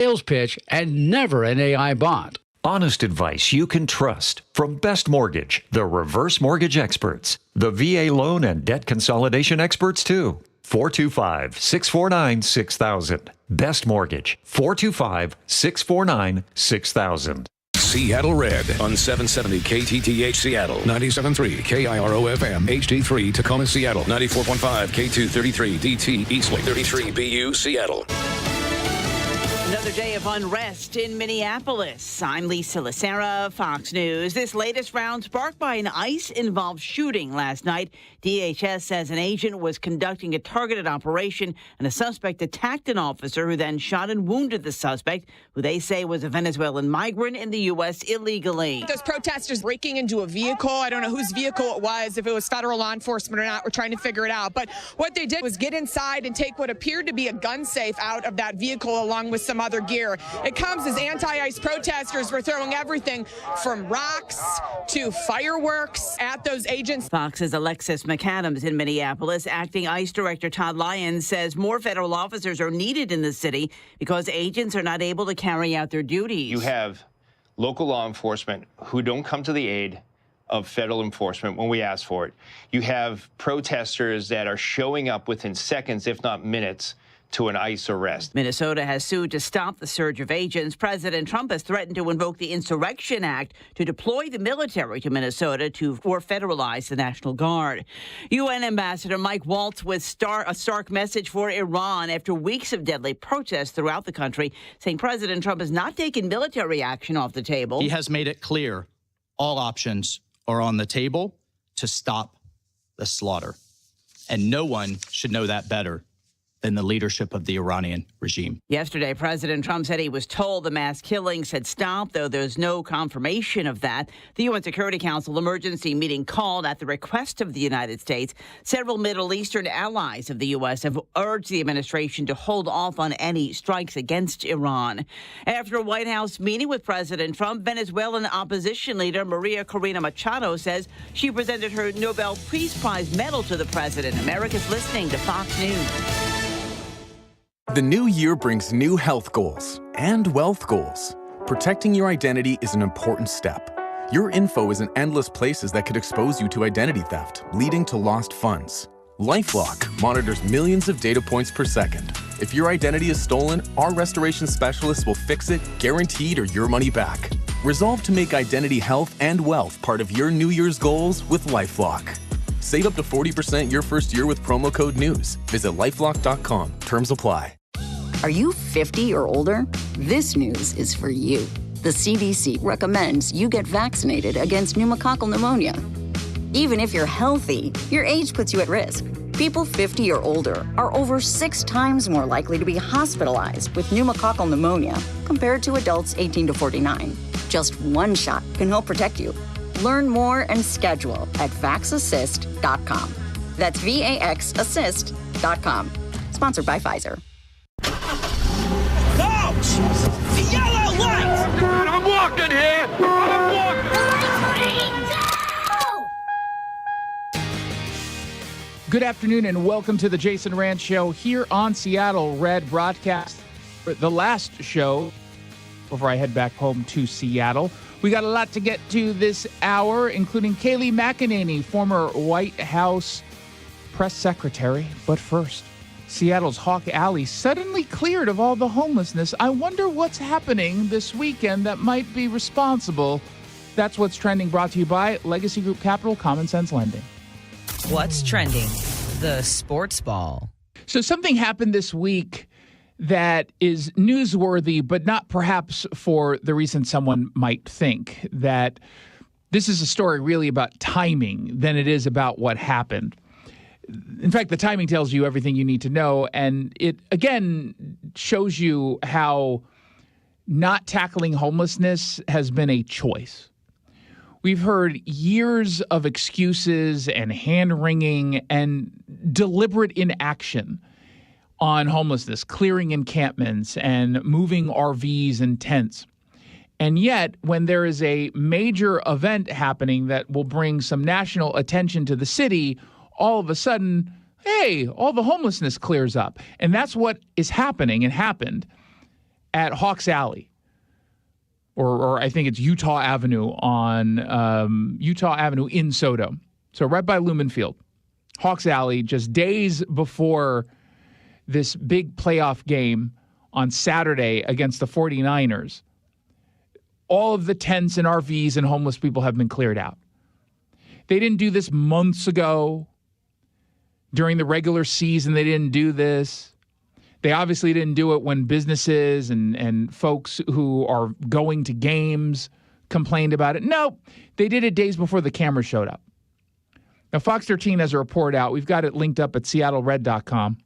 sales pitch and never an AI bot. Honest advice you can trust from Best Mortgage, the reverse mortgage experts, the VA loan and debt consolidation experts too. 425-649-6000. Best Mortgage, 425-649-6000. Seattle Red on 770 KTTH Seattle, 97.3 KIRO FM, HD3 Tacoma Seattle, 94.5 K233 DT Eastlake, 33 BU Seattle. Another day of unrest in Minneapolis. I'm Lisa Lacera, Fox News. This latest round sparked by an ICE-involved shooting last night. DHS says an agent was conducting a targeted operation and a suspect attacked an officer who then shot and wounded the suspect, who they say was a Venezuelan migrant in the U.S. illegally. Those protesters breaking into a vehicle. I don't know whose vehicle it was, if it was federal law enforcement or not. We're trying to figure it out. But what they did was get inside and take what appeared to be a gun safe out of that vehicle along with some other gear. It comes as anti-ICE protesters were throwing everything from rocks to fireworks at those agents. Fox's Alexis McAdams in Minneapolis. Acting ICE Director Todd Lyons says more federal officers are needed in the city because agents are not able to carry out their duties. You have local law enforcement who don't come to the aid of federal enforcement when we ask for it. You have protesters that are showing up within seconds, if not minutes, to an ICE arrest. Minnesota has sued to stop the surge of agents. President Trump has threatened to invoke the Insurrection Act to deploy the military to Minnesota or federalize the National Guard. UN Ambassador Mike Waltz with a stark message for Iran after weeks of deadly protests throughout the country, saying President Trump has not taken military action off the table. He has made it clear all options are on the table to stop the slaughter. And no one should know that better than the leadership of the Iranian regime. Yesterday, President Trump said he was told the mass killings had stopped, though there's no confirmation of that. The UN Security Council emergency meeting called at the request of the United States. Several Middle Eastern allies of the U.S. have urged the administration to hold off on any strikes against Iran. After a White House meeting with President Trump, Venezuelan opposition leader Maria Corina Machado says she presented her Nobel Peace Prize medal to the president. America's listening to Fox News. The new year brings new health goals and wealth goals. Protecting your identity is an important step. Your info is in endless places that could expose you to identity theft, leading to lost funds. LifeLock monitors millions of data points per second. If your identity is stolen, our restoration specialists will fix it, guaranteed, or your money back. Resolve to make identity health and wealth part of your New Year's goals with LifeLock. Save up to 40% your first year with promo code NEWS. Visit LifeLock.com. Terms apply. Are you 50 or older? This news is for you. The CDC recommends you get vaccinated against pneumococcal pneumonia. Even if you're healthy, your age puts you at risk. People 50 or older are over 6 times more likely to be hospitalized with pneumococcal pneumonia compared to adults 18 to 49. Just one shot can help protect you. Learn more and schedule at vaxassist.com. That's VAXassist.com. Sponsored by Pfizer. The yellow light! I'm walking here! I'm walking! Good afternoon and welcome to the Jason Rantz Show here on Seattle Red broadcast. The last show before I head back home to Seattle. We got a lot to get to this hour, including Kayleigh McEnany, former White House press secretary. But first, Seattle's Hawk Alley suddenly cleared of all the homelessness. I wonder what's happening this weekend that might be responsible. That's what's trending, brought to you by Legacy Group Capital, Common Sense Lending. What's trending? The sports ball. So something happened this week that is newsworthy, but not perhaps for the reason someone might think, that this is a story really about timing than it is about what happened. In fact, the timing tells you everything you need to know, and it, again, shows you how not tackling homelessness has been a choice. We've heard years of excuses and hand-wringing and deliberate inaction on homelessness, clearing encampments and moving RVs and tents. And yet, when there is a major event happening that will bring some national attention to the city, all of a sudden, hey, all the homelessness clears up. And that's what is happening and happened at Hawks Alley, or I think it's Utah Avenue on Utah Avenue in Soto. So right by Lumen Field. Hawks Alley, just days before this big playoff game on Saturday against the 49ers. All of the tents and RVs and homeless people have been cleared out. They didn't do this months ago. During the regular season, they didn't do this. They obviously didn't do it when businesses and folks who are going to games complained about it. No, they did it days before the cameras showed up. Now, Fox 13 has a report out. We've got it linked up at seattlered.com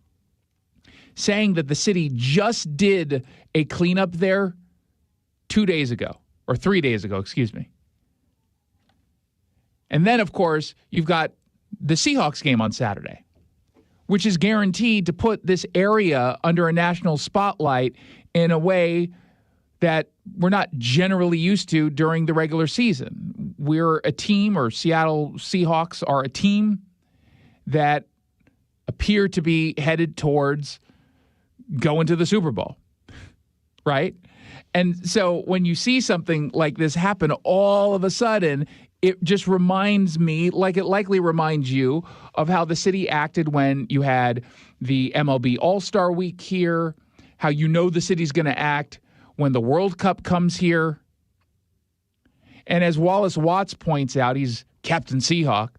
saying that the city just did a cleanup there 2 days ago, or 3 days ago, excuse me. And then, of course, you've got the Seahawks game on Saturday, which is guaranteed to put this area under a national spotlight in a way that we're not generally used to during the regular season. We're a team, or Seattle Seahawks are a team that appear to be headed towards going to the Super Bowl, right? And so when you see something like this happen, all of a sudden, it just reminds me, like it likely reminds you, of how the city acted when you had the MLB All-Star Week here, how you know the city's going to act when the World Cup comes here. And as Wallace Watts points out, he's Captain Seahawk.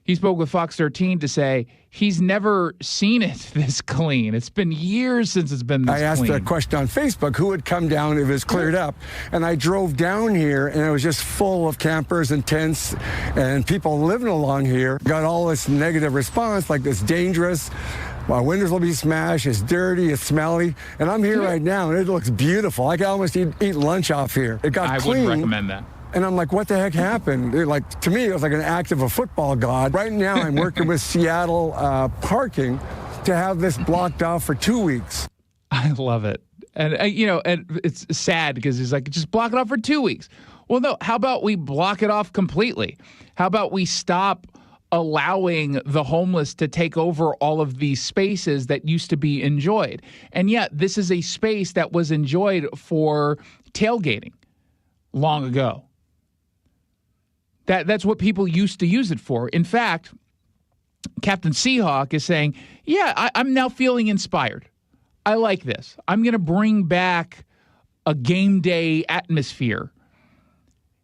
He spoke with Fox 13 to say he's never seen it this clean. It's been years since it's been this clean. I asked a question on Facebook, who would come down if it was cleared up? And I drove down here, and it was just full of campers and tents and people living along here. Got all this negative response, like it's dangerous. My windows will be smashed. It's dirty. It's smelly. And I'm here right now, and it looks beautiful. I could almost eat lunch off here. It got clean. I wouldn't recommend that. And I'm like, what the heck happened? To me, it was like an act of a football god. Right now, I'm working with Seattle Parking to have this blocked off for 2 weeks. I love it. And, and it's sad because he's like, just block it off for 2 weeks. Well, no, how about we block it off completely? How about we stop allowing the homeless to take over all of these spaces that used to be enjoyed? And yet, this is a space that was enjoyed for tailgating long ago. That's what people used to use it for. In fact, Captain Seahawk is saying, yeah, I'm now feeling inspired. I like this. I'm going to bring back a game day atmosphere.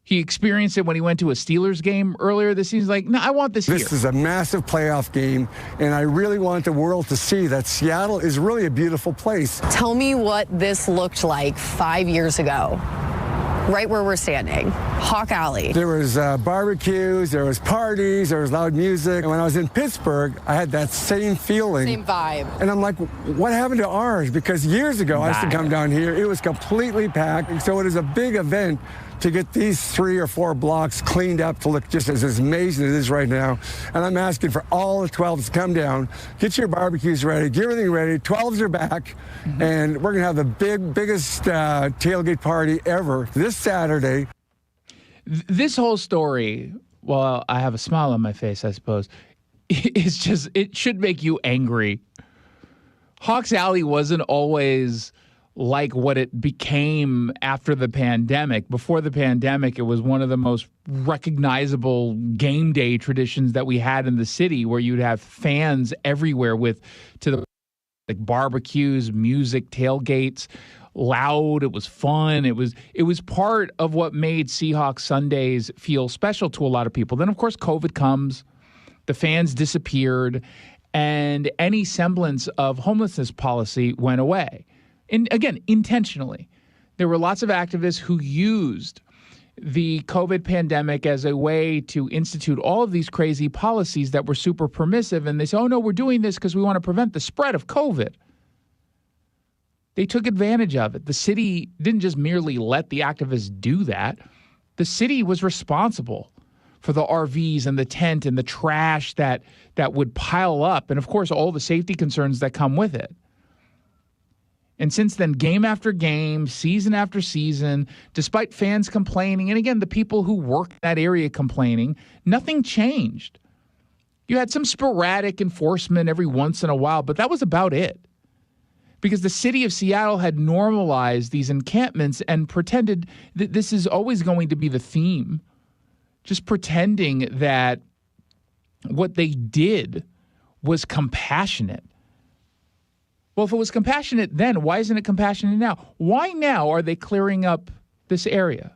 He experienced it when he went to a Steelers game earlier this season. He's like, no, I want this here. This is a massive playoff game, and I really want the world to see that Seattle is really a beautiful place. Tell me what this looked like 5 years ago. Right where we're standing, Hawk Alley. There was barbecues, there was parties, there was loud music. And when I was in Pittsburgh, I had that same feeling. Same vibe. And I'm like, what happened to ours? Because years ago, I used to come down here. It was completely packed. So it is a big event to get these 3 or 4 blocks cleaned up to look just as amazing as it is right now. And I'm asking for all the 12s to come down, get your barbecues ready, get everything ready. 12s are back, and we're going to have the biggest tailgate party ever this Saturday. This whole story, well, I have a smile on my face, I suppose, it's just, it should make you angry. Hawks Alley wasn't always like what it became after the pandemic. Before the pandemic, it was one of the most recognizable game day traditions that we had in the city, where you'd have fans everywhere with barbecues, music, tailgates, loud. It was fun. It was part of what made Seahawks Sundays feel special to a lot of people. Then, of course, COVID comes, the fans disappeared, and any semblance of homelessness policy went away. And again, intentionally. There were lots of activists who used the COVID pandemic as a way to institute all of these crazy policies that were super permissive. And they say, oh, no, we're doing this because we want to prevent the spread of COVID. They took advantage of it. The city didn't just merely let the activists do that. The city was responsible for the RVs and the tent and the trash that would pile up. And, of course, all the safety concerns that come with it. And since then, game after game, season after season, despite fans complaining, and again, the people who work in that area complaining, nothing changed. You had some sporadic enforcement every once in a while, but that was about it. because the city of Seattle had normalized these encampments and pretended that this is always going to be the theme, just pretending that what they did was compassionate. Well, if it was compassionate then, why isn't it compassionate now? Why now are they clearing up this area?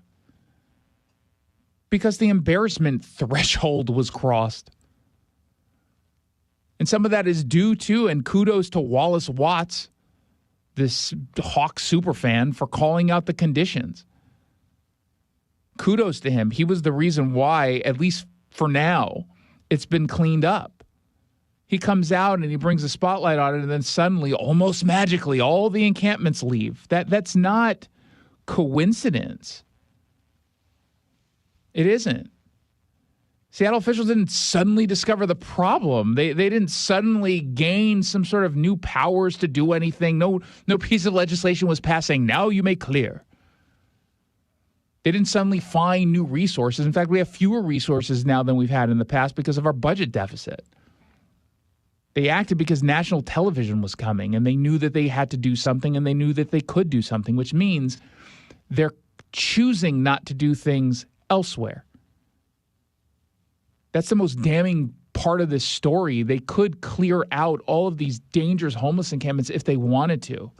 Because the embarrassment threshold was crossed. And some of that is due to, and kudos to Wallace Watts, this Hawks superfan, for calling out the conditions. Kudos to him. He was the reason why, at least for now, it's been cleaned up. He comes out and he brings a spotlight on it, and then suddenly, almost magically, all the encampments leave. That's not coincidence. It isn't. Seattle officials didn't suddenly discover the problem. They didn't suddenly gain some sort of new powers to do anything. No piece of legislation was passed saying, now you may clear. They didn't suddenly find new resources. In fact, we have fewer resources now than we've had in the past because of our budget deficit. They acted because national television was coming, and they knew that they had to do something, and they knew that they could do something, which means they're choosing not to do things elsewhere. That's the most damning part of this story. They could clear out all of these dangerous homeless encampments if they wanted to.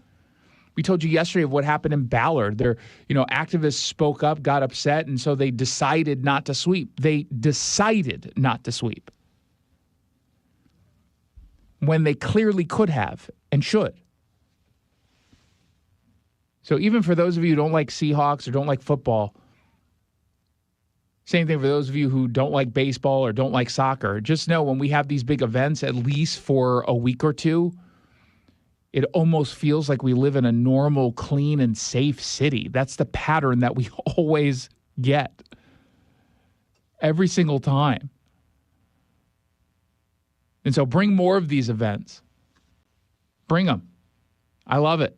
We told you yesterday of what happened in Ballard. Activists spoke up, got upset, and so they decided not to sweep. They decided not to sweep when they clearly could have and should. So even for those of you who don't like Seahawks or don't like football, same thing for those of you who don't like baseball or don't like soccer, just know when we have these big events, at least for a week or two, it almost feels like we live in a normal, clean, and safe city. That's the pattern that we always get every single time. And so bring more of these events. Bring them. I love it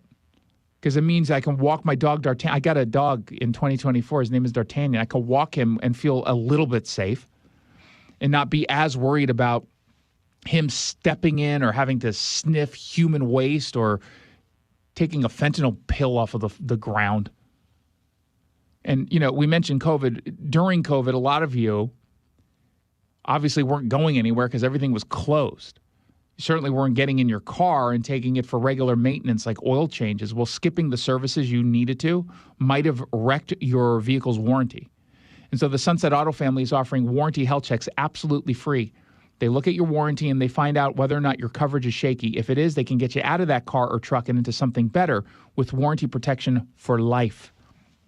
because it means I can walk my dog, D'Artagnan. I got a dog in 2024. His name is D'Artagnan. I can walk him and feel a little bit safe and not be as worried about him stepping in or having to sniff human waste or taking a fentanyl pill off of the ground. And, we mentioned COVID. During COVID, a lot of you obviously weren't going anywhere because everything was closed. You certainly weren't getting in your car and taking it for regular maintenance like oil changes. Well, skipping the services you needed to might have wrecked your vehicle's warranty. And so the Sunset Auto family is offering warranty health checks absolutely free. They look at your warranty and they find out whether or not your coverage is shaky. If it is, they can get you out of that car or truck and into something better with warranty protection for life.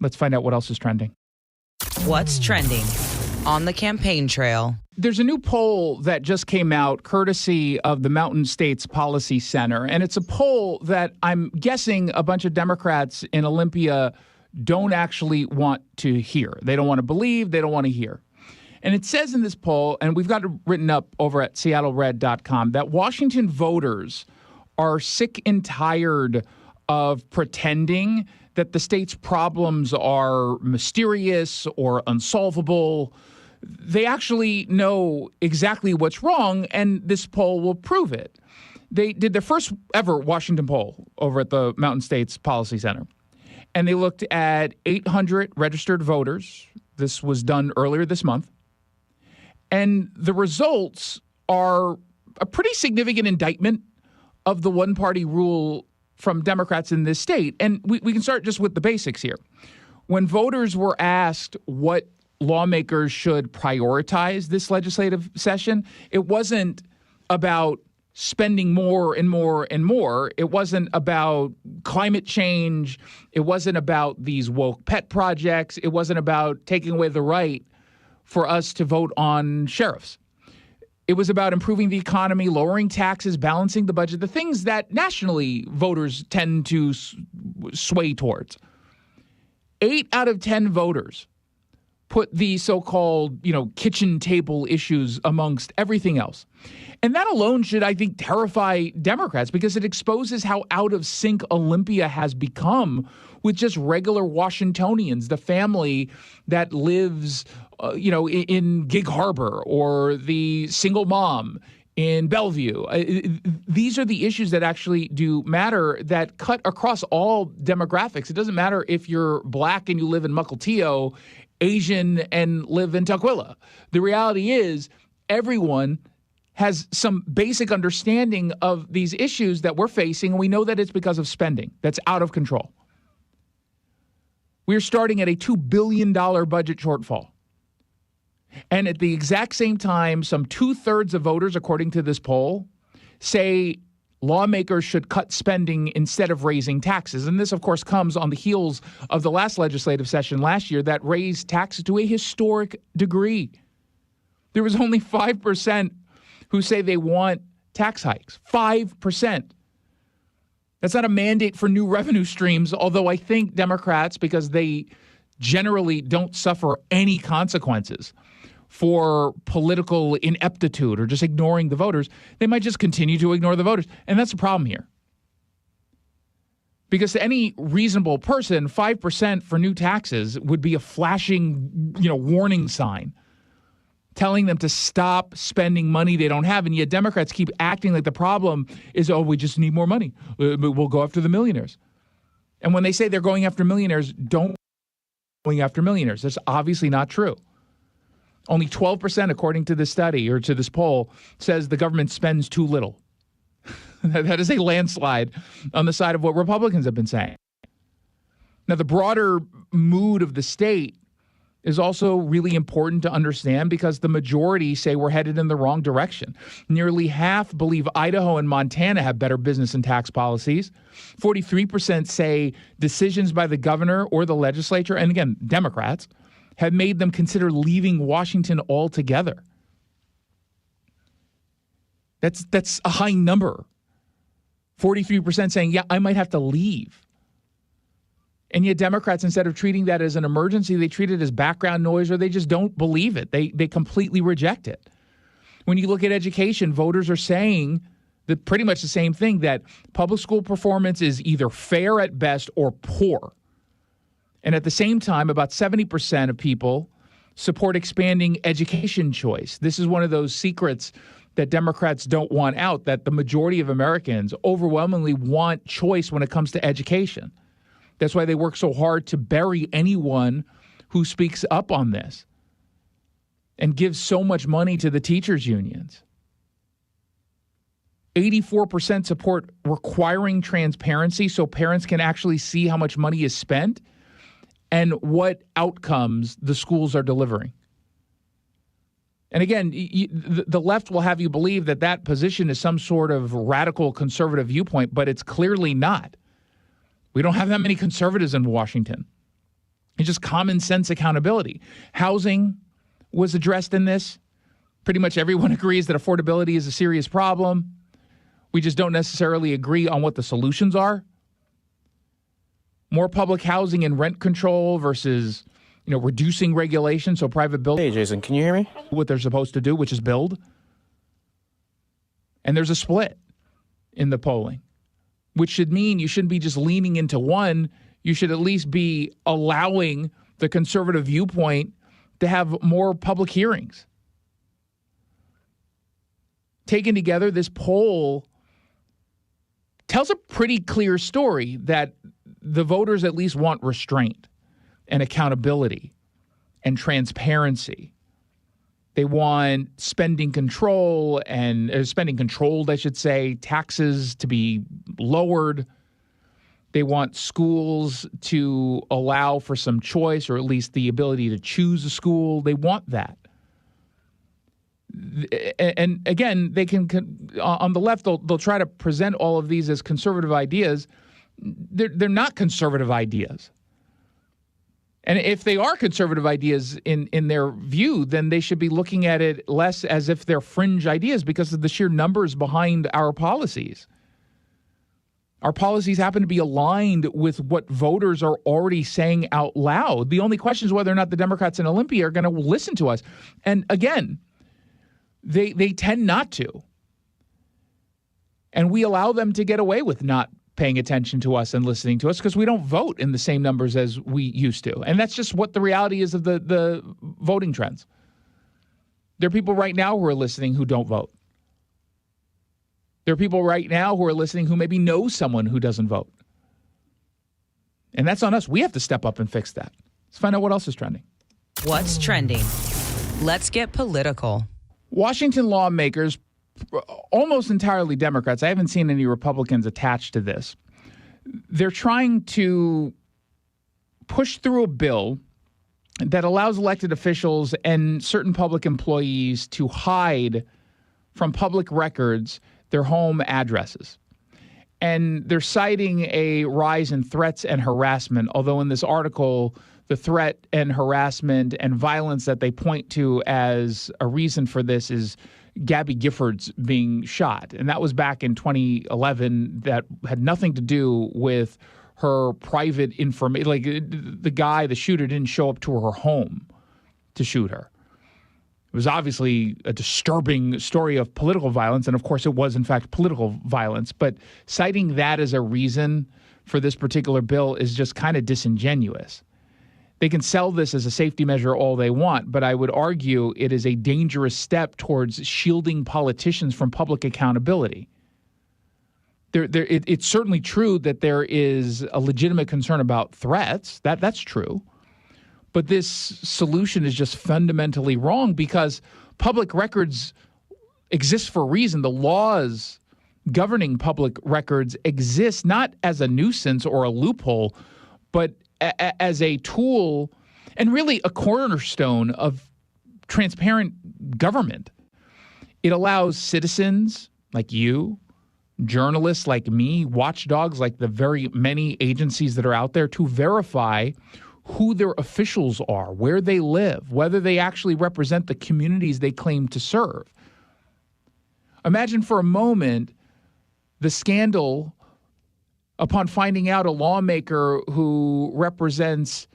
Let's find out what else is trending. What's trending on the campaign trail? There's a new poll that just came out courtesy of the Mountain States Policy Center, and it's a poll that I'm guessing a bunch of Democrats in Olympia don't actually want to hear. They don't want to believe, they don't want to hear. And it says in this poll, and we've got it written up over at seattlered.com, that Washington voters are sick and tired of pretending that the state's problems are mysterious or unsolvable. They actually know exactly what's wrong, and this poll will prove it. They did their first ever Washington poll over at the Mountain States Policy Center, and they looked at 800 registered voters. This was done earlier this month. And the results are a pretty significant indictment of the one-party rule from Democrats in this state. And we can start just with the basics here. When voters were asked what lawmakers should prioritize this legislative session, it wasn't about spending more and more and more. It wasn't about climate change. It wasn't about these woke pet projects. It wasn't about taking away the right for us to vote on sheriffs. It was about improving the economy, lowering taxes, balancing the budget, the things that nationally voters tend to sway towards. 8 out of 10 voters put the so-called, kitchen table issues amongst everything else. And that alone should, I think, terrify Democrats because it exposes how out of sync Olympia has become with just regular Washingtonians, the family that lives, in Gig Harbor, or the single mom in Bellevue. These are the issues that actually do matter, that cut across all demographics. It doesn't matter if you're black and you live in Mukilteo, Asian and live in Tukwila. The reality is everyone has some basic understanding of these issues that we're facing, and we know that it's because of spending that's out of control. We're starting at a $2 billion budget shortfall. And at the exact same time, some 2/3 of voters, according to this poll, say lawmakers should cut spending instead of raising taxes. And this, of course, comes on the heels of the last legislative session last year that raised taxes to a historic degree. There was only 5% who say they want tax hikes. 5%. That's not a mandate for new revenue streams, although I think Democrats, because they generally don't suffer any consequences for political ineptitude or just ignoring the voters, they might just continue to ignore the voters. And that's the problem here. Because to any reasonable person, 5% for new taxes would be a flashing, warning sign telling them to stop spending money they don't have. And yet Democrats keep acting like the problem is, we just need more money. We'll go after the millionaires. And when they say they're going after millionaires, don't going after millionaires. That's obviously not true. Only 12%, according to this study or to this poll, says the government spends too little. That is a landslide on the side of what Republicans have been saying. Now, the broader mood of the state is also really important to understand because the majority say we're headed in the wrong direction. Nearly half believe Idaho and Montana have better business and tax policies. 43% say decisions by the governor or the legislature, and again, Democrats, have made them consider leaving Washington altogether. That's a high number. 43% saying, yeah, I might have to leave. And yet Democrats, instead of treating that as an emergency, they treat it as background noise, or they just don't believe it. They completely reject it. When you look at education, voters are saying that pretty much the same thing, that public school performance is either fair at best or poor. And at the same time, about 70% of people support expanding education choice. This is one of those secrets that Democrats don't want out, that the majority of Americans overwhelmingly want choice when it comes to education. That's why they work so hard to bury anyone who speaks up on this and gives so much money to the teachers' unions. 84% support requiring transparency so parents can actually see how much money is spent and what outcomes the schools are delivering. And again, the left will have you believe that that position is some sort of radical conservative viewpoint, but it's clearly not. We don't have that many conservatives in Washington. It's just common sense accountability. Housing was addressed in this. Pretty much everyone agrees that affordability is a serious problem. We just don't necessarily agree on what the solutions are. More public housing and rent control versus, reducing regulation so private buildings. Hey, Jason, can you hear me? What they're supposed to do, which is build. And there's a split in the polling, which should mean you shouldn't be just leaning into one. You should at least be allowing the conservative viewpoint to have more public hearings. Taken together, this poll tells a pretty clear story that the voters at least want restraint and accountability and transparency. They want spending control spending controlled, I should say, taxes to be lowered. They want schools to allow for some choice, or at least the ability to choose a school. They want that. And again, they can on the left, they'll try to present all of these as conservative ideas. They're not conservative ideas. And if they are conservative ideas in their view, then they should be looking at it less as if they're fringe ideas because of the sheer numbers behind our policies. Our policies happen to be aligned with what voters are already saying out loud. The only question is whether or not the Democrats in Olympia are going to listen to us. And again, they tend not to. And we allow them to get away with not paying attention to us and listening to us because we don't vote in the same numbers as we used to. And that's just what the reality is of the voting trends. There are people right now who are listening who don't vote. There are people right now who are listening who maybe know someone who doesn't vote. And that's on us. We have to step up and fix that. Let's find out what else is trending. What's trending? Let's get political. Washington lawmakers, almost entirely Democrats, I haven't seen any Republicans attached to this. They're trying to push through a bill that allows elected officials and certain public employees to hide from public records their home addresses. And they're citing a rise in threats and harassment, although in this article, the threat and harassment and violence that they point to as a reason for this is Gabby Giffords being shot. And that was back in 2011. That had nothing to do with her private information. Like the shooter didn't show up to her home to shoot her. It was obviously a disturbing story of political violence. And of course, it was, in fact, political violence. But citing that as a reason for this particular bill is just kind of disingenuous. They can sell this as a safety measure all they want, but I would argue it is a dangerous step towards shielding politicians from public accountability. It's certainly true that there is a legitimate concern about threats. That's true. But this solution is just fundamentally wrong because public records exist for a reason. The laws governing public records exist not as a nuisance or a loophole, but as a tool and really a cornerstone of transparent government. It allows citizens like you, journalists like me, watchdogs like the very many agencies that are out there to verify who their officials are, where they live, whether they actually represent the communities they claim to serve. Imagine for a moment the scandal upon finding out a lawmaker who represents,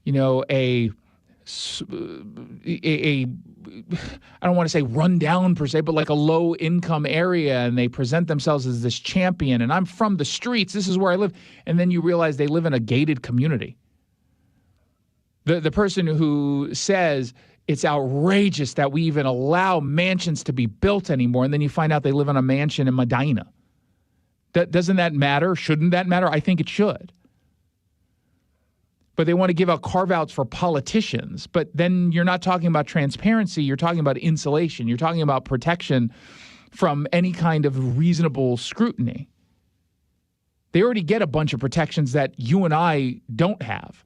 I don't want to say run down per se, but like a low income area, and they present themselves as this champion, and I'm from the streets, this is where I live, and then you realize they live in a gated community. The person who says it's outrageous that we even allow mansions to be built anymore, and then you find out they live in a mansion in Medina. Doesn't that matter? Shouldn't that matter? I think it should. But they want to give out carve-outs for politicians. But then you're not talking about transparency. You're talking about insulation. You're talking about protection from any kind of reasonable scrutiny. They already get a bunch of protections that you and I don't have.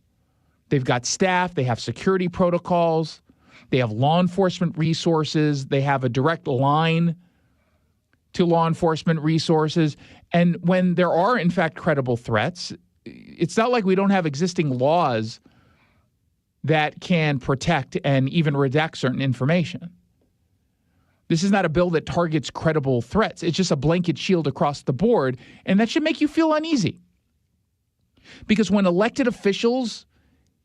They've got staff. They have security protocols. They have law enforcement resources. They have a direct line to law enforcement resources. And when there are, in fact, credible threats, it's not like we don't have existing laws that can protect and even redact certain information. This is not a bill that targets credible threats. It's just a blanket shield across the board, and that should make you feel uneasy. Because when elected officials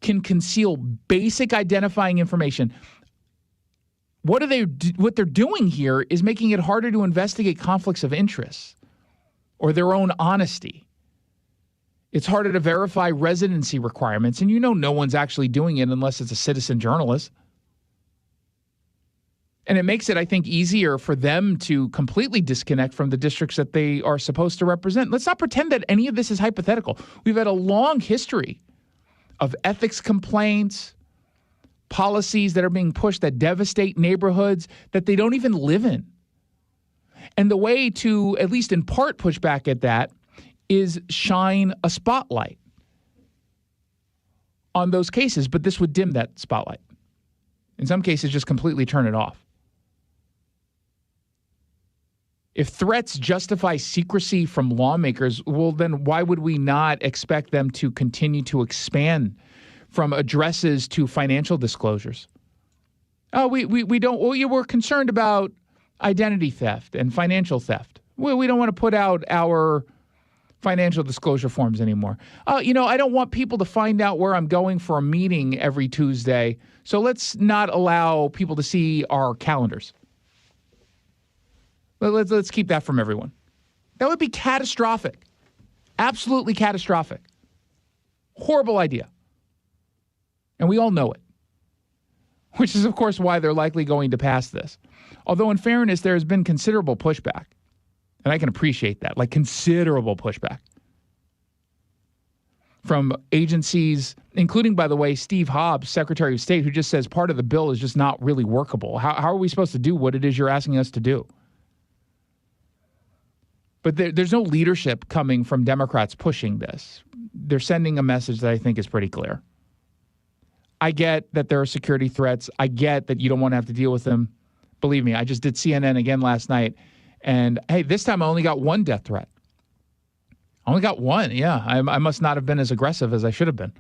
can conceal basic identifying information, what they're doing here is making it harder to investigate conflicts of interest or their own honesty. It's harder to verify residency requirements, and no one's actually doing it unless it's a citizen journalist. And it makes it, I think, easier for them to completely disconnect from the districts that they are supposed to represent. Let's not pretend that any of this is hypothetical. We've had a long history of ethics complaints, policies that are being pushed that devastate neighborhoods that they don't even live in. And the way to, at least in part, push back at that is shine a spotlight on those cases, but this would dim that spotlight. In some cases, just completely turn it off. If threats justify secrecy from lawmakers, well, then why would we not expect them to continue to expand from addresses to financial disclosures? Oh, we don't. Well, we're concerned about identity theft and financial theft. We don't want to put out our financial disclosure forms anymore. I don't want people to find out where I'm going for a meeting every Tuesday, so let's not allow people to see our calendars. Let's keep that from everyone. That would be catastrophic. Absolutely catastrophic. Horrible idea. And we all know it. Which is, of course, why they're likely going to pass this. Although, in fairness, there has been considerable pushback. And I can appreciate that, like considerable pushback from agencies, including, by the way, Steve Hobbs, Secretary of State, who just says part of the bill is just not really workable. How are we supposed to do what it is you're asking us to do? But there's no leadership coming from Democrats pushing this. They're sending a message that I think is pretty clear. I get that there are security threats. I get that you don't want to have to deal with them. Believe me, I just did CNN again last night. And, hey, this time I only got one death threat. I only got one, yeah. I must not have been as aggressive as I should have been.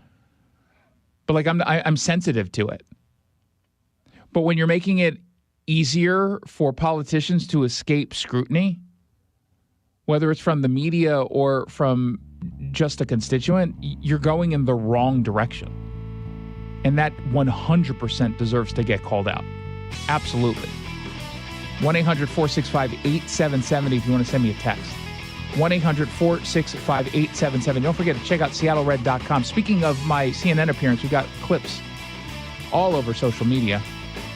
But, like, I'm sensitive to it. But when you're making it easier for politicians to escape scrutiny, whether it's from the media or from just a constituent, you're going in the wrong direction. And that 100% deserves to get called out. Absolutely. 1-800-465-8770 if you want to send me a text. 1-800-465-8770. Don't forget to check out SeattleRed.com. Speaking of my CNN appearance, we've got clips all over social media.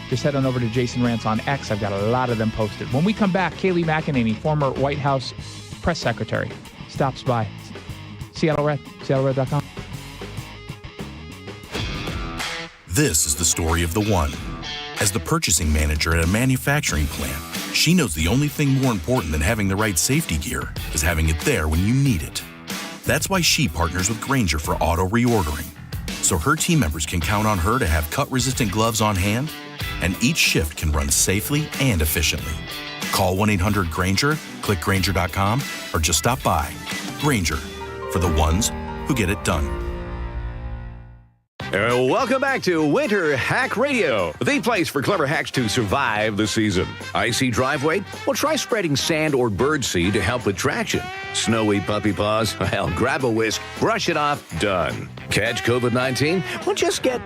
Just head on over to Jason Rantz on X. I've got a lot of them posted. When we come back, Kayleigh McEnany, former White House press secretary, stops by. Seattle Red, SeattleRed.com. This is the story of the one. As the purchasing manager at a manufacturing plant, she knows the only thing more important than having the right safety gear is having it there when you need it. That's why she partners with Grainger for auto reordering, so her team members can count on her to have cut-resistant gloves on hand, and each shift can run safely and efficiently. Call 1-800-GRAINGER, click Grainger.com, or just stop by. Grainger, for the ones who get it done. Welcome back to Winter Hack Radio, the place for clever hacks to survive the season. Icy driveway? Well, try spreading sand or birdseed to help with traction. Snowy puppy paws? Well, grab a whisk, brush it off, done. Catch COVID-19? Well, just get...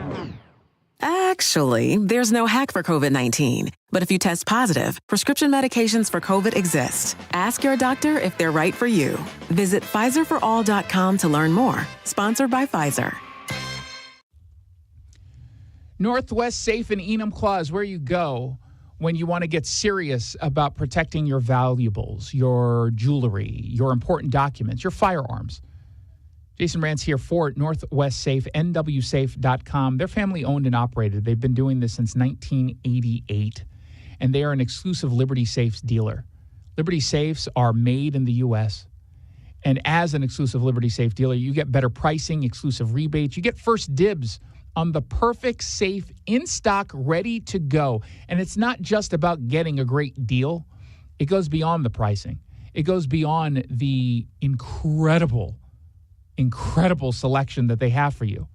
Actually, there's no hack for COVID-19. But if you test positive, prescription medications for COVID exist. Ask your doctor if they're right for you. Visit PfizerForAll.com to learn more. Sponsored by Pfizer. Northwest Safe in Enumclaw is where you go when you want to get serious about protecting your valuables, your jewelry, your important documents, your firearms. Jason Rantz here for Northwest Safe, nwsafe.com. They're family-owned and operated. They've been doing this since 1988, and they are an exclusive Liberty Safes dealer. Liberty Safes are made in the U.S., and as an exclusive Liberty Safe dealer, you get better pricing, exclusive rebates. You get first dibs on the perfect safe in stock, ready to go. And it's not just about getting a great deal. It goes beyond the pricing. It goes beyond the incredible selection that they have for you.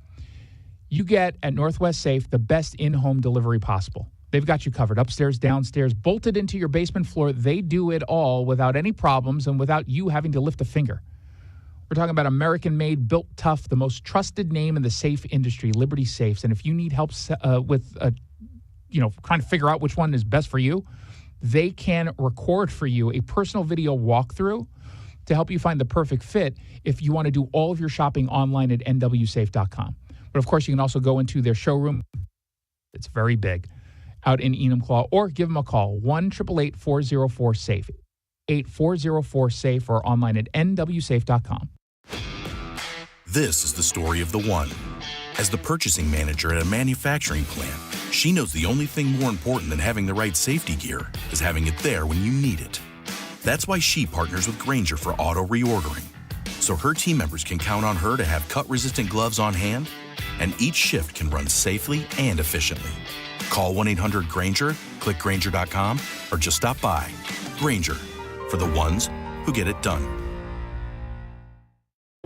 You get at Northwest Safe the best in-home delivery possible. They've got you covered upstairs, downstairs, bolted into your basement floor. They do it all without any problems and without you having to lift a finger. We're talking about American-made, built tough, the most trusted name in the safe industry, Liberty Safes. And if you need help with, trying to figure out which one is best for you, they can record for you a personal video walkthrough to help you find the perfect fit if you want to do all of your shopping online at nwsafe.com. But, of course, you can also go into their showroom. It's very big out in Enumclaw, or give them a call, 1-888-404-SAFE, 8404-SAFE, or online at nwsafe.com. This is the story of the one. As the purchasing manager at a manufacturing plant, she knows the only thing more important than having the right safety gear is having it there when you need it. That's why she partners with Grainger for auto reordering, so her team members can count on her to have cut-resistant gloves on hand, and each shift can run safely and efficiently. Call 1-800-GRAINGER, click Grainger.com, or just stop by. Grainger, for the ones who get it done.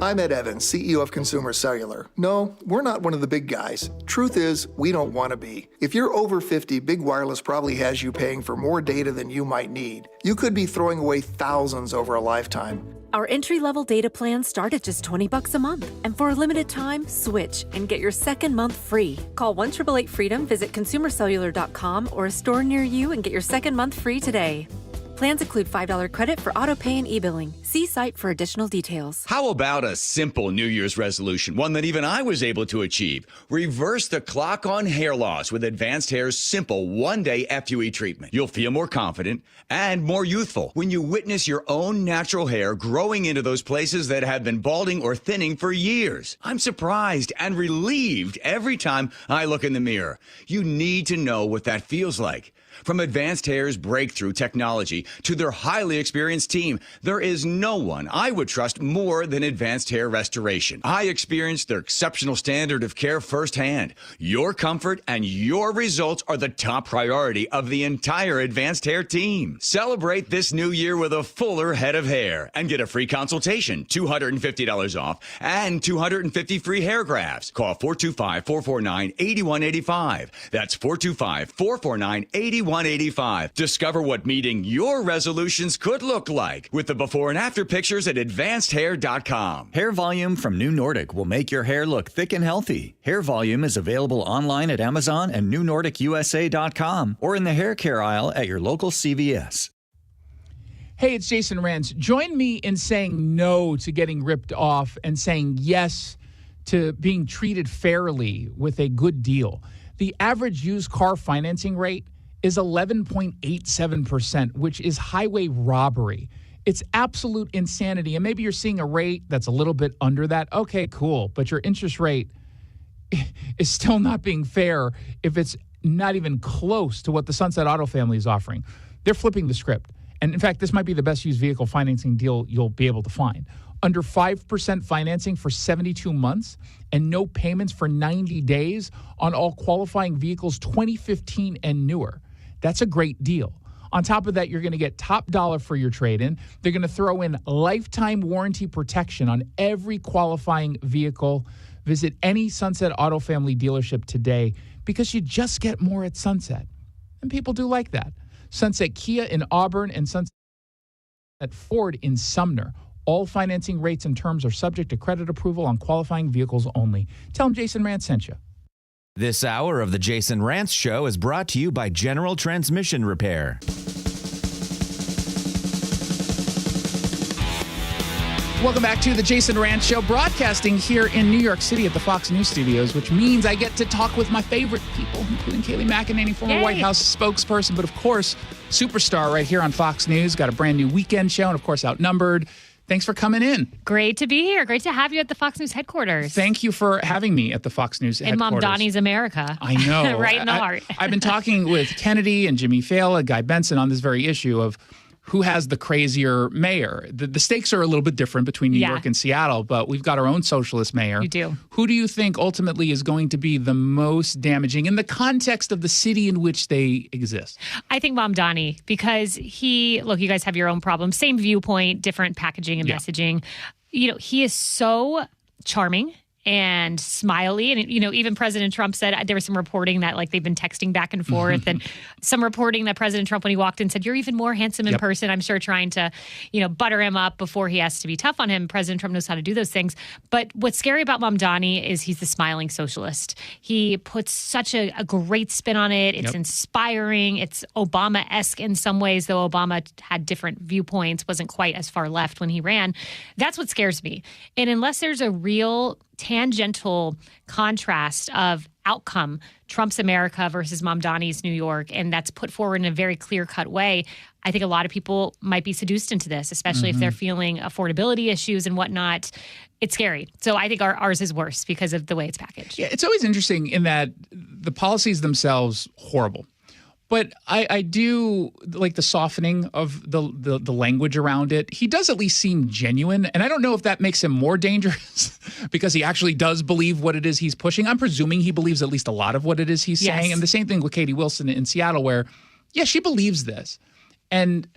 I'm Ed Evans, CEO of Consumer Cellular. No, we're not one of the big guys. Truth is, we don't want to be. If you're over 50, Big Wireless probably has you paying for more data than you might need. You could be throwing away thousands over a lifetime. Our entry-level data plans start at just $20 a month. And for a limited time, switch and get your second month free. Call 1-888-FREEDOM, visit consumercellular.com or a store near you and get your second month free today. Plans include $5 credit for auto pay and e-billing. See site for additional details. How about a simple New Year's resolution, one that even I was able to achieve? Reverse the clock on hair loss with Advanced Hair's simple one-day FUE treatment. You'll feel more confident and more youthful when you witness your own natural hair growing into those places that have been balding or thinning for years. I'm surprised and relieved every time I look in the mirror. You need to know what that feels like. From Advanced Hair's breakthrough technology to their highly experienced team, there is no one I would trust more than Advanced Hair Restoration. I experienced their exceptional standard of care firsthand. Your comfort and your results are the top priority of the entire Advanced Hair team. Celebrate this new year with a fuller head of hair and get a free consultation, $250 off, and 250 free hair grafts. Call 425-449-8185. That's 425-449-8185. Discover what meeting your resolutions could look like with the before and after pictures at advancedhair.com. Hair Volume from New Nordic will make your hair look thick and healthy. Hair Volume is available online at Amazon and newnordicusa.com or in the hair care aisle at your local CVS. Hey, it's Jason Rantz. Join me in saying no to getting ripped off and saying yes to being treated fairly with a good deal. The average used car financing rate is 11.87%, which is highway robbery. It's absolute insanity. And maybe you're seeing a rate that's a little bit under that. Okay, cool. But your interest rate is still not being fair if it's not even close to what the Sunset Auto family is offering. They're flipping the script. And in fact, this might be the best used vehicle financing deal you'll be able to find. Under 5% financing for 72 months and no payments for 90 days on all qualifying vehicles 2015 and newer. That's a great deal. On top of that, you're going to get top dollar for your trade-in. They're going to throw in lifetime warranty protection on every qualifying vehicle. Visit any Sunset Auto family dealership today because you just get more at Sunset. And people do like that. Sunset Kia in Auburn and Sunset Ford in Sumner. All financing rates and terms are subject to credit approval on qualifying vehicles only. Tell them Jason Rantz sent you. This hour of the Jason Rantz Show is brought to you by General Transmission Repair. Welcome back to the Jason Rantz Show, broadcasting here in New York City at the Fox News Studios, which means I get to talk with my favorite people, including Kayleigh McEnany, former White House spokesperson, but of course, superstar right here on Fox News. Got a brand new weekend show, and of course, Outnumbered. Thanks for coming in. Great to be here. Great to have you at the Fox News headquarters. Thank you for having me at the Fox News headquarters. In Mom Donnie's America. I know. Right in the heart. I've been talking with Kennedy and Jimmy Fallon, Guy Benson on this very issue of who has the crazier mayor. The stakes are a little bit different between New York and Seattle, but we've got our own socialist mayor. You do. Who do you think ultimately is going to be the most damaging in the context of the city in which they exist? I think Mom Donnie, because look, you guys have your own problems. Same viewpoint, different packaging and messaging. You know, he is so charming and smiley. And, you know, even President Trump said there was some reporting that like they've been texting back and forth and some reporting that President Trump, when he walked in, said, "You're even more handsome in person." I'm sure trying to, you know, butter him up before he has to be tough on him. President Trump knows how to do those things. But what's scary about Mom Donnie is he's the smiling socialist. He puts such a great spin on it. It's inspiring. It's Obama-esque in some ways, though Obama had different viewpoints, wasn't quite as far left when he ran. That's what scares me. And unless there's a real tangential contrast of outcome, Trump's America versus Mom Donnie's New York, and that's put forward in a very clear-cut way, I think a lot of people might be seduced into this, especially if they're feeling affordability issues and whatnot. It's scary. So I think ours is worse because of the way it's packaged. Yeah, it's always interesting in that the policies themselves, horrible. But I do like the softening of the language around it. He does at least seem genuine. And I don't know if that makes him more dangerous because he actually does believe what it is he's pushing. I'm presuming he believes at least a lot of what it is he's saying. And the same thing with Katie Wilson in Seattle where, she believes this. And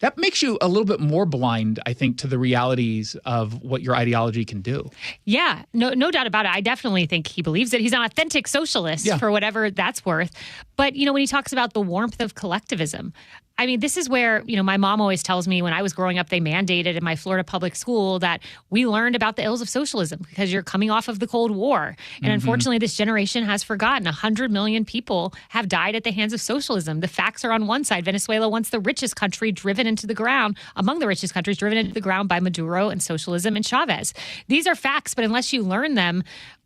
that makes you a little bit more blind, I think, to the realities of what your ideology can do. Yeah, no doubt about it. I definitely think he believes it. He's an authentic socialist for whatever that's worth. But, when he talks about the warmth of collectivism, I mean, this is where, my mom always tells me when I was growing up, they mandated in my Florida public school that we learned about the ills of socialism because you're coming off of the Cold War. And unfortunately, this generation has forgotten 100 million people have died at the hands of socialism. The facts are on one side. Venezuela, once the richest country driven into the ground, among the richest countries driven into the ground by Maduro and socialism and Chavez. These are facts, but unless you learn them,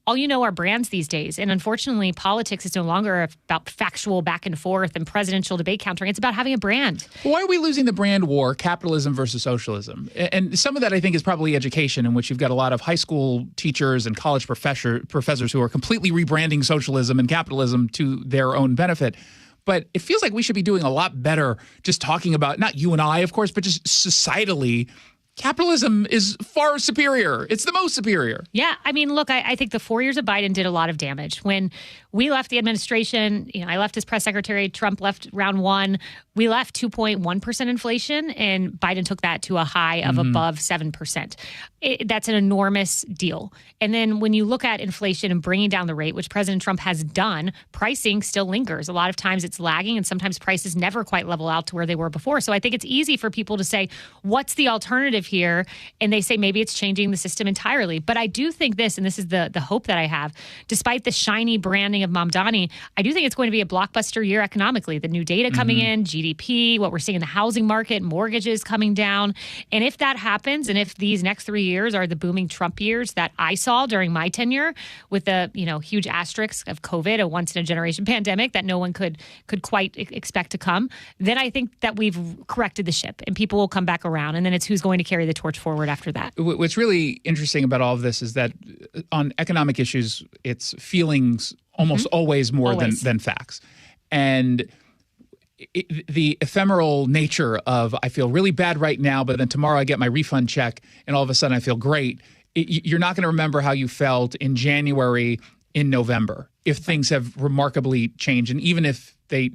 all you know are brands these days. And unfortunately, politics is no longer about factual back and forth and presidential debate countering. It's about having a brand. Why are we losing the brand war, capitalism versus socialism? And some of that, I think, is probably education, in which you've got a lot of high school teachers and college professors who are completely rebranding socialism and capitalism to their own benefit. But it feels like we should be doing a lot better just talking about, not you and I, of course, but just societally, capitalism is far superior. It's the most superior. Yeah. I mean, look, I think the 4 years of Biden did a lot of damage. When we left the administration, I left as press secretary, Trump left round one, we left 2.1% inflation, and Biden took that to a high of above 7%. That's an enormous deal. And then when you look at inflation and bringing down the rate, which President Trump has done, pricing still lingers. A lot of times it's lagging, and sometimes prices never quite level out to where they were before. So I think it's easy for people to say, what's the alternative here? And they say maybe it's changing the system entirely. But I do think this, and this is the hope that I have, despite the shiny branding of Mamdani, I do think it's going to be a blockbuster year economically. The new data coming in, GDP, what we're seeing in the housing market, mortgages coming down. And if that happens, and if these next 3 years are the booming Trump years that I saw during my tenure, with the huge asterisk of COVID, a once in a generation pandemic that no one could quite expect to come, then I think that we've corrected the ship and people will come back around. And then it's who's going to carry the torch forward after that. What's really interesting about all of this is that on economic issues, it's feelings almost always more than facts. And the ephemeral nature of, I feel really bad right now, but then tomorrow I get my refund check and all of a sudden I feel great. You're not going to remember how you felt in January, in November, if things have remarkably changed. And even if they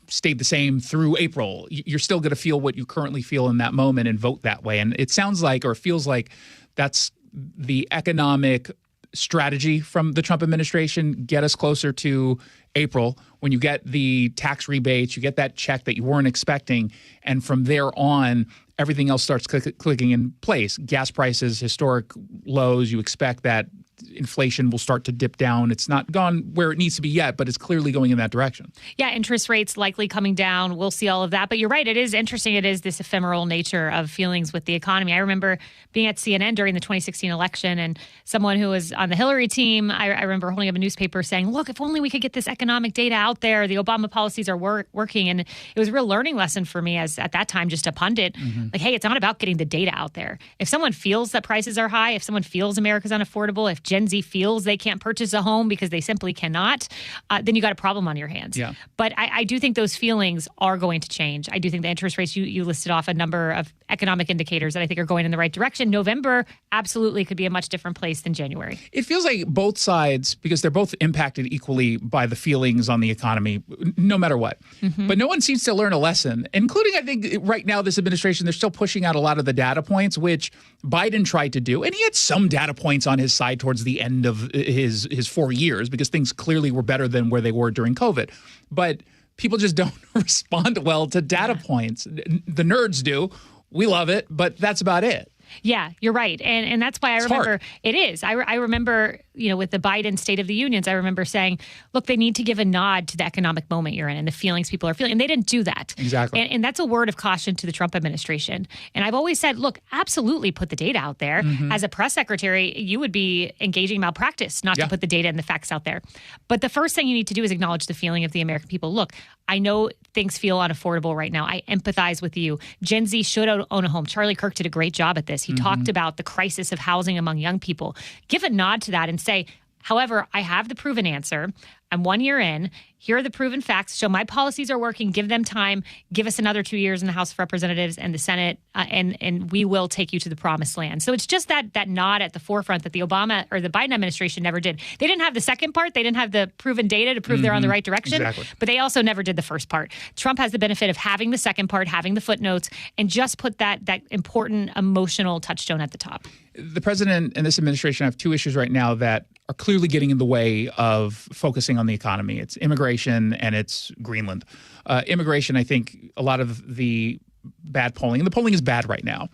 stayed the same through April, you're still going to feel what you currently feel in that moment and vote that way. And it sounds like, or feels like, that's the economic strategy from the Trump administration. Get us closer to April, when you get the tax rebates, you get that check that you weren't expecting, and from there on, everything else starts clicking in place. Gas prices, historic lows. You expect that inflation will start to dip down. It's not gone where it needs to be yet, but it's clearly going in that direction. Yeah, interest rates likely coming down. We'll see all of that. But you're right. It is interesting. It is this ephemeral nature of feelings with the economy. I remember being at CNN during the 2016 election, and someone who was on the Hillary team, I remember holding up a newspaper saying, look, if only we could get this economic data out there. The Obama policies are working. And it was a real learning lesson for me as, at that time, just a pundit. Like, hey, it's not about getting the data out there. If someone feels that prices are high, if someone feels America's unaffordable, if Gen Z feels they can't purchase a home because they simply cannot, then you got a problem on your hands. Yeah. But I do think those feelings are going to change. I do think the interest rates, you listed off a number of economic indicators that I think are going in the right direction. November absolutely could be a much different place than January. It feels like both sides, because they're both impacted equally by the feelings on the economy, no matter what. But no one seems to learn a lesson, including, I think, right now, this administration, they're still pushing out a lot of the data points, which Biden tried to do. And he had some data points on his side towards the end of his 4 years, because things clearly were better than where they were during COVID. But people just don't respond well to data points. The nerds do. We love it, but that's about it. Yeah, you're right. And that's why I remember it is. I remember, with the Biden State of the Unions, I remember saying, look, they need to give a nod to the economic moment you're in and the feelings people are feeling. And they didn't do that. Exactly. And that's a word of caution to the Trump administration. And I've always said, look, absolutely put the data out there. As a press secretary, you would be engaging malpractice not to put the data and the facts out there. But the first thing you need to do is acknowledge the feeling of the American people. Look, I know things feel unaffordable right now. I empathize with you. Gen Z should own a home. Charlie Kirk did a great job at this. He talked about the crisis of housing among young people. Give a nod to that and say, however, I have the proven answer. I'm 1 year in. Here are the proven facts. Show my policies are working. Give them time. Give us another 2 years in the House of Representatives and the Senate, and we will take you to the promised land. So it's just that nod at the forefront that the Obama or the Biden administration never did. They didn't have the second part. They didn't have the proven data to prove they're on the right direction. Exactly. But they also never did the first part. Trump has the benefit of having the second part, having the footnotes, and just put that important emotional touchstone at the top. The president and this administration have two issues right now that are clearly getting in the way of focusing on the economy. It's immigration and it's Greenland. Immigration, I think a lot of the bad polling, and the polling is bad right now,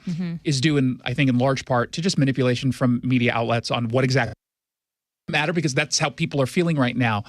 is due in large part to just manipulation from media outlets on what exactly matter, because that's how people are feeling right now.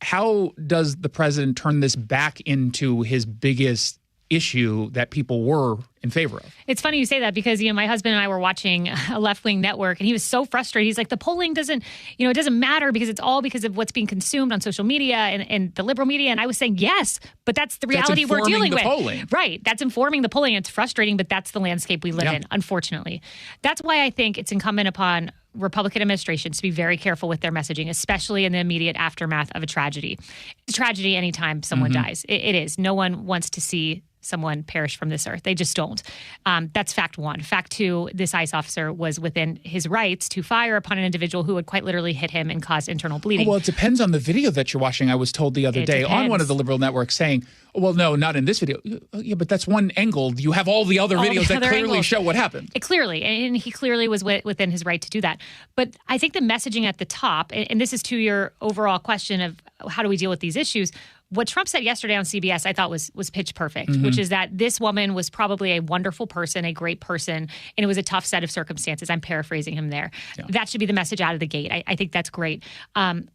How does the president turn this back into his biggest issue that people were in favor of? It's funny you say that because, my husband and I were watching a left-wing network and he was so frustrated. He's like, the polling doesn't, it doesn't matter because it's all because of what's being consumed on social media and the liberal media. And I was saying, yes, but that's the reality we're dealing with. Polling. Right. That's informing the polling. It's frustrating, but that's the landscape we live in, unfortunately. That's why I think it's incumbent upon Republican administrations to be very careful with their messaging, especially in the immediate aftermath of a tragedy. It's a tragedy anytime someone dies. It is. No one wants to see someone perish from this earth. They just don't. That's fact one. Fact two, this ICE officer was within his rights to fire upon an individual who would quite literally hit him and cause internal bleeding. Well, it depends on the video that you're watching. I was told the other day on one of the liberal networks saying, well, no, not in this video. Yeah, but that's one angle. You have all the other videos that clearly show what happened. Clearly, and he clearly was within his right to do that. But I think the messaging at the top, and this is to your overall question of how do we deal with these issues, what Trump said yesterday on CBS, I thought was pitch perfect, which is that this woman was probably a wonderful person, a great person, and it was a tough set of circumstances. I'm paraphrasing him there. Yeah. That should be the message out of the gate. I think that's great.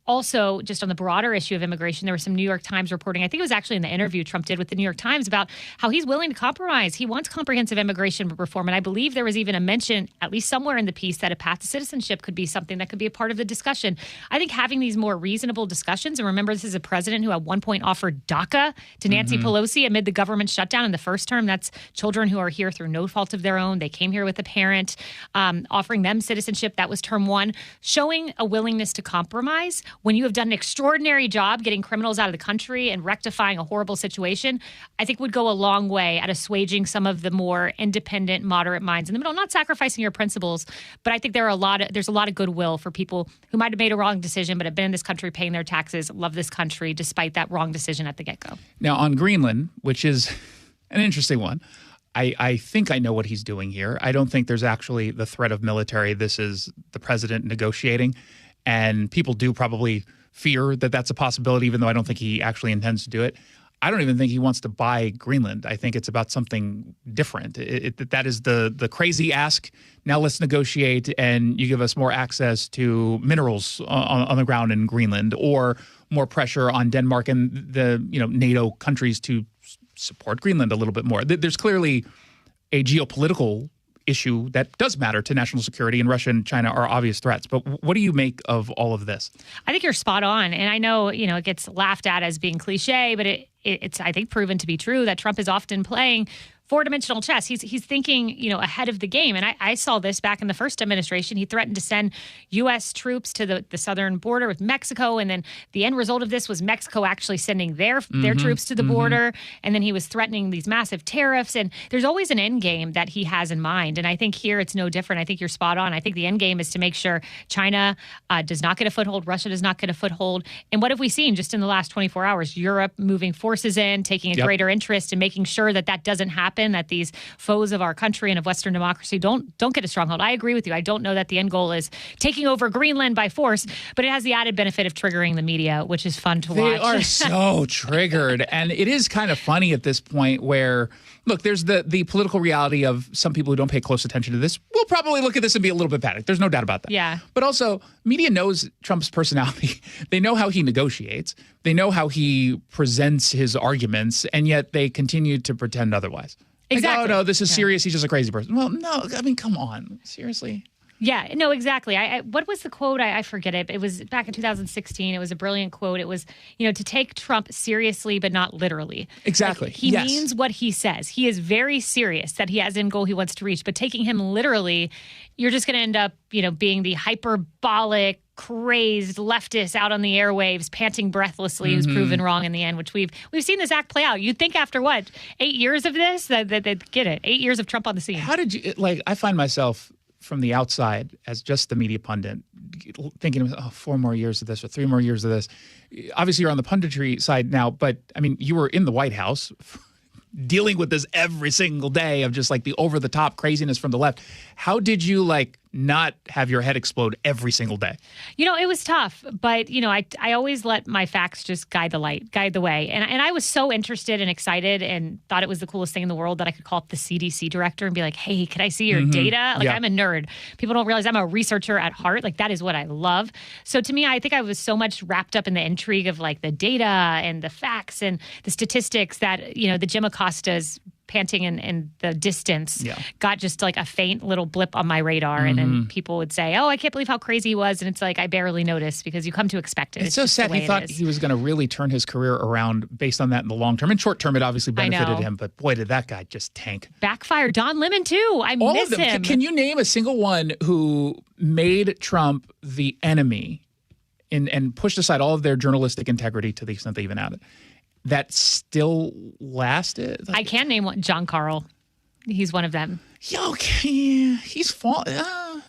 Also, just on the broader issue of immigration, there was some New York Times reporting, I think it was actually in the interview Trump did with the New York Times, about how he's willing to compromise. He wants comprehensive immigration reform, and I believe there was even a mention, at least somewhere in the piece, that a path to citizenship could be something that could be a part of the discussion. I think having these more reasonable discussions, and remember, this is a president who at one point offered DACA to Nancy Pelosi amid the government shutdown in the first term. That's children who are here through no fault of their own. They came here with a parent, offering them citizenship. That was term one. Showing a willingness to compromise when you have done an extraordinary job getting criminals out of the country and rectifying a horrible situation, I think would go a long way at assuaging some of the more independent, moderate minds in the middle. Not sacrificing your principles, but I think there's a lot of goodwill for people who might have made a wrong decision but have been in this country paying their taxes, love this country despite that wrong decision at the get-go. Now, on Greenland, which is an interesting one, I think I know what he's doing here. I don't think there's actually the threat of military. This is the president negotiating, and people do probably fear that that's a possibility, even though I don't think he actually intends to do it. I don't even think he wants to buy Greenland. I think it's about something different. That is the crazy ask. Now let's negotiate, and you give us more access to minerals on the ground in Greenland, or more pressure on Denmark and the NATO countries to support Greenland a little bit more. There's clearly a geopolitical issue that does matter to national security, and Russia and China are obvious threats. But what do you make of all of this? I think you're spot on. And I know, it gets laughed at as being cliche, but it's, I think, proven to be true that Trump is often playing four-dimensional chess. He's thinking, ahead of the game. And I saw this back in the first administration. He threatened to send U.S. troops to the southern border with Mexico. And then the end result of this was Mexico actually sending their troops to the border. And then he was threatening these massive tariffs. And there's always an end game that he has in mind. And I think here it's no different. I think you're spot on. I think the end game is to make sure China does not get a foothold. Russia does not get a foothold. And what have we seen just in the last 24 hours? Europe moving forces in, taking a greater interest, and making sure that doesn't happen, that these foes of our country and of Western democracy don't get a stronghold. I agree with you. I don't know that the end goal is taking over Greenland by force, but it has the added benefit of triggering the media, which is fun to watch. They are so triggered. And it is kind of funny at this point where, look, there's the political reality of some people who don't pay close attention to this will probably look at this and be a little bit panicked. There's no doubt about that. Yeah. But also, media knows Trump's personality. They know how he negotiates. They know how he presents his arguments, and yet they continue to pretend otherwise. Exactly. Like, oh, no, this is serious. He's just a crazy person. Well, no, I mean, come on. Seriously? Yeah, no, exactly. What was the quote? I forget it. It was back in 2016. It was a brilliant quote. It was, to take Trump seriously, but not literally. Exactly. Like, he means what he says. He is very serious that he has an end goal he wants to reach. But taking him literally, you're just going to end up, being the hyperbolic, crazed leftist out on the airwaves, panting breathlessly, who's proven wrong in the end, which we've seen this act play out. You'd think after 8 years of this, that they'd get it. 8 years of Trump on the scene. How did you, I find myself from the outside as just the media pundit thinking, 4 more years of this or 3 more years of this. Obviously, you're on the punditry side now, but I mean, you were in the White House dealing with this every single day of just the over-the-top craziness from the left. How did you not have your head explode every single day? It was tough, but, I always let my facts just guide the way. And I was so interested and excited and thought it was the coolest thing in the world that I could call up the CDC director and be like, hey, can I see your data? Like, I'm a nerd. People don't realize I'm a researcher at heart. Like, that is what I love. So to me, I think I was so much wrapped up in the intrigue of like the data and the facts and the statistics that, the Jim Acosta's panting in the distance got just like a faint little blip on my radar. And then people would say, oh, I can't believe how crazy he was. And it's like, I barely noticed because you come to expect it. It's so sad. He thought he was going to really turn his career around based on that in the long term. In short term, it obviously benefited him. But boy, did that guy just tank. Backfire. Don Lemon, too. I All miss of them. him. Can you name a single one who made Trump the enemy and pushed aside all of their journalistic integrity to the extent they even had it, that still lasted? I can name one. John Carl. He's one of them. Yeah, okay. He's fallen.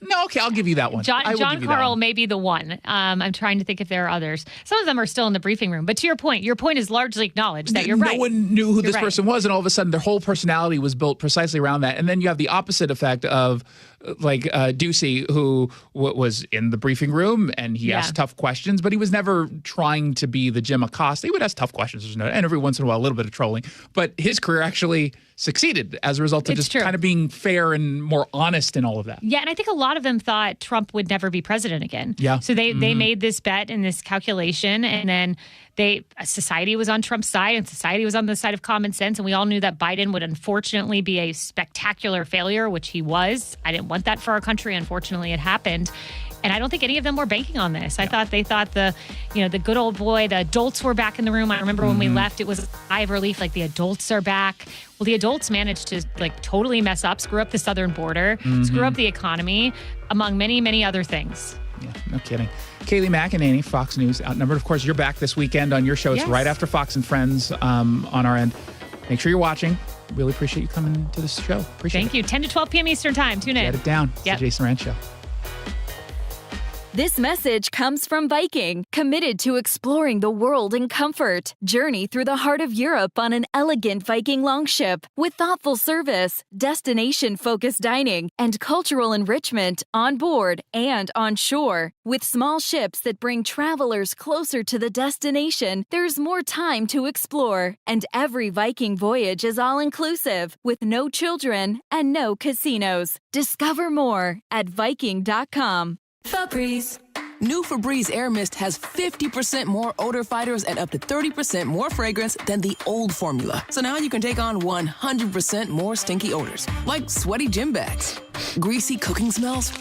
No, okay, I'll give you that one. John Carl may be the one. I'm trying to think if there are others. Some of them are still in the briefing room. But to your point is largely acknowledged that you're right. No one knew who this person was, and all of a sudden their whole personality was built precisely around that. And then you have the opposite effect of like Ducey, who was in the briefing room, and he asked tough questions, but he was never trying to be the Jim Acosta. He would ask tough questions, and every once in a while a little bit of trolling. But his career actually succeeded as a result of kind of being fair and more honest in all of that. Yeah, and I think a lot of them thought Trump would never be president again. Yeah. So they made this bet and this calculation, and then society was on Trump's side and society was on the side of common sense, and we all knew that Biden would unfortunately be a spectacular failure, which he was. I didn't want that for our country. Unfortunately, it happened. And I don't think any of them were banking on this. I thought they thought the good old boy, the adults were back in the room. I remember when we left, it was a sigh of relief, like the adults are back. Well, the adults managed to like totally mess up, screw up the southern border, screw up the economy, among many, many other things. Yeah, no kidding. Kayleigh McEnany, Fox News, Outnumbered. Of course, you're back this weekend on your show. It's right after Fox and Friends on our end. Make sure you're watching. Really appreciate you coming to this show. Thank you. 10 to 12 p.m. Eastern Time. Tune in. Get it down. It's the Jason Rantz Show. This message comes from Viking, committed to exploring the world in comfort. Journey through the heart of Europe on an elegant Viking longship with thoughtful service, destination-focused dining, and cultural enrichment on board and on shore. With small ships that bring travelers closer to the destination, there's more time to explore. And every Viking voyage is all-inclusive, with no children and no casinos. Discover more at Viking.com. Febreze. New Febreze Air Mist has 50% more odor fighters and up to 30% more fragrance than the old formula. So now you can take on 100% more stinky odors, like sweaty gym bags, greasy cooking smells,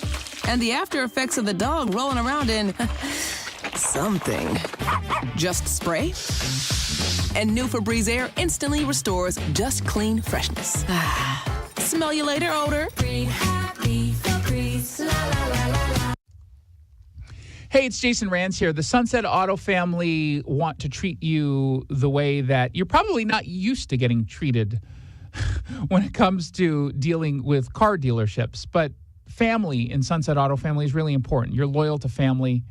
and the after effects of the dog rolling around in something. Just spray, and new Febreze Air instantly restores just clean freshness. Smell you later, odor. Breathe happy, Febreze, la la la la la. Hey, it's Jason Rantz here. The Sunset Auto family want to treat you the way that you're probably not used to getting treated when it comes to dealing with car dealerships. But family in Sunset Auto family is really important. You're loyal to family.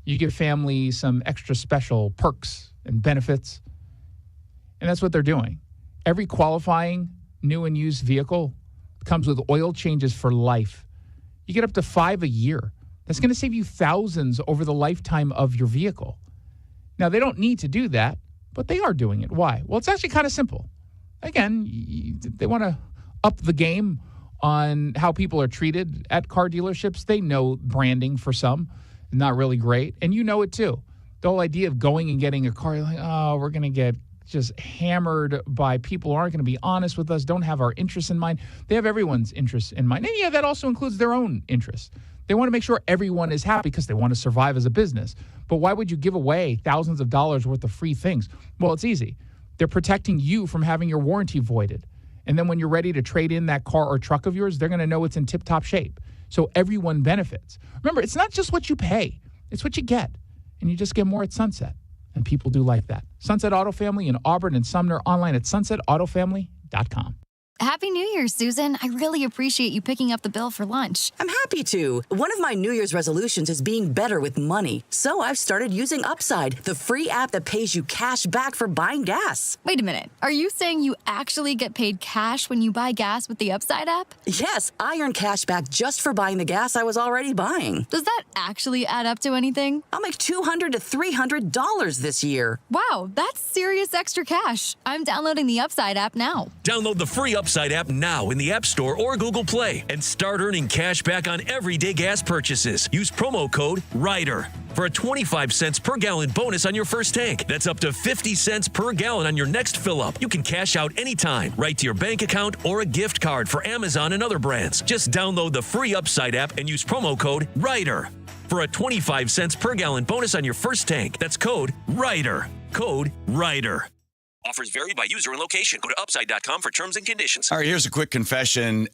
You give family some extra special perks and benefits. And that's what they're doing. Every qualifying new and used vehicle comes with oil changes for life. You get up to 5 a year. That's going to save you thousands over the lifetime of your vehicle. Now, they don't need to do that, but they are doing it. Why? Well, it's actually kind of simple. Again, they want to up the game on how people are treated at car dealerships. They know branding for some is not really great, and you know it too. The whole idea of going and getting a car, you're like, oh, we're going to get just hammered by people who aren't going to be honest with us, don't have our interests in mind. They have everyone's interests in mind. And yeah, that also includes their own interests. They want to make sure everyone is happy because they want to survive as a business. But why would you give away thousands of dollars worth of free things? Well, it's easy. They're protecting you from having your warranty voided. And then when you're ready to trade in that car or truck of yours, they're going to know it's in tip-top shape. So everyone benefits. Remember, it's not just what you pay. It's what you get. And you just get more at Sunset. And people do like that. Sunset Auto Family in Auburn and Sumner, online at sunsetautofamily.com. Happy New Year, Susan. I really appreciate you picking up the bill for lunch. I'm happy to. One of my New Year's resolutions is being better with money. So I've started using Upside, the free app that pays you cash back for buying gas. Wait a minute. Are you saying you actually get paid cash when you buy gas with the Upside app? Yes, I earn cash back just for buying the gas I was already buying. Does that actually add up to anything? I'll make $200 to $300 this year. Wow, that's serious extra cash. I'm downloading the Upside app now. Download the free Upside app now in the App Store or Google Play and start earning cash back on everyday gas purchases. Use promo code RIDER for a 25 cents per gallon bonus on your first tank. That's up to 50 cents per gallon on your next fill up. You can cash out anytime, right to your bank account or a gift card for Amazon and other brands. Just download the free Upside app and use promo code RIDER for a 25 cents per gallon bonus on your first tank. That's code RIDER. Code RIDER. Offers vary by user and location. Go to upside.com for terms and conditions. All right, here's a quick confession.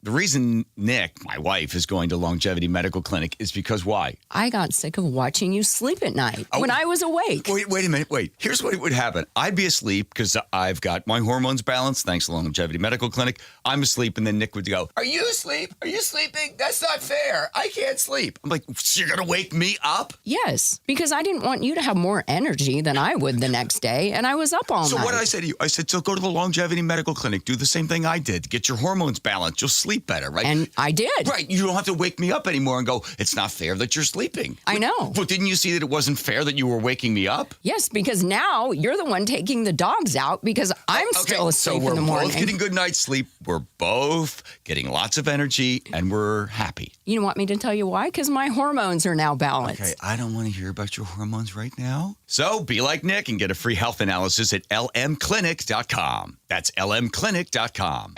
The reason Nick, my wife, is going to Longevity Medical Clinic is because why? I got sick of watching you sleep at night when I was awake. Wait a minute. Wait. Here's what would happen. I'd be asleep because I've got my hormones balanced thanks to Longevity Medical Clinic. I'm asleep, and then Nick would go, "Are you asleep? Are you sleeping? That's not fair. I can't sleep." I'm like, "So you're going to wake me up?" Yes, because I didn't want you to have more energy than I would the next day, and I was up all night. So what did I say to you? I said, so go to the Longevity Medical Clinic. Do the same thing I did. Get your hormones balanced. You'll sleep better, right? And I did. Right. You don't have to wake me up anymore and go, it's not fair that you're sleeping. I know. But didn't you see that it wasn't fair that you were waking me up? Yes, because now you're the one taking the dogs out because I'm still asleep in the morning. So we're both getting good night's sleep. We're both getting lots of energy, and we're happy. You don't want me to tell you why? Because my hormones are now balanced. Okay, I don't want to hear about your hormones right now. So be like Nick and get a free health analysis at lmclinic.com. That's lmclinic.com.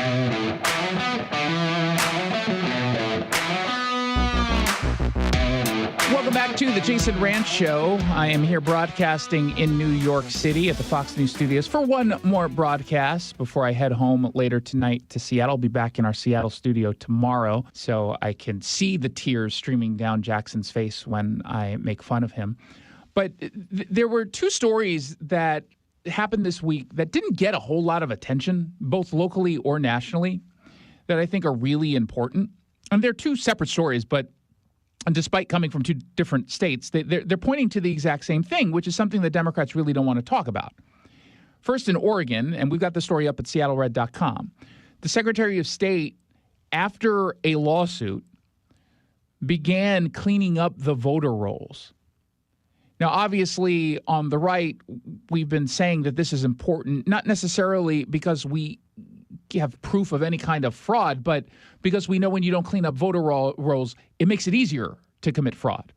Welcome back to the Jason Rantz Show. I am here broadcasting in New York City at the Fox News studios for one more broadcast before I head home later tonight to Seattle. I'll be back in our Seattle studio tomorrow, so I can see the tears streaming down Jackson's face when I make fun of him. But there were two stories that happened this week that didn't get a whole lot of attention, both locally or nationally, that I think are really important. And they're two separate stories, but despite coming from two different states, they're pointing to the exact same thing, which is something that Democrats really don't want to talk about. First, in Oregon, and we've got the story up at seattlered.com, the Secretary of State, after a lawsuit, began cleaning up the voter rolls. Now, obviously, on the right, we've been saying that this is important, not necessarily because we have proof of any kind of fraud, but because we know when you don't clean up voter rolls, it makes it easier to commit fraud.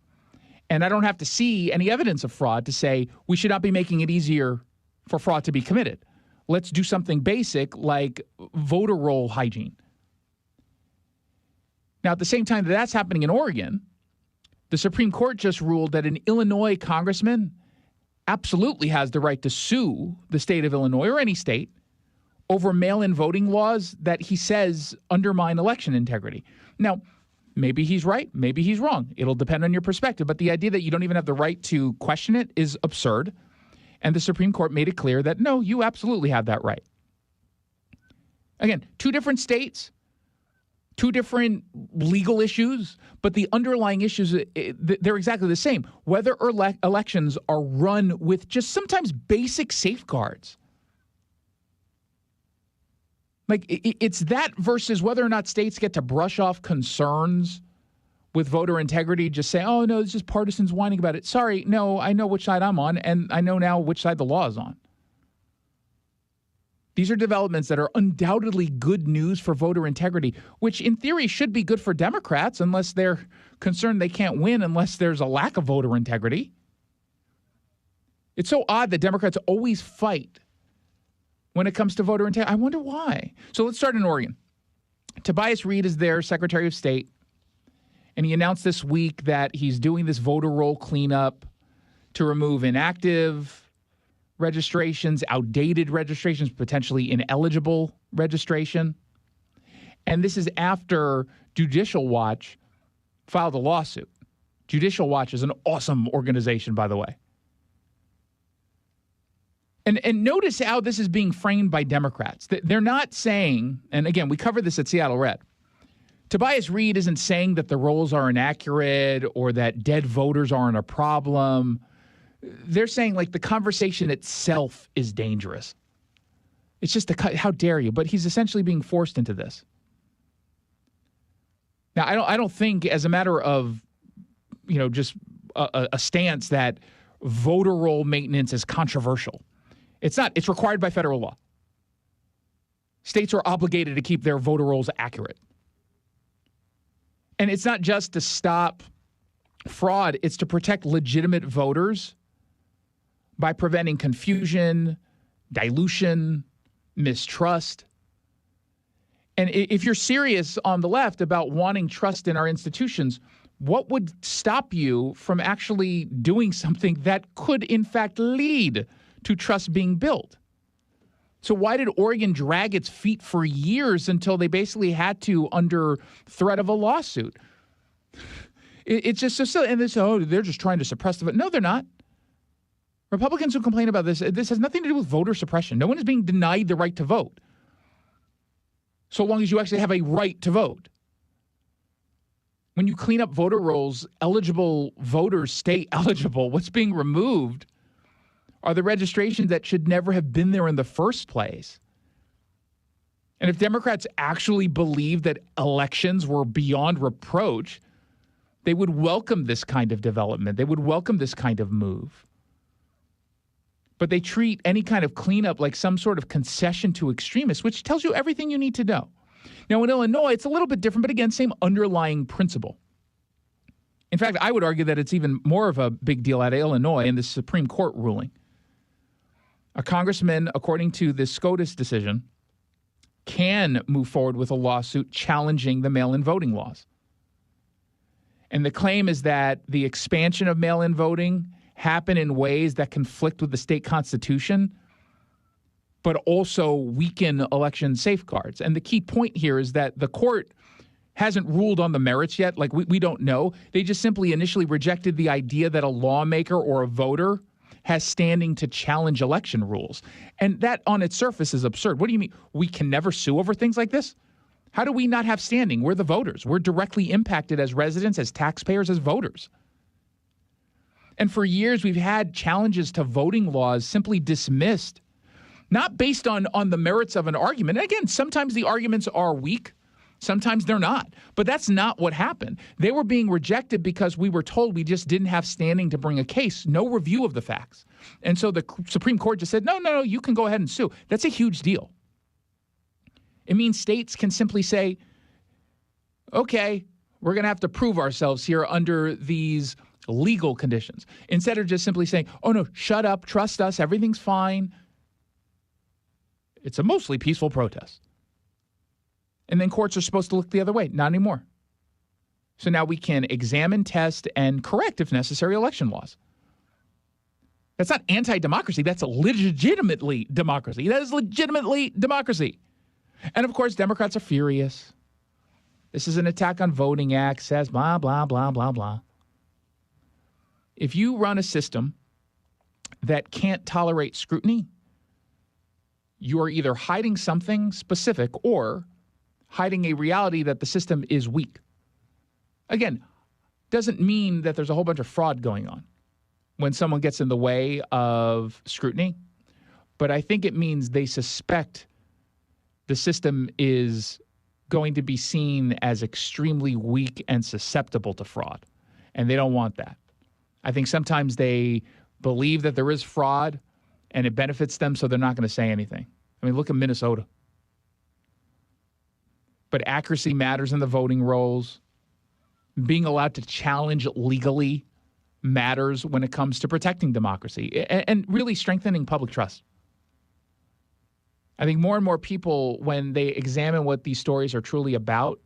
And I don't have to see any evidence of fraud to say we should not be making it easier for fraud to be committed. Let's do something basic like voter roll hygiene. Now, at the same time that that's happening in Oregon, the Supreme Court just ruled that an Illinois congressman absolutely has the right to sue the state of Illinois or any state over mail-in voting laws that he says undermine election integrity. Now, maybe he's right, maybe he's wrong. It'll depend on your perspective. But the idea that you don't even have the right to question it is absurd. And the Supreme Court made it clear that, no, you absolutely have that right. Again, two different states, two different legal issues, but the underlying issues, they're exactly the same. Whether elections are run with just sometimes basic safeguards. Like, it's that versus whether or not states get to brush off concerns with voter integrity, just say, oh, no, it's just partisans whining about it. Sorry, no, I know which side I'm on, and I know now which side the law is on. These are developments that are undoubtedly good news for voter integrity, which in theory should be good for Democrats unless they're concerned they can't win unless there's a lack of voter integrity. It's so odd that Democrats always fight when it comes to voter integrity. I wonder why. So let's start in Oregon. Tobias Reed is their Secretary of State, and he announced this week that he's doing this voter roll cleanup to remove inactive registrations, outdated registrations, potentially ineligible registration. And this is after Judicial Watch filed a lawsuit. Judicial Watch is an awesome organization, by the way. And notice how this is being framed by Democrats. They're not saying, and again, we covered this at Seattle Red, Tobias Reed isn't saying that the rolls are inaccurate or that dead voters aren't a problem. They're saying, like, the conversation itself is dangerous. It's just how dare you? But he's essentially being forced into this. Now, I don't think, as a matter of, just a stance that voter roll maintenance is controversial. It's not. It's required by federal law. States are obligated to keep their voter rolls accurate. And it's not just to stop fraud. It's to protect legitimate voters by preventing confusion, dilution, mistrust. And if you're serious on the left about wanting trust in our institutions, what would stop you from actually doing something that could, in fact, lead to trust being built? So why did Oregon drag its feet for years until they basically had to under threat of a lawsuit? It's just so silly. And they say, they're just trying to suppress the vote. No, they're not. Republicans who complain about this has nothing to do with voter suppression. No one is being denied the right to vote, so long as you actually have a right to vote. When you clean up voter rolls, eligible voters stay eligible. What's being removed are the registrations that should never have been there in the first place. And if Democrats actually believe that elections were beyond reproach, they would welcome this kind of development. They would welcome this kind of move. But they treat any kind of cleanup like some sort of concession to extremists, which tells you everything you need to know. Now, in Illinois, it's a little bit different, but again, same underlying principle. In fact, I would argue that it's even more of a big deal out of Illinois in the Supreme Court ruling. A congressman, according to the SCOTUS decision, can move forward with a lawsuit challenging the mail-in voting laws. And the claim is that the expansion of mail-in voting happened in ways that conflict with the state constitution, but also weaken election safeguards. And the key point here is that the court hasn't ruled on the merits yet. Like, we don't know. They just simply initially rejected the idea that a lawmaker or a voter has standing to challenge election rules. And that on its surface is absurd. What do you mean? We can never sue over things like this? How do we not have standing? We're the voters. We're directly impacted as residents, as taxpayers, as voters. And for years, we've had challenges to voting laws simply dismissed, not based on the merits of an argument. And again, sometimes the arguments are weak. Sometimes they're not. But that's not what happened. They were being rejected because we were told we just didn't have standing to bring a case, no review of the facts. And so the Supreme Court just said, no, you can go ahead and sue. That's a huge deal. It means states can simply say, okay, we're going to have to prove ourselves here under these legal conditions, instead of just simply saying, oh, no, shut up, trust us, everything's fine. It's a mostly peaceful protest. And then courts are supposed to look the other way. Not anymore. So now we can examine, test, and correct, if necessary, election laws. That's not anti-democracy. That's legitimately democracy. That is legitimately democracy. And, of course, Democrats are furious. This is an attack on voting access, blah, blah, blah, blah, blah. If you run a system that can't tolerate scrutiny, you are either hiding something specific or hiding a reality that the system is weak. Again, doesn't mean that there's a whole bunch of fraud going on when someone gets in the way of scrutiny, but I think it means they suspect the system is going to be seen as extremely weak and susceptible to fraud, and they don't want that. I think sometimes they believe that there is fraud and it benefits them, so they're not going to say anything. I mean, look at Minnesota. But accuracy matters in the voting rolls. Being allowed to challenge legally matters when it comes to protecting democracy and really strengthening public trust. I think more and more people, when they examine what these stories are truly about,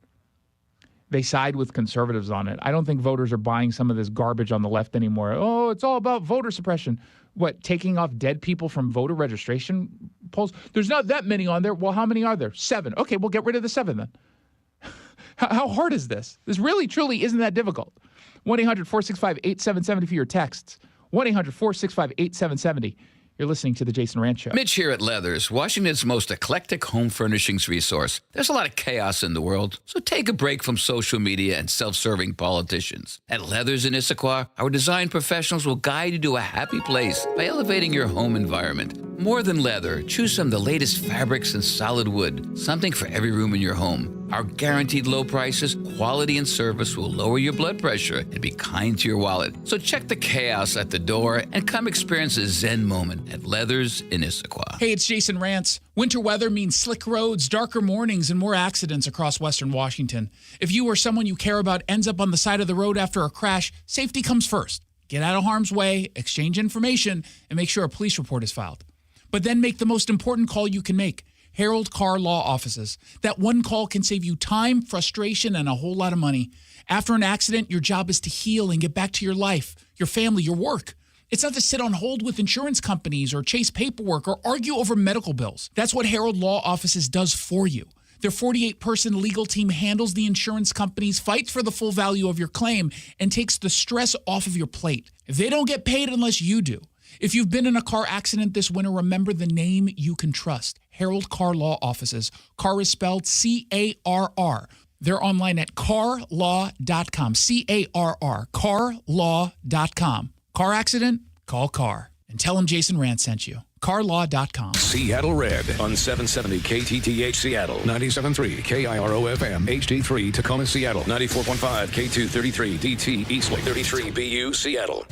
they side with conservatives on it. I don't think voters are buying some of this garbage on the left anymore. Oh, it's all about voter suppression. What, taking off dead people from voter registration polls? There's not that many on there. Well, how many are there? 7. Okay, we'll get rid of the 7 then. How hard is this? This really, truly isn't that difficult. 1-800-465-8770 for your texts. 1-800-465-8770 You're listening to The Jason Rantz Show. Mitch here at Leathers, Washington's most eclectic home furnishings resource. There's a lot of chaos in the world, so take a break from social media and self-serving politicians. At Leathers in Issaquah, our design professionals will guide you to a happy place by elevating your home environment. More than leather, choose from the latest fabrics and solid wood, something for every room in your home. Our guaranteed low prices, quality, and service will lower your blood pressure and be kind to your wallet. So check the chaos at the door and come experience a Zen moment at Leathers in Issaquah. Hey, it's Jason Rantz. Winter weather means slick roads, darker mornings, and more accidents across Western Washington. If you or someone you care about ends up on the side of the road after a crash, safety comes first. Get out of harm's way, exchange information, and make sure a police report is filed. But then make the most important call you can make. Harold Car Law Offices. That one call can save you time, frustration, and a whole lot of money. After an accident, your job is to heal and get back to your life, your family, your work. It's not to sit on hold with insurance companies or chase paperwork or argue over medical bills. That's what Harold Law Offices does for you. Their 48-person legal team handles the insurance companies, fights for the full value of your claim, and takes the stress off of your plate. They don't get paid unless you do. If you've been in a car accident this winter, remember the name you can trust. Harold Car Law Offices. Car is spelled C-A-R-R. They're online at carlaw.com. C-A-R-R. Carlaw.com. Car accident? Call CAR. And tell them Jason Rantz sent you. carlaw.com. Seattle Red on 770 KTTH Seattle, 97.3 KIRO FM, HD3 Tacoma Seattle, 94.5 K233 DT Eastlake, 33 BU Seattle.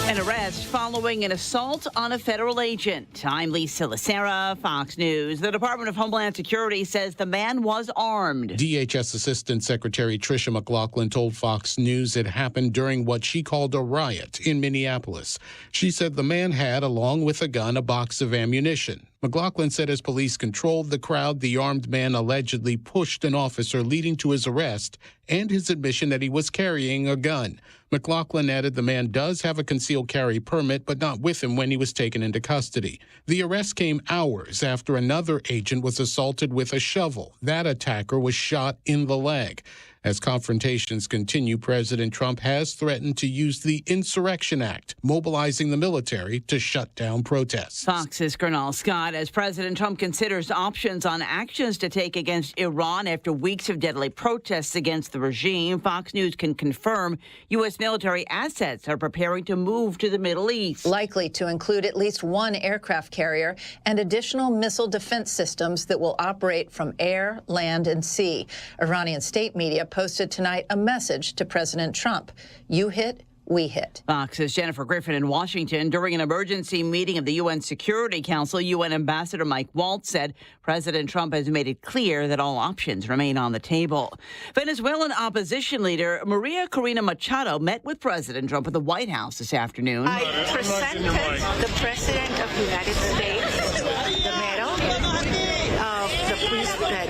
An arrest following an assault on a federal agent. I'm Lisa Lacera, Fox News. The Department of Homeland Security says the man was armed. DHS Assistant Secretary Tricia McLaughlin told Fox News it happened during what she called a riot in Minneapolis. She said the man had, along with a gun, a box of ammunition. McLaughlin said as police controlled the crowd, the armed man allegedly pushed an officer, leading to his arrest and his admission that he was carrying a gun. McLaughlin added the man does have a concealed carry permit, but not with him when he was taken into custody. The arrest came hours after another agent was assaulted with a shovel. That attacker was shot in the leg. As confrontations continue, President Trump has threatened to use the Insurrection Act, mobilizing the military to shut down protests. Fox's Gernal Scott, as President Trump considers options on actions to take against Iran after weeks of deadly protests against the regime, Fox News can confirm U.S. military assets are preparing to move to the Middle East. Likely to include at least one aircraft carrier and additional missile defense systems that will operate from air, land, and sea. Iranian state media posted tonight a message to President Trump. You hit, we hit. Fox's Jennifer Griffin in Washington. During an emergency meeting of the UN Security Council, UN Ambassador Mike Waltz said President Trump has made it clear that all options remain on the table. Venezuelan opposition leader Maria Corina Machado met with President Trump at the White House this afternoon. I presented the President of the United States the medal of the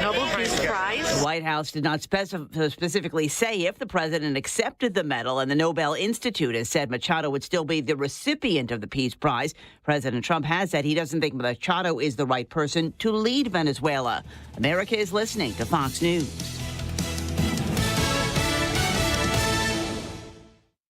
Nobel Peace Prize. The White House did not specifically say if the president accepted the medal, and the Nobel Institute has said Machado would still be the recipient of the Peace Prize. President Trump has said he doesn't think Machado is the right person to lead Venezuela. America is listening to Fox News.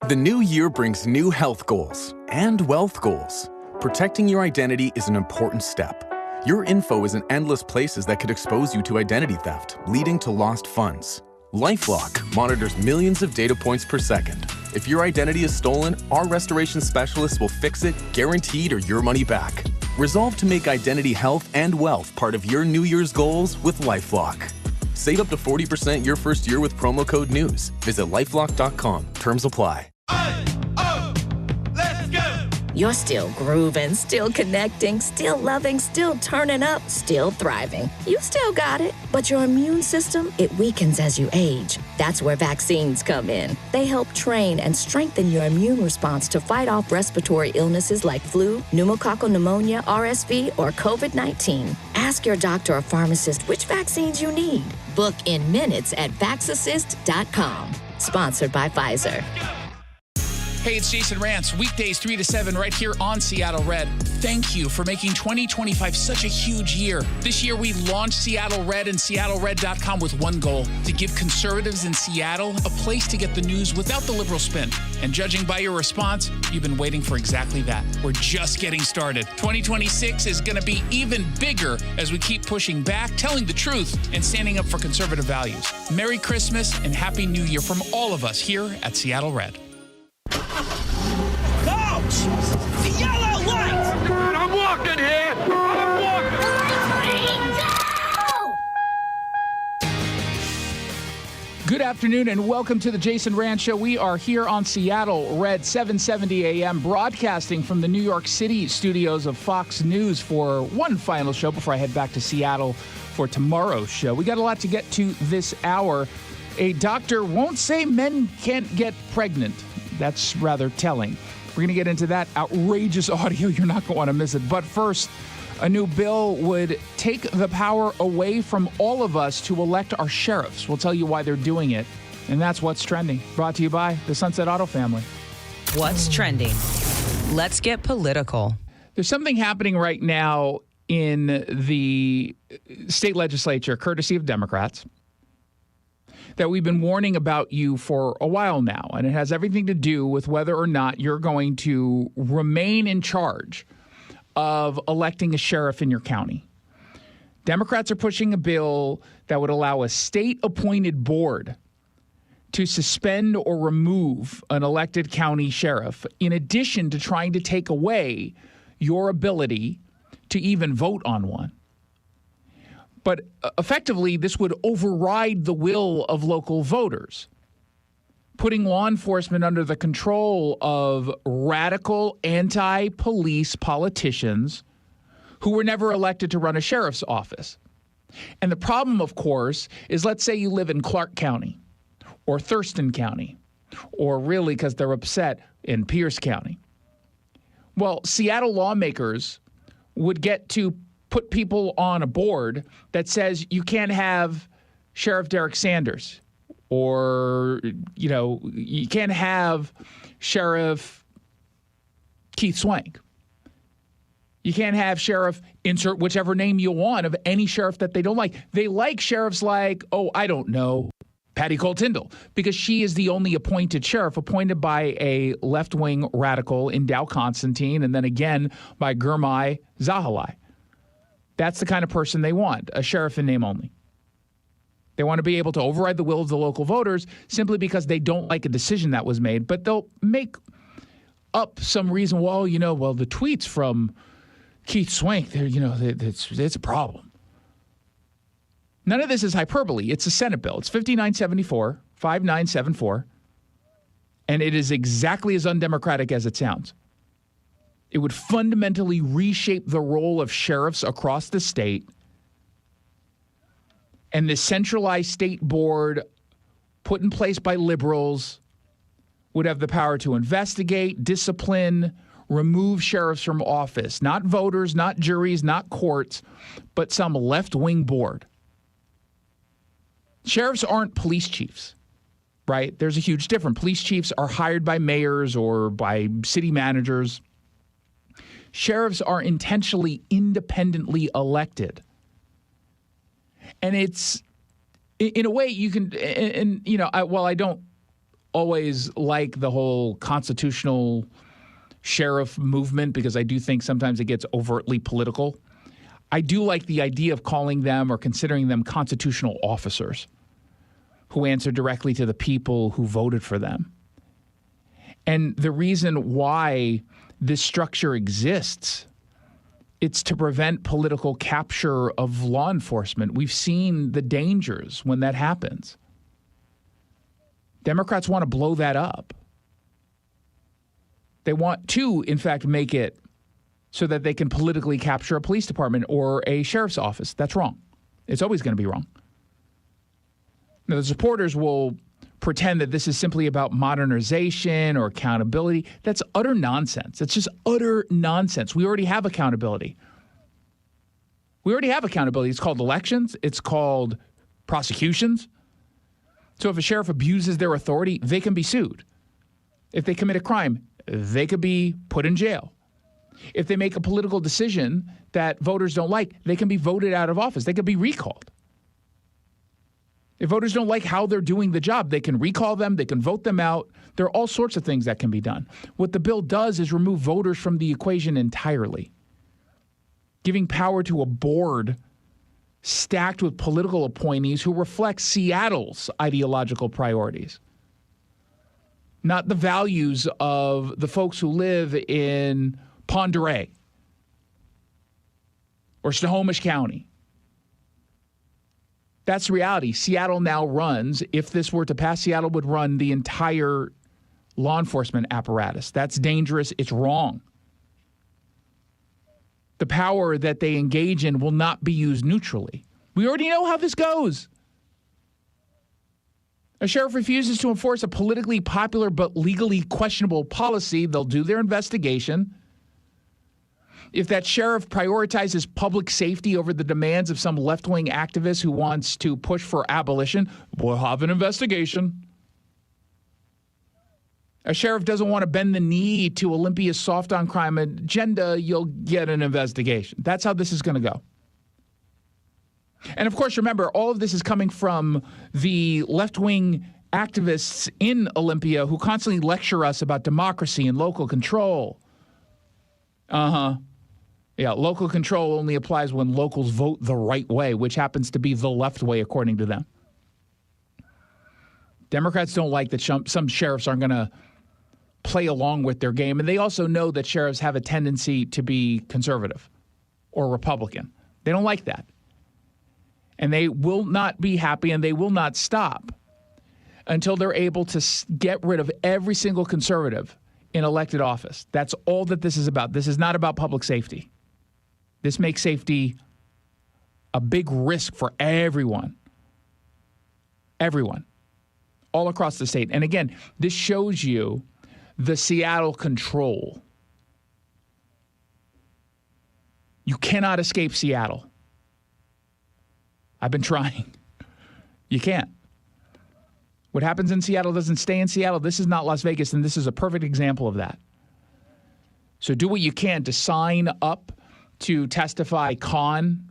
The new year brings new health goals and wealth goals. Protecting your identity is an important step. Your info is in endless places that could expose you to identity theft, leading to lost funds. LifeLock monitors millions of data points per second. If your identity is stolen, our restoration specialists will fix it, guaranteed, or your money back. Resolve to make identity health and wealth part of your New Year's goals with LifeLock. Save up to 40% your first year with promo code NEWS. Visit LifeLock.com. Terms apply. You're still grooving, still connecting, still loving, still turning up, still thriving. You still got it, but your immune system, it weakens as you age. That's where vaccines come in. They help train and strengthen your immune response to fight off respiratory illnesses like flu, pneumococcal pneumonia, RSV, or COVID-19. Ask your doctor or pharmacist which vaccines you need. Book in minutes at VaxAssist.com. Sponsored by Pfizer. Hey, it's Jason Rantz, weekdays 3 to 7 right here on Seattle Red. Thank you for making 2025 such a huge year. This year, we launched Seattle Red and SeattleRed.com with one goal, to give conservatives in Seattle a place to get the news without the liberal spin. And judging by your response, you've been waiting for exactly that. We're just getting started. 2026 is going to be even bigger as we keep pushing back, telling the truth, and standing up for conservative values. Merry Christmas and Happy New Year from all of us here at Seattle Red. Coach! The yellow light! I'm walking here! I'm walking! Good afternoon and welcome to the Jason Rantz Show. We are here on Seattle Red, 770 AM, broadcasting from the New York City studios of Fox News for one final show before I head back to Seattle for tomorrow's show. We got a lot to get to this hour. A doctor won't say men can't get pregnant. That's rather telling. We're going to get into that outrageous audio. You're not going to want to miss it. But first, a new bill would take the power away from all of us to elect our sheriffs. We'll tell you why they're doing it. And that's what's trending. Brought to you by the Sunset Auto family. What's trending? Let's get political. There's something happening right now in the state legislature, courtesy of Democrats, that we've been warning about you for a while now. And it has everything to do with whether or not you're going to remain in charge of electing a sheriff in your county. Democrats are pushing a bill that would allow a state-appointed board to suspend or remove an elected county sheriff, in addition to trying to take away your ability to even vote on one. But effectively, this would override the will of local voters, putting law enforcement under the control of radical anti-police politicians who were never elected to run a sheriff's office. And the problem, of course, is let's say you live in Clark County or Thurston County, or really, because they're upset, in Pierce County. Well, Seattle lawmakers would get to put people on a board that says you can't have Sheriff Derek Sanders, or, you can't have Sheriff Keith Swank. You can't have Sheriff, insert whichever name you want of any sheriff that they don't like. They like sheriffs like, Patty Cole Tyndall, because she is the only appointed sheriff, appointed by a left-wing radical in Dow Constantine, and then again by Gurmai Zahalai. That's the kind of person they want, a sheriff in name only. They want to be able to override the will of the local voters simply because they don't like a decision that was made, but they'll make up some reason, the tweets from Keith Swank, it's a problem. None of this is hyperbole. It's a Senate bill. It's 5974, and it is exactly as undemocratic as it sounds. It would fundamentally reshape the role of sheriffs across the state. And the centralized state board put in place by liberals would have the power to investigate, discipline, remove sheriffs from office. Not voters, not juries, not courts, but some left-wing board. Sheriffs aren't police chiefs, right? There's a huge difference. Police chiefs are hired by mayors or by city managers. Sheriffs are intentionally independently elected. And it's, in a way, you can, I don't always like the whole constitutional sheriff movement, because I do think sometimes it gets overtly political. I do like the idea of calling them or considering them constitutional officers who answer directly to the people who voted for them. And the reason why this structure exists, it's to prevent political capture of law enforcement. We've seen the dangers when that happens. Democrats want to blow that up. They want to, in fact, make it so that they can politically capture a police department or a sheriff's office. That's wrong. It's always going to be wrong. Now, the supporters will pretend that this is simply about modernization or accountability. That's utter nonsense. It's just utter nonsense. We already have accountability. It's called elections. It's called prosecutions. So if a sheriff abuses their authority, they can be sued. If they commit a crime, they could be put in jail. If they make a political decision that voters don't like, they can be voted out of office. They could be recalled. If voters don't like how they're doing the job, they can recall them, they can vote them out. There are all sorts of things that can be done. What the bill does is remove voters from the equation entirely, giving power to a board stacked with political appointees who reflect Seattle's ideological priorities, not the values of the folks who live in Ponderay or Snohomish County. That's the reality. Seattle now runs, if this were to pass, Seattle would run the entire law enforcement apparatus. That's dangerous. It's wrong. The power that they engage in will not be used neutrally. We already know how this goes. A sheriff refuses to enforce a politically popular but legally questionable policy, they'll do their investigation. If that sheriff prioritizes public safety over the demands of some left-wing activist who wants to push for abolition, we'll have an investigation. A sheriff doesn't want to bend the knee to Olympia's soft-on-crime agenda, you'll get an investigation. That's how this is going to go. And, of course, remember, all of this is coming from the left-wing activists in Olympia who constantly lecture us about democracy and local control. Yeah, local control only applies when locals vote the right way, which happens to be the left way, according to them. Democrats don't like that some sheriffs aren't going to play along with their game, and they also know that sheriffs have a tendency to be conservative or Republican. They don't like that. And they will not be happy, and they will not stop until they're able to get rid of every single conservative in elected office. That's all that this is about. This is not about public safety. This makes safety a big risk for everyone. Everyone. All across the state. And again, this shows you the Seattle control. You cannot escape Seattle. I've been trying. You can't. What happens in Seattle doesn't stay in Seattle. This is not Las Vegas, and this is a perfect example of that. So do what you can to sign up to testify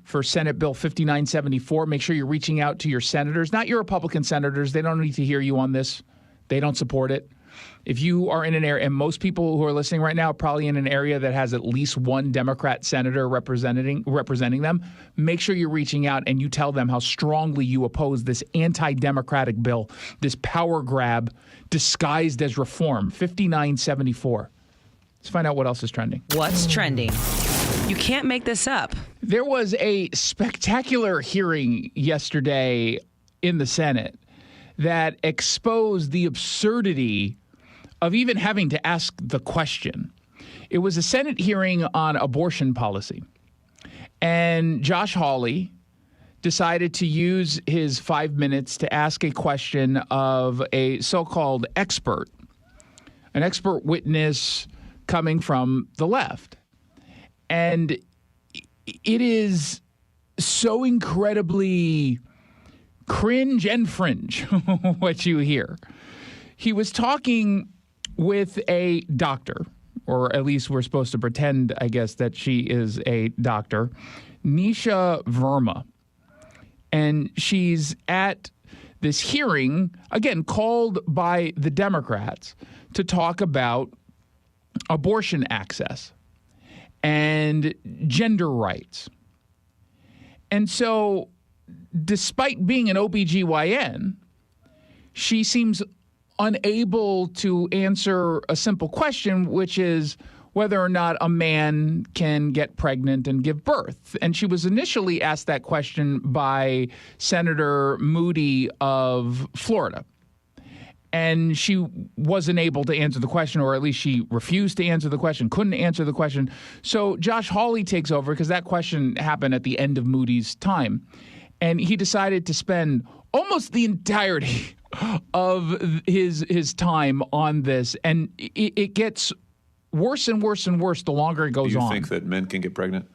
for Senate Bill 5974. Make sure you're reaching out to your senators, not your Republican senators. They don't need to hear you on this. They don't support it. If you are in an area, and most people who are listening right now are probably in an area that has at least one Democrat senator representing them, make sure you're reaching out and you tell them how strongly you oppose this anti-democratic bill, this power grab disguised as reform, 5974. Let's find out what else is trending. What's trending? You can't make this up. There was a spectacular hearing yesterday in the Senate that exposed the absurdity of even having to ask the question. It was a Senate hearing on abortion policy. And Josh Hawley decided to use his 5 minutes to ask a question of a so-called expert, an expert witness coming from the left. And it is so incredibly cringe and fringe what you hear. He was talking with a doctor, or at least we're supposed to pretend, I guess, that she is a doctor, Nisha Verma. And she's at this hearing, again, called by the Democrats to talk about abortion access and gender rights. And so, despite being an OBGYN, she seems unable to answer a simple question, which is whether or not a man can get pregnant and give birth. And she was initially asked that question by Senator Moody of Florida. And she wasn't able to answer the question, or at least she refused to answer the question, couldn't answer the question. So Josh Hawley takes over because that question happened at the end of Moody's time. And he decided to spend almost the entirety of his time on this. And it gets worse and worse and worse the longer it goes on. Do you think that men can get pregnant?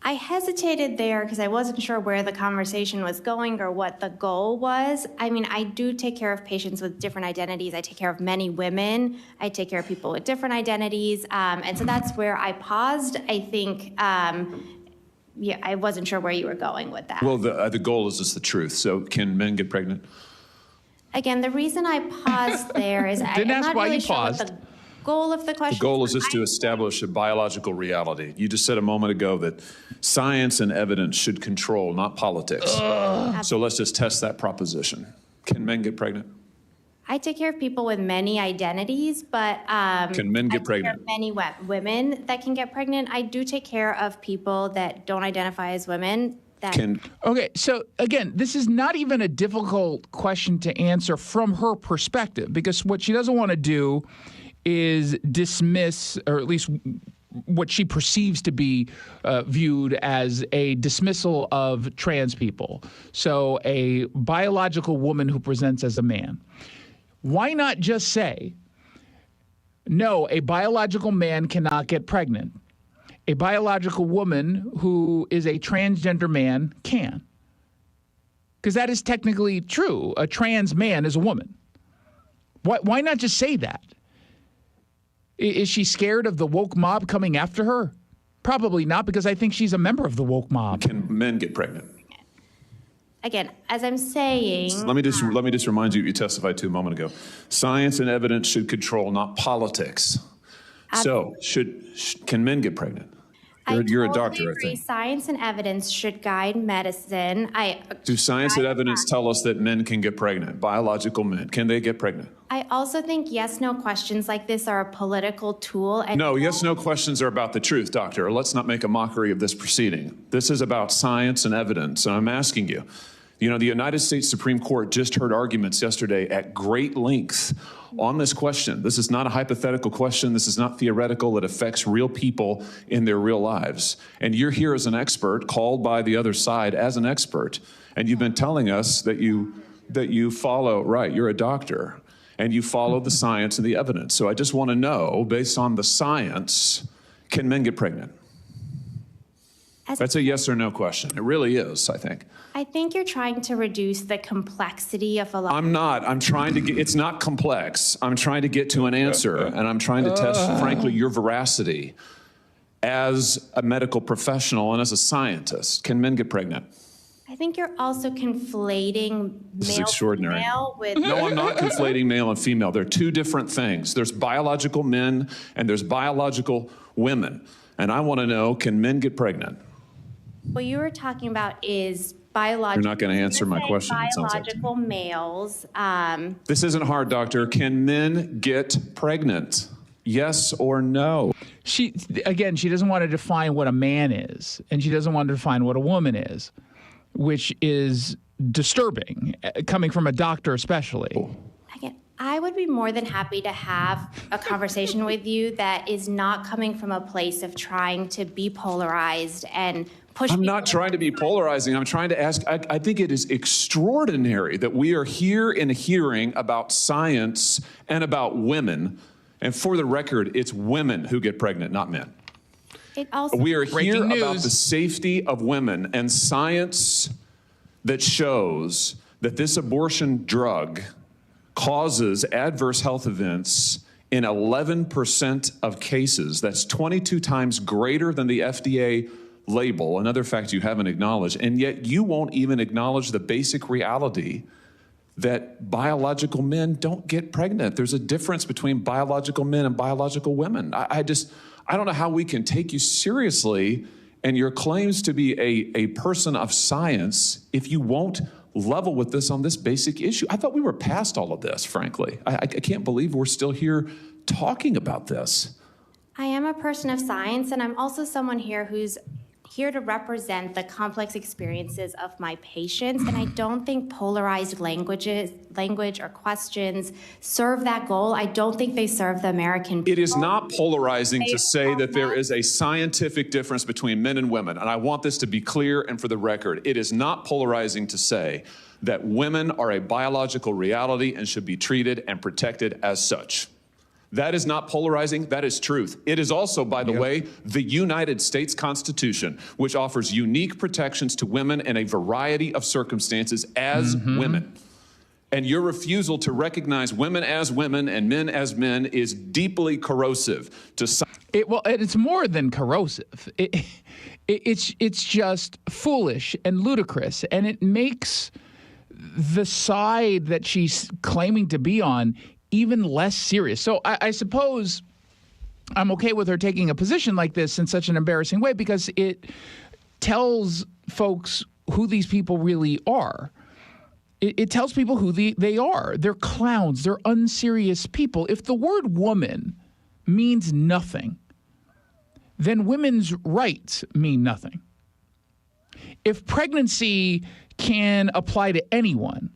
I hesitated there because I wasn't sure where the conversation was going or what the goal was. I mean, I do take care of patients with different identities. I take care of many women. I take care of people with different identities. And so that's where I paused. I think, I wasn't sure where you were going with that. Well, the goal is just the truth. So can men get pregnant? Again, the reason I paused there is I'm not really sure what the goal of the question. The goal is just to establish a biological reality. You just said a moment ago that science and evidence should control, not politics. So let's just test that proposition. Can men get pregnant? I take care of people with many identities, but can men get pregnant? There are many women that can get pregnant. I do take care of people that don't identify as women. Okay, so again, this is not even a difficult question to answer from her perspective, because what she doesn't want to do is dismiss, or at least what she perceives to be viewed as a dismissal of trans people. So a biological woman who presents as a man. Why not just say, no, a biological man cannot get pregnant. A biological woman who is a transgender man can. Because that is technically true. A trans man is a woman. Why not just say that? Is she scared of the woke mob coming after her? Probably not, because I think she's a member of the woke mob. Can men get pregnant? Again, as I'm saying... Let me just remind you what you testified to a moment ago. Science and evidence should control, not politics. So, can men get pregnant? You're a doctor, I think. Science and evidence should guide medicine. Do science and evidence tell us that men can get pregnant? Biological men, can they get pregnant? I also think yes/no questions like this are a political tool. No, yes/no questions are about the truth, doctor. Let's not make a mockery of this proceeding. This is about science and evidence, and I'm asking you. You know, the United States Supreme Court just heard arguments yesterday at great length on this question. This is not a hypothetical question. This is not theoretical. It affects real people in their real lives. And you're here as an expert, called by the other side as an expert, and you've been telling us that you follow, right, you're a doctor, and you follow the science and the evidence. So I just want to know, based on the science, can men get pregnant? That's a yes or no question. It really is, I think. I think you're trying to reduce the complexity of a lot. I'm not. I'm trying to get, it's not complex. I'm trying to get to an answer, and I'm trying to test, frankly, your veracity as a medical professional and as a scientist. Can men get pregnant? I think you're also conflating male and female with... No, I'm not conflating male and female. They're two different things. There's biological men and there's biological women. And I want to know, can men get pregnant? What you were talking about is biological... You're not going to answer my question. Biological males. This isn't hard, doctor. Can men get pregnant? Yes or no? She doesn't want to define what a man is, and she doesn't want to define what a woman is, which is disturbing, coming from a doctor especially. Again, I would be more than happy to have a conversation with you that is not coming from a place of trying to be polarized and push. I'm not trying to be polarizing. I'm trying to ask, I think it is extraordinary that we are here in a hearing about science and about women. And for the record, it's women who get pregnant, not men. We are here about the safety of women and science that shows that this abortion drug causes adverse health events in 11% of cases. That's 22 times greater than the FDA label, another fact you haven't acknowledged, and yet you won't even acknowledge the basic reality that biological men don't get pregnant. There's a difference between biological men and biological women. I don't know how we can take you seriously and your claims to be a person of science if you won't level with this on this basic issue. I thought we were past all of this, frankly. I can't believe we're still here talking about this. I am a person of science, and I'm also someone here who's here to represent the complex experiences of my patients, and I don't think polarized language or questions serve that goal. I don't think they serve the American people. It is not polarizing to say that there is a scientific difference between men and women, and I want this to be clear and for the record. It is not polarizing to say that women are a biological reality and should be treated and protected as such. That is not polarizing. That is truth. It is also, by the way, the United States Constitution, which offers unique protections to women in a variety of circumstances as women. And your refusal to recognize women as women and men as men is deeply corrosive to it's more than corrosive. It's just foolish and ludicrous, and it makes the side that she's claiming to be on even less serious. So I suppose I'm okay with her taking a position like this in such an embarrassing way because it tells folks who these people really are. It tells people who they are. They're clowns. They're unserious people. If the word woman means nothing, then women's rights mean nothing. If pregnancy can apply to anyone,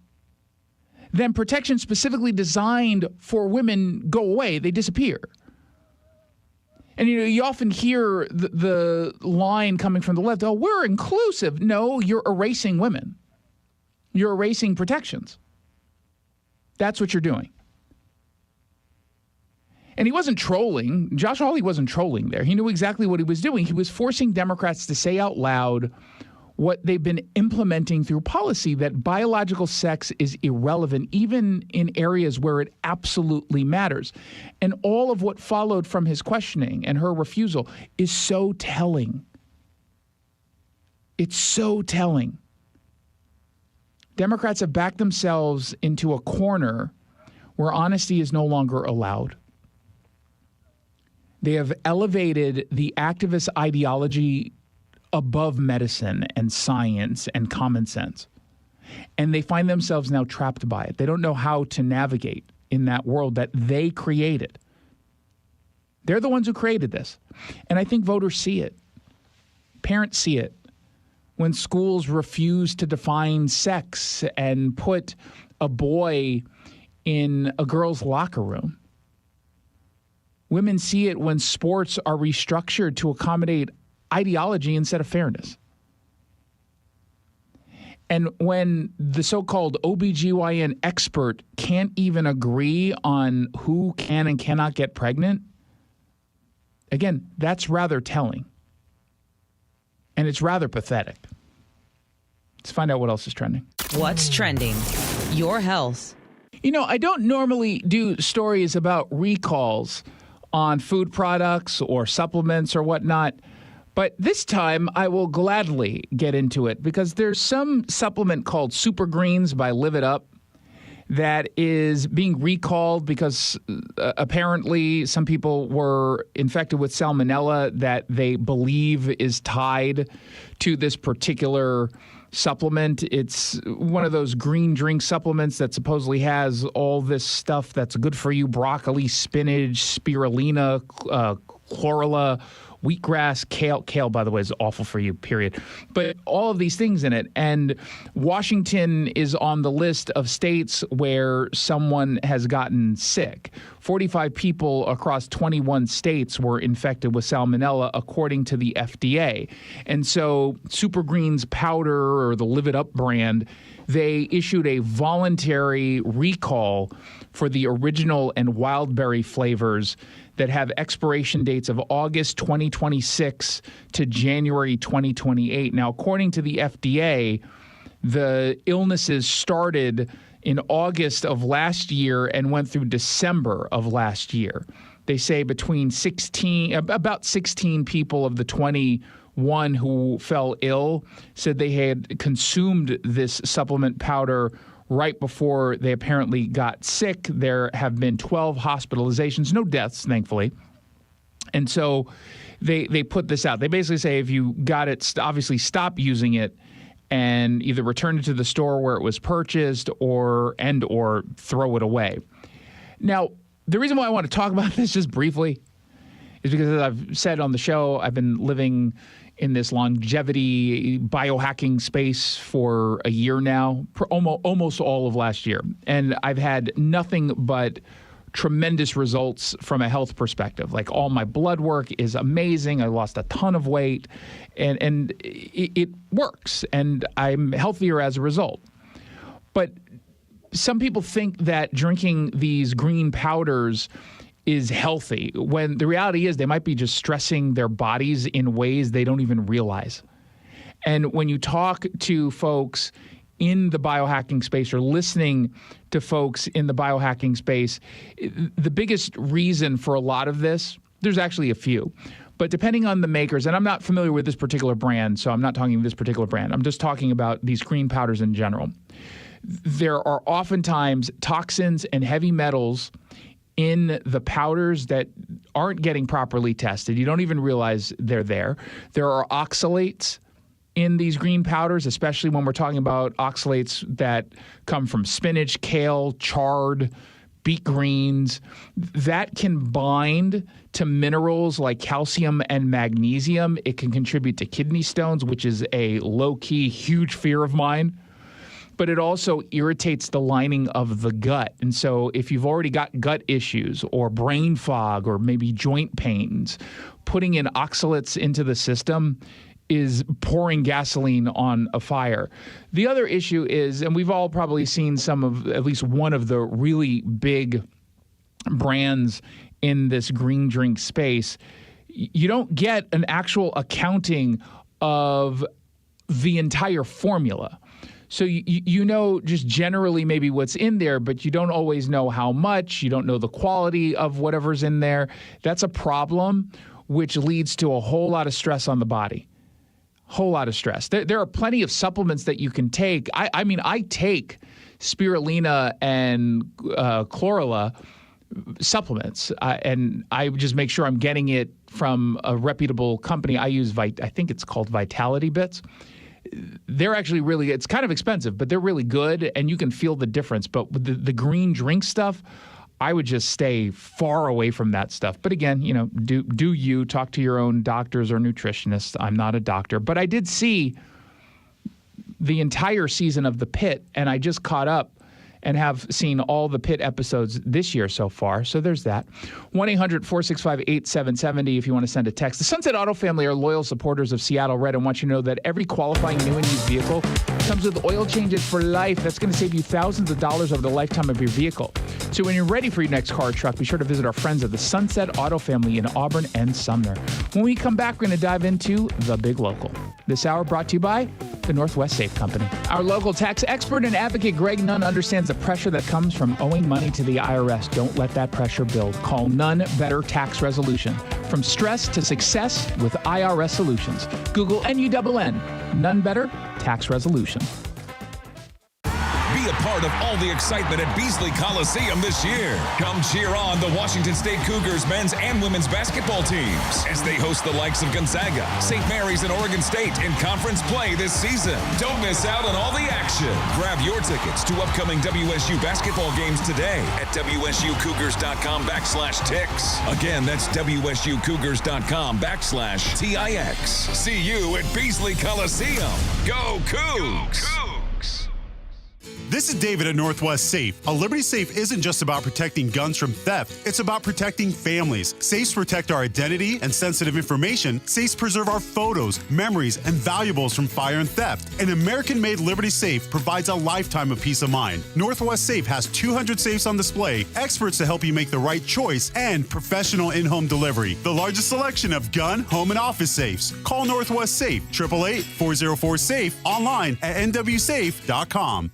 then protections specifically designed for women go away. They disappear. And, you often hear the line coming from the left, oh, we're inclusive. No, you're erasing women. You're erasing protections. That's what you're doing. And he wasn't trolling. Josh Hawley wasn't trolling there. He knew exactly what he was doing. He was forcing Democrats to say out loud what they've been implementing through policy, that biological sex is irrelevant, even in areas where it absolutely matters. And all of what followed from his questioning and her refusal is so telling. It's so telling. Democrats have backed themselves into a corner where honesty is no longer allowed. They have elevated the activist ideology above medicine and science and common sense. And they find themselves now trapped by it. They don't know how to navigate in that world that they created. They're the ones who created this. And I think voters see it. Parents see it. When schools refuse to define sex and put a boy in a girl's locker room. Women see it when sports are restructured to accommodate ideology instead of fairness. And when the so-called OBGYN expert can't even agree on who can and cannot get pregnant, again, that's rather telling. And it's rather pathetic. Let's find out what else is trending. What's trending? Your health. I don't normally do stories about recalls on food products or supplements or whatnot. But this time, I will gladly get into it because there's some supplement called Super Greens by Live It Up that is being recalled because apparently some people were infected with salmonella that they believe is tied to this particular supplement. It's one of those green drink supplements that supposedly has all this stuff that's good for you: broccoli, spinach, spirulina, chlorella, wheatgrass, kale. Kale, by the way, is awful for you, period. But all of these things in it. And Washington is on the list of states where someone has gotten sick. 45 people across 21 states were infected with salmonella, according to the FDA. And so Super Greens powder, or the Live It Up brand, they issued a voluntary recall for the original and wildberry flavors that have expiration dates of August 2026 to January 2028. Now, according to the FDA, the illnesses started in August of last year and went through December of last year. They say about 16 people of the 21 who fell ill said they had consumed this supplement powder right before they apparently got sick. There have been 12 hospitalizations, no deaths, thankfully. And so they put this out. They basically say if you got it, obviously stop using it and either return it to the store where it was purchased or throw it away. Now, the reason why I want to talk about this just briefly is because, as I've said on the show, I've been living in this longevity biohacking space for a year now, almost all of last year. And I've had nothing but tremendous results from a health perspective. Like, all my blood work is amazing. I lost a ton of weight and it works, and I'm healthier as a result. But some people think that drinking these green powders is healthy, when the reality is they might be just stressing their bodies in ways they don't even realize. And when you talk to folks in the biohacking space or listening to folks in the biohacking space, the biggest reason for a lot of this, there's actually a few, but depending on the makers, and I'm not familiar with this particular brand, so I'm not talking this particular brand. I'm just talking about these green powders in general. There are oftentimes toxins and heavy metals in the powders that aren't getting properly tested. You don't even realize they're there. There are oxalates in these green powders, especially when we're talking about oxalates that come from spinach, kale, chard, beet greens, that can bind to minerals like calcium and magnesium. It can contribute to kidney stones, which is a low-key, huge fear of mine. But it also irritates the lining of the gut. And so if you've already got gut issues or brain fog or maybe joint pains, putting in oxalates into the system is pouring gasoline on a fire. The other issue is, and we've all probably seen some of, at least one of the really big brands in this green drink space, you don't get an actual accounting of the entire formula. So you know just generally maybe what's in there, but you don't always know how much. You don't know the quality of whatever's in there. That's a problem, which leads to a whole lot of stress on the body. Whole lot of stress. There are plenty of supplements that you can take. I mean, I take spirulina and chlorella supplements, and I just make sure I'm getting it from a reputable company. I use, I think it's called Vitality Bits. They're actually really, it's kind of expensive, but they're really good, and you can feel the difference. But with the green drink stuff, I would just stay far away from that stuff. But again, you know, do you talk to your own doctors or nutritionists? I'm not a doctor, but I did see the entire season of The Pit, and I just caught up and have seen all the Pit episodes this year so far. So there's that. 1-800-465-8770 if you want to send a text. The Sunset Auto family are loyal supporters of Seattle Red and want you to know that every qualifying new and used vehicle comes with oil changes for life. That's going to save you thousands of dollars over the lifetime of your vehicle. So when you're ready for your next car or truck, be sure to visit our friends at the Sunset Auto family in Auburn and Sumner. When we come back, we're going to dive into The Big Local. This hour brought to you by the Northwest Safe Company. Our local tax expert and advocate, Greg Nunn, understands the pressure that comes from owing money to the IRS. Don't let that pressure build. Call Nunn Better Tax Resolution. From stress to success with IRS Solutions. Google NUNN. Nunn Better Tax Resolution. Be a part of all the excitement at Beasley Coliseum this year. Come cheer on the Washington State Cougars men's and women's basketball teams as they host the likes of Gonzaga, St. Mary's, and Oregon State in conference play this season. Don't miss out on all the action. Grab your tickets to upcoming WSU basketball games today at WSUCougars.com/tix. Again, that's WSUCougars.com/TIX. See you at Beasley Coliseum. Go Cougs! This is David at Northwest Safe. A Liberty Safe isn't just about protecting guns from theft. It's about protecting families. Safes protect our identity and sensitive information. Safes preserve our photos, memories, and valuables from fire and theft. An American-made Liberty Safe provides a lifetime of peace of mind. Northwest Safe has 200 safes on display, experts to help you make the right choice, and professional in-home delivery. The largest selection of gun, home, and office safes. Call Northwest Safe, 888-404-SAFE, online at nwsafe.com.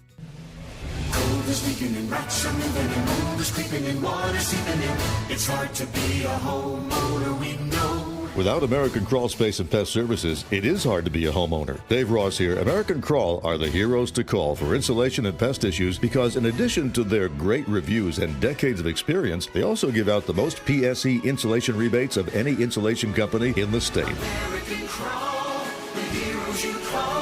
Cold is leaking and rats are moving and mold is creeping and water seeping in. It's hard to be a homeowner, we know. Without American Crawl Space and Pest Services, it is hard to be a homeowner. Dave Ross here. American Crawl are the heroes to call for insulation and pest issues because in addition to their great reviews and decades of experience, they also give out the most PSE insulation rebates of any insulation company in the state. American Crawl, the heroes you call.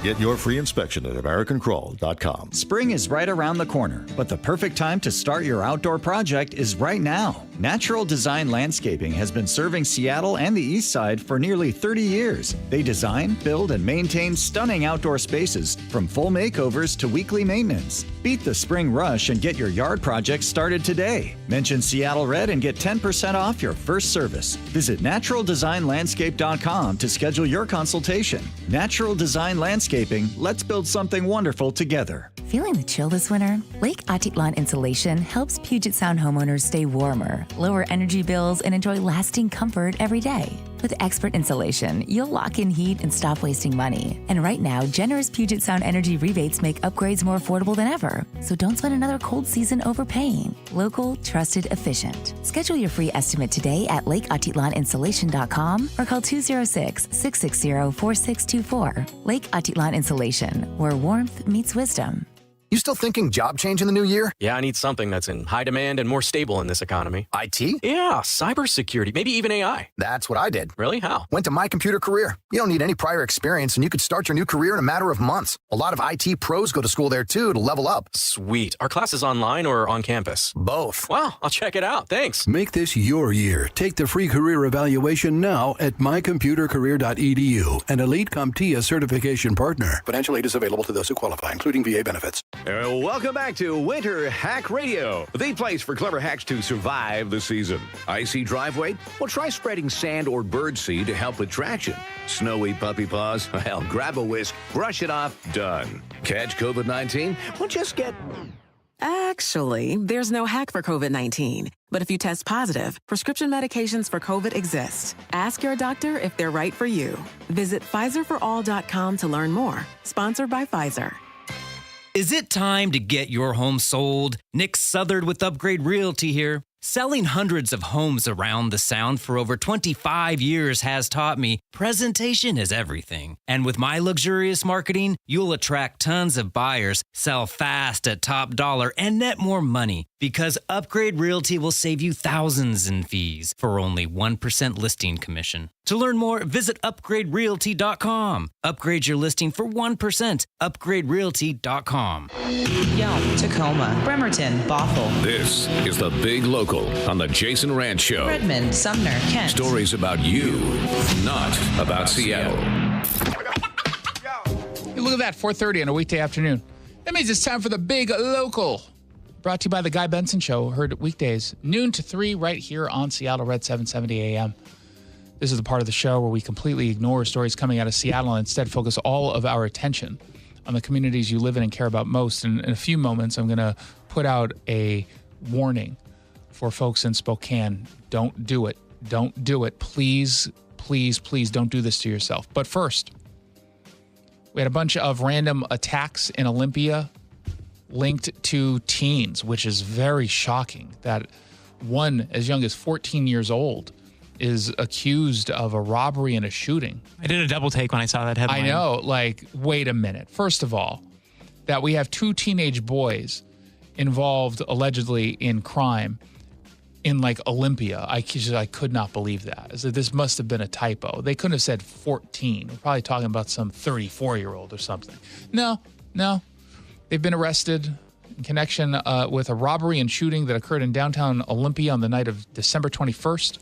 Get your free inspection at AmericanCrawl.com. Spring is right around the corner, but the perfect time to start your outdoor project is right now. Natural Design Landscaping has been serving Seattle and the East Side for nearly 30 years. They design, build, and maintain stunning outdoor spaces, from full makeovers to weekly maintenance. Beat the spring rush and get your yard project started today. Mention Seattle Red and get 10% off your first service. Visit naturaldesignlandscape.com to schedule your consultation. Natural Design Landscaping, let's build something wonderful together. Feeling the chill this winter? Lake Atitlan Insulation helps Puget Sound homeowners stay warmer, lower energy bills, and enjoy lasting comfort every day. With expert insulation, you'll lock in heat and stop wasting money. And right now, generous Puget Sound energy rebates make upgrades more affordable than ever. So don't spend another cold season overpaying. Local, trusted, efficient. Schedule your free estimate today at lakeatitlaninsulation.com or call 206-660-4624. Lake Atitlan Insulation, where warmth meets wisdom. You still thinking job change in the new year? Yeah, I need something that's in high demand and more stable in this economy. IT? Yeah, cybersecurity, maybe even AI. That's what I did. Really? How? Went to My Computer Career. You don't need any prior experience, and you could start your new career in a matter of months. A lot of IT pros go to school there, too, to level up. Sweet. Are classes online or on campus? Both. Wow, I'll check it out. Thanks. Make this your year. Take the free career evaluation now at mycomputercareer.edu, an elite CompTIA certification partner. Financial aid is available to those who qualify, including VA benefits. Welcome back to Winter Hack Radio, the place for clever hacks to survive the season. Icy driveway? Well, try spreading sand or birdseed to help with traction. Snowy puppy paws? Well, grab a whisk, brush it off, done. Catch COVID-19? Well, just get... Actually, there's no hack for COVID-19. But if you test positive, prescription medications for COVID exist. Ask your doctor if they're right for you. Visit PfizerForAll.com to learn more. Sponsored by Pfizer. Is it time to get your home sold? Nick Southard with Upgrade Realty here. Selling hundreds of homes around the Sound for over 25 years has taught me presentation is everything. And with my luxurious marketing, you'll attract tons of buyers, sell fast at top dollar, and net more money. Because Upgrade Realty will save you thousands in fees for only 1% listing commission. To learn more, visit upgraderealty.com. Upgrade your listing for 1%. Upgraderealty.com. Yelm, Tacoma, Bremerton, Bothell. This is the Big Local on the Jason Rantz Show. Redmond, Sumner, Kent. Stories about you, not about Seattle. Hey, look at that, 4:30 on a weekday afternoon. That means it's time for the Big Local. Brought to you by the Guy Benson Show, heard weekdays, noon to 3 right here on Seattle Red 770 AM. This is the part of the show where we completely ignore stories coming out of Seattle and instead focus all of our attention on the communities you live in and care about most. And in a few moments, I'm going to put out a warning for folks in Spokane. Don't do it. Don't do it. Please, please, please don't do this to yourself. But first, we had a bunch of random attacks in Olympia linked to teens, which is very shocking that one as young as 14 years old is accused of a robbery and a shooting. I did a double take when I saw that headline. I know, like, wait a minute. First of all, that we have two teenage boys involved allegedly in crime in like Olympia. I could not believe that. So this must have been a typo. They couldn't have said 14. We're probably talking about some 34-year-old or something. No. They've been arrested in connection with a robbery and shooting that occurred in downtown Olympia on the night of December 21st.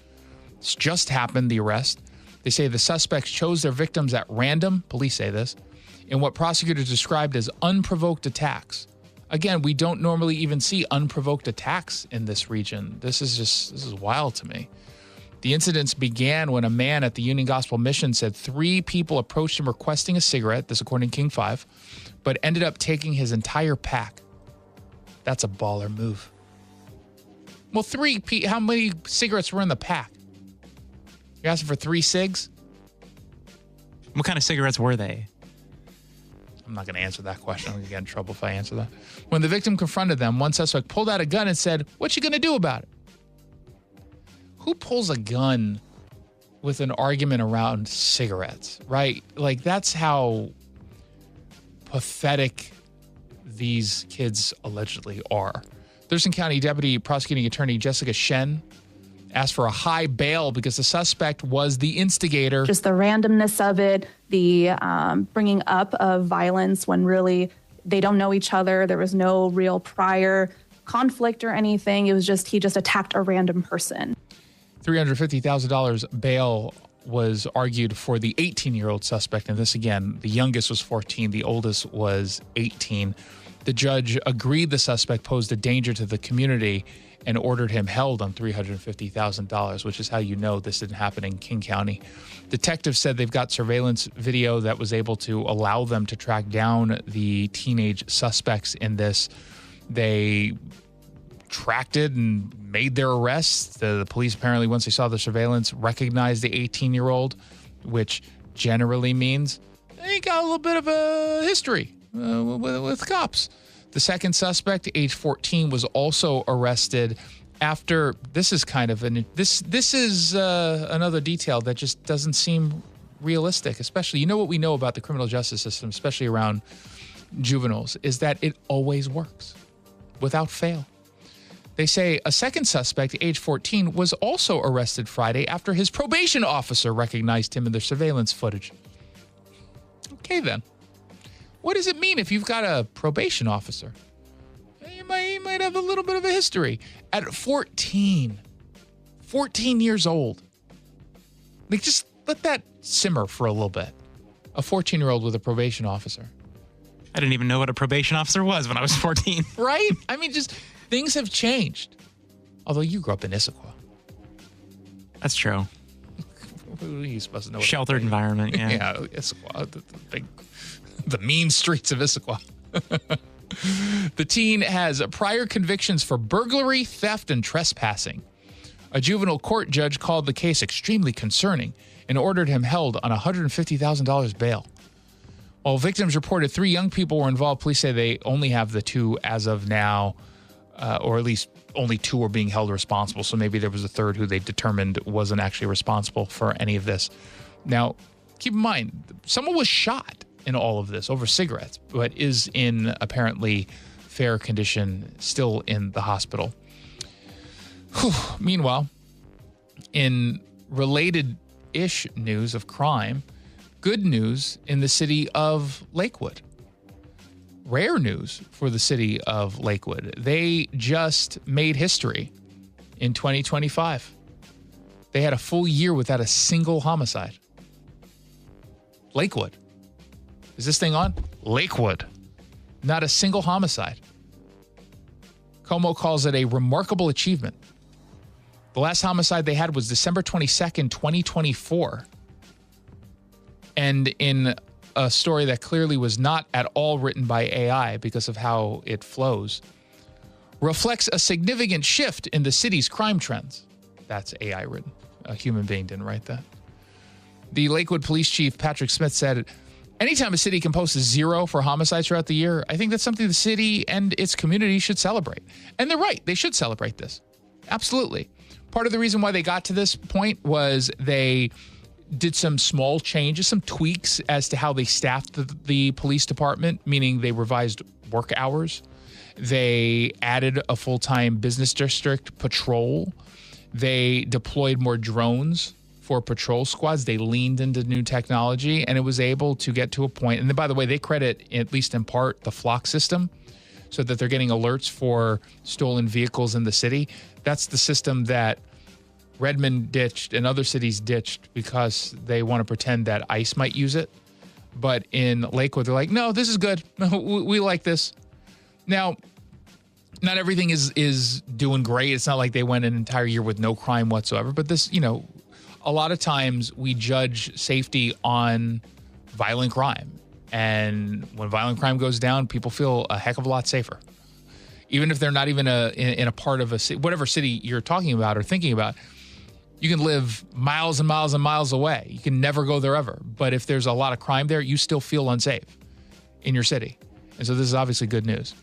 It's just happened, the arrest. They say the suspects chose their victims at random, police say this, in what prosecutors described as unprovoked attacks. Again, we don't normally even see unprovoked attacks in this region. This is wild to me. The incidents began when a man at the Union Gospel Mission said 3 people approached him requesting a cigarette, this according to King 5, but ended up taking his entire pack. That's a baller move. Well, how many cigarettes were in the pack? You're asking for 3 cigs? What kind of cigarettes were they? I'm not going to answer that question. I'm going to get in trouble if I answer that. When the victim confronted them, one suspect pulled out a gun and said, "What you going to do about it?" Who pulls a gun with an argument around cigarettes, right? Like, that's how pathetic these kids allegedly are. Thurston County Deputy Prosecuting Attorney Jessica Shen asked for a high bail because the suspect was the instigator. Just the randomness of it, the bringing up of violence when really they don't know each other. There was no real prior conflict or anything. It was just, he just attacked a random person. $350,000 bail was argued for the 18-year-old suspect. And this, again, the youngest was 14, the oldest was 18. The judge agreed the suspect posed a danger to the community and ordered him held on $350,000, which is how you know this didn't happen in King County. Detectives said they've got surveillance video that was able to allow them to track down the teenage suspects in this. They tracked it and made their arrests. The police apparently, once they saw the surveillance, recognized the 18-year-old, which generally means they got a little bit of a history with cops. The second suspect, age 14, was also arrested after. This is kind of another detail that just doesn't seem realistic. Especially, what we know about the criminal justice system, especially around juveniles, is that it always works without fail. They say a second suspect, age 14, was also arrested Friday after his probation officer recognized him in the surveillance footage. Okay, then. What does it mean if you've got a probation officer? You might have a little bit of a history. At 14 years old. Like, just let that simmer for a little bit. A 14-year-old with a probation officer. I didn't even know what a probation officer was when I was 14. Right? I mean, just things have changed. Although you grew up in Issaquah. That's true. Who are you supposed to know? Sheltered environment, yeah. Yeah, Issaquah. The mean streets of Issaquah. The teen has prior convictions for burglary, theft, and trespassing. A juvenile court judge called the case extremely concerning and ordered him held on $150,000 bail. While victims reported 3 young people were involved, police say they only have the 2 as of now, or at least only 2 are being held responsible. So maybe there was a third who they determined wasn't actually responsible for any of this. Now, keep in mind, someone was shot in all of this over cigarettes, but is in apparently fair condition, still in the hospital. Whew. Meanwhile, in related-ish news of crime, good news in the city of Lakewood. Rare news for the city of Lakewood. They just made history in 2025. They had a full year without a single homicide. Lakewood. Is this thing on? Lakewood. Not a single homicide. Como calls it a remarkable achievement. The last homicide they had was December 22nd, 2024. And in a story that clearly was not at all written by AI because of how it flows, reflects a significant shift in the city's crime trends. That's AI written. A human being didn't write that. The Lakewood Police Chief, Patrick Smith, said, anytime a city can post a 0 for homicides throughout the year, I think that's something the city and its community should celebrate. And they're right. They should celebrate this. Absolutely. Part of the reason why they got to this point was they did some small changes, some tweaks as to how they staffed the police department, meaning they revised work hours. They added a full-time business district patrol. They deployed more drones for patrol squads. They leaned into new technology, and it was able to get to a point. And then, by the way, they credit, at least in part, the flock system, so that they're getting alerts for stolen vehicles in the city. That's the system that Redmond ditched and other cities ditched because they want to pretend that ICE might use it. But in Lakewood, they're like, no, this is good. We like this. Now, not everything is doing great. It's not like they went an entire year with no crime whatsoever. But this, a lot of times we judge safety on violent crime. And when violent crime goes down, people feel a heck of a lot safer. Even if they're not even in a part of a city, whatever city you're talking about or thinking about. You can live miles and miles and miles away. You can never go there ever. But if there's a lot of crime there, you still feel unsafe in your city. And so this is obviously good news.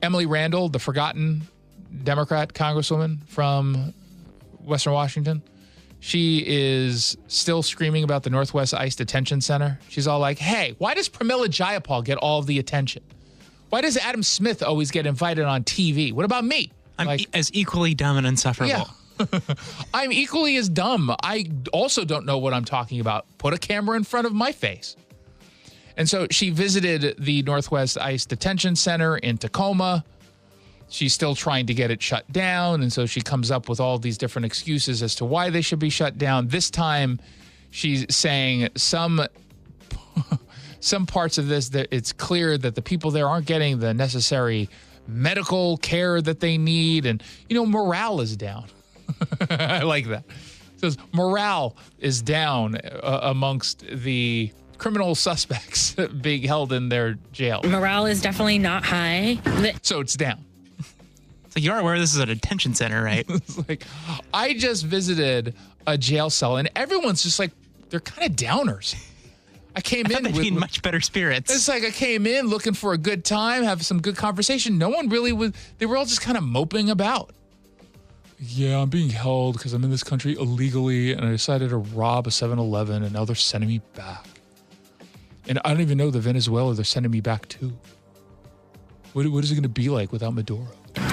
Emily Randall, the forgotten Democrat congresswoman from Western Washington, she is still screaming about the Northwest ICE Detention Center. She's all like, hey, why does Pramila Jayapal get all of the attention? Why does Adam Smith always get invited on TV? What about me? I'm as equally dumb and insufferable. Yeah. I'm equally as dumb. I also don't know what I'm talking about. Put a camera in front of my face. And so she visited the Northwest ICE Detention Center in Tacoma. She's still trying to get it shut down. And so she comes up with all these different excuses as to why they should be shut down. This time she's saying some parts of this, that it's clear that the people there aren't getting the necessary medical care that they need. And, morale is down. I like that. It says morale is down amongst the criminal suspects being held in their jail. Morale is definitely not high. So it's down. So you are aware this is a detention center, right? It's like, I just visited a jail cell and everyone's just like, they're kind of downers. I came in with much better spirits. It's like I came in looking for a good time, have some good conversation. No one really was. They were all just kind of moping about. Yeah, I'm being held because I'm in this country illegally and I decided to rob a 7-Eleven and now they're sending me back. And I don't even know the Venezuela they're sending me back to. What is it going to be like without Maduro?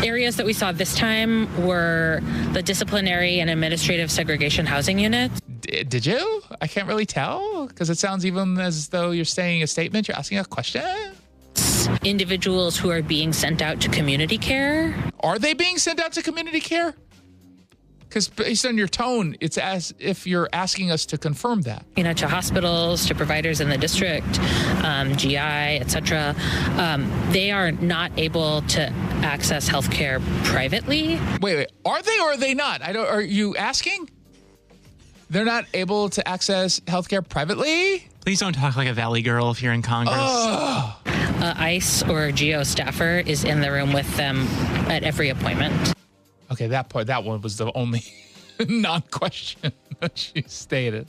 Areas that we saw this time were the disciplinary and administrative segregation housing units. Did you? I can't really tell because it sounds even as though you're saying a statement. You're asking a question. Individuals who are being sent out to community care. Are they being sent out to community care? Because based on your tone, it's as if you're asking us to confirm that. To hospitals, to providers in the district, GI, etc. They are not able to access healthcare privately. Wait. Are they or are they not? Are you asking? They're not able to access healthcare privately? Please don't talk like a Valley girl if you're in Congress. Oh. ICE or GEO staffer is in the room with them at every appointment. Okay, that one was the only non-question that she stated.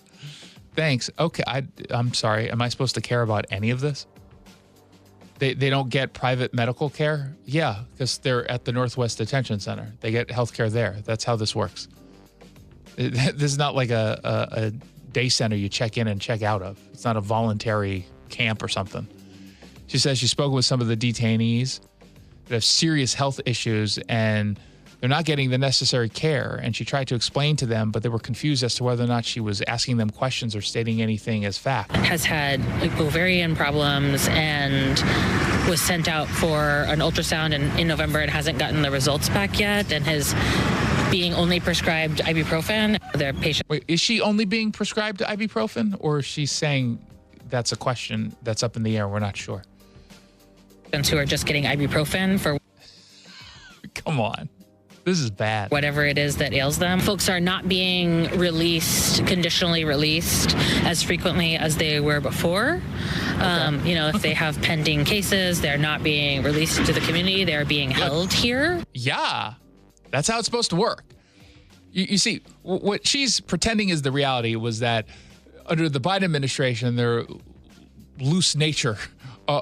Thanks. Okay, I'm sorry. Am I supposed to care about any of this? They don't get private medical care? Yeah, because they're at the Northwest Detention Center. They get health care there. That's how this works. This is not like a day center you check in and check out of. It's not a voluntary camp or something. She says she spoke with some of the detainees that have serious health issues and they're not getting the necessary care. And she tried to explain to them, but they were confused as to whether or not she was asking them questions or stating anything as fact. Has had ovarian problems and was sent out for an ultrasound in November and hasn't gotten the results back yet and is being only prescribed ibuprofen. Their patient. Wait, is she only being prescribed ibuprofen or is she saying that's a question that's up in the air? We're not sure. Who are just getting ibuprofen for. Come on. This is bad. Whatever it is that ails them. Folks are not being conditionally released as frequently as they were before. Okay. If they have pending cases, they're not being released to the community. They're being held here. Yeah, that's how it's supposed to work. You see, what she's pretending is the reality was that under the Biden administration, their loose nature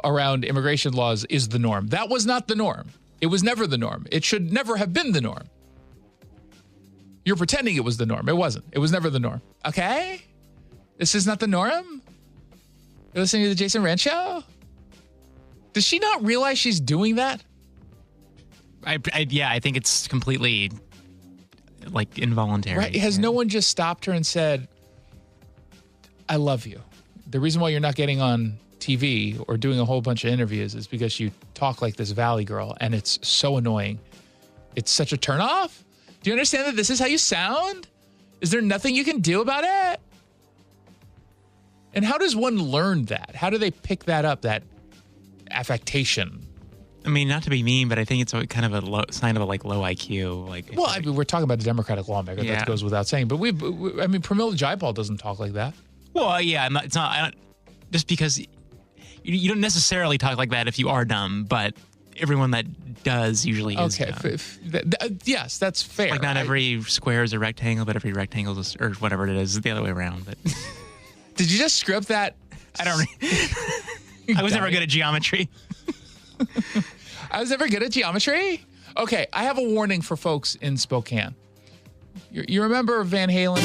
around immigration laws is the norm. That was not the norm. It was never the norm. It should never have been the norm. You're pretending it was the norm. It wasn't. It was never the norm. Okay? This is not the norm? You're listening to the Jason Rantz Show? Does she not realize she's doing that? I think it's completely, involuntary. Right? Has no one just stopped her and said, I love you. The reason why you're not getting on TV or doing a whole bunch of interviews is because you talk like this Valley girl and it's so annoying. It's such a turnoff. Do you understand that this is how you sound? Is there nothing you can do about it? And how does one learn that? How do they pick that up, that affectation? I mean, not to be mean, but I think it's kind of a sign of low IQ. I mean, we're talking about a Democratic lawmaker. Yeah. That goes without saying. But Pramila Jayapal doesn't talk like that. Well, yeah, it's not just because you don't necessarily talk like that if you are dumb, but everyone that does usually is dumb. Yes, that's fair. Not every square is a rectangle, but every rectangle is, or whatever it is the other way around. But did you just script that? I don't. I was never good at geometry. I was never good at geometry? Okay, I have a warning for folks in Spokane. You remember Van Halen?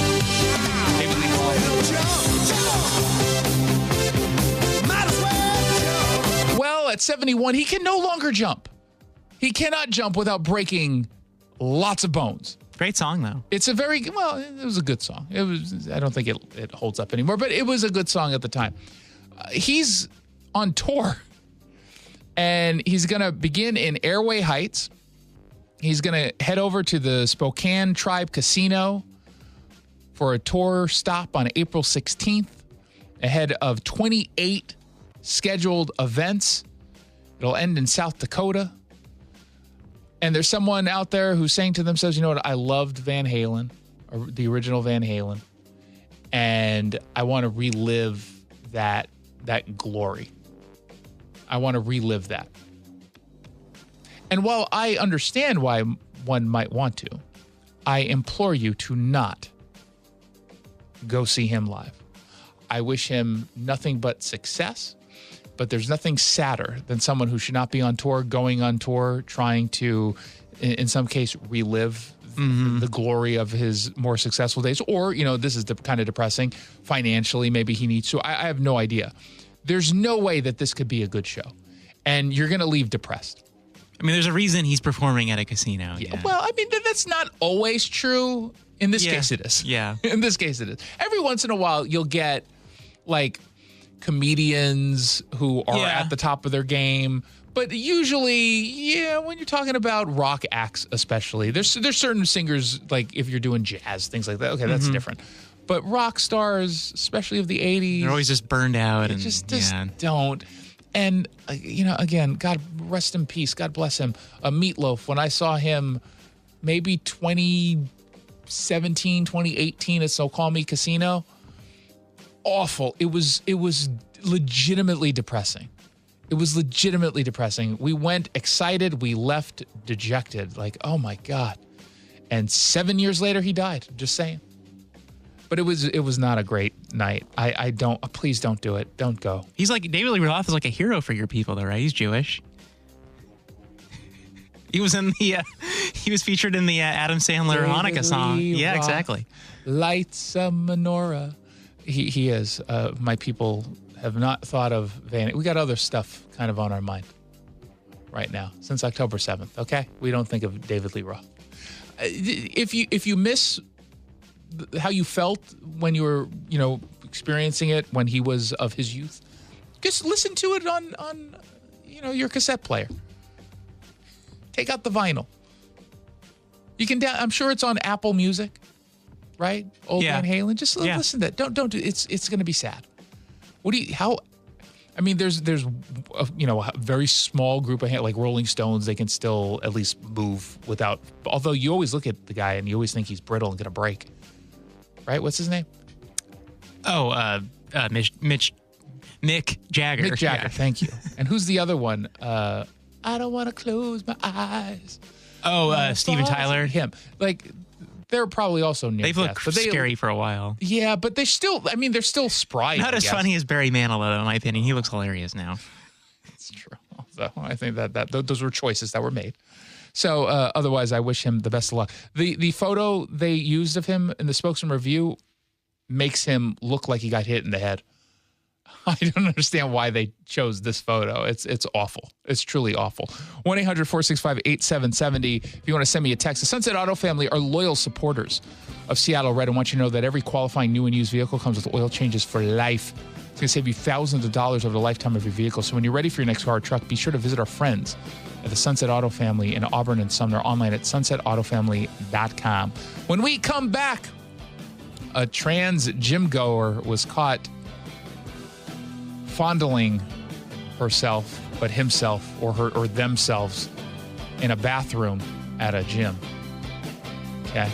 Well, at 71, he can no longer jump. He cannot jump without breaking lots of bones. Great song, though. It's it was a good song. I don't think it holds up anymore, but it was a good song at the time. He's on tour, and he's going to begin in Airway Heights. He's going to head over to the Spokane Tribe Casino for a tour stop on April 16th, ahead of 28 scheduled events. It'll end in South Dakota. And there's someone out there who's saying to themselves, you know what, I loved Van Halen, or the original Van Halen, and I want to relive that glory. I want to relive that. And while I understand why one might want to, I implore you to not go see him live. I wish him nothing but success. But there's nothing sadder than someone who should not be on tour, going on tour, trying to, in some case, relive the glory of his more successful days. Or, this is kind of depressing. Financially, maybe he needs to. I have no idea. There's no way that this could be a good show. And you're going to leave depressed. I mean, there's a reason he's performing at a casino. Yeah. Well, I mean, that's not always true. In this case, it is. Yeah. In this case, it is. Every once in a while, you'll get, comedians who are at the top of their game. But usually, when you're talking about rock acts especially, there's certain singers, if you're doing jazz, things like that. Okay, that's different. But rock stars, especially of the 80s. They're always just burned out. And just don't. And, again, God rest in peace. God bless him. Meatloaf, when I saw him maybe 2017, 2018 at So Call Me Casino, awful. It was legitimately depressing. It was legitimately depressing. We went excited. We left dejected. Oh my God. And 7 years later, he died. Just saying. But it was not a great night. Please don't do it. Don't go. He's David Lee Roth is a hero for your people though, right? He's Jewish. He was in the, he was featured in the Adam Sandler Hanukkah song. Yeah, Roth, exactly. Lights a menorah. He is. My people have not thought of Van. We got other stuff kind of on our mind right now since October 7th. Okay, we don't think of David Lee Roth. If you miss how you felt when you were experiencing it when he was of his youth, just listen to it on your cassette player. Take out the vinyl. You can. I'm sure it's on Apple Music. Right? Old Van Halen. Just listen to that. Don't do it. It's going to be sad. There's a very small group of like Rolling Stones, they can still at least move without, although you always look at the guy and you always think he's brittle and going to break. Right? What's his name? Oh, Mick Jagger. Mick Jagger. Thank you. And who's the other one? I don't want to close my eyes. Oh, Steven Tyler. Him. They're probably also near They've looked scary for a while. Yeah, but they're still spry. Not as funny as Barry Manilow, though, in my opinion. He looks hilarious now. It's true. So I think that those were choices that were made. So otherwise, I wish him the best of luck. The photo they used of him in the Spokesman review makes him look like he got hit in the head. I don't understand why they chose this photo. It's awful. It's truly awful. 1-800-465-8770. If you want to send me a text. The Sunset Auto family are loyal supporters of Seattle Red and want you to know that every qualifying new and used vehicle comes with oil changes for life. It's going to save you thousands of dollars over the lifetime of your vehicle. So when you're ready for your next car or truck, be sure to visit our friends at the Sunset Auto family in Auburn and Sumner, online at sunsetautofamily.com. When we come back, a trans gym goer was caught fondling herself, but himself or her or themselves in a bathroom at a gym. Okay.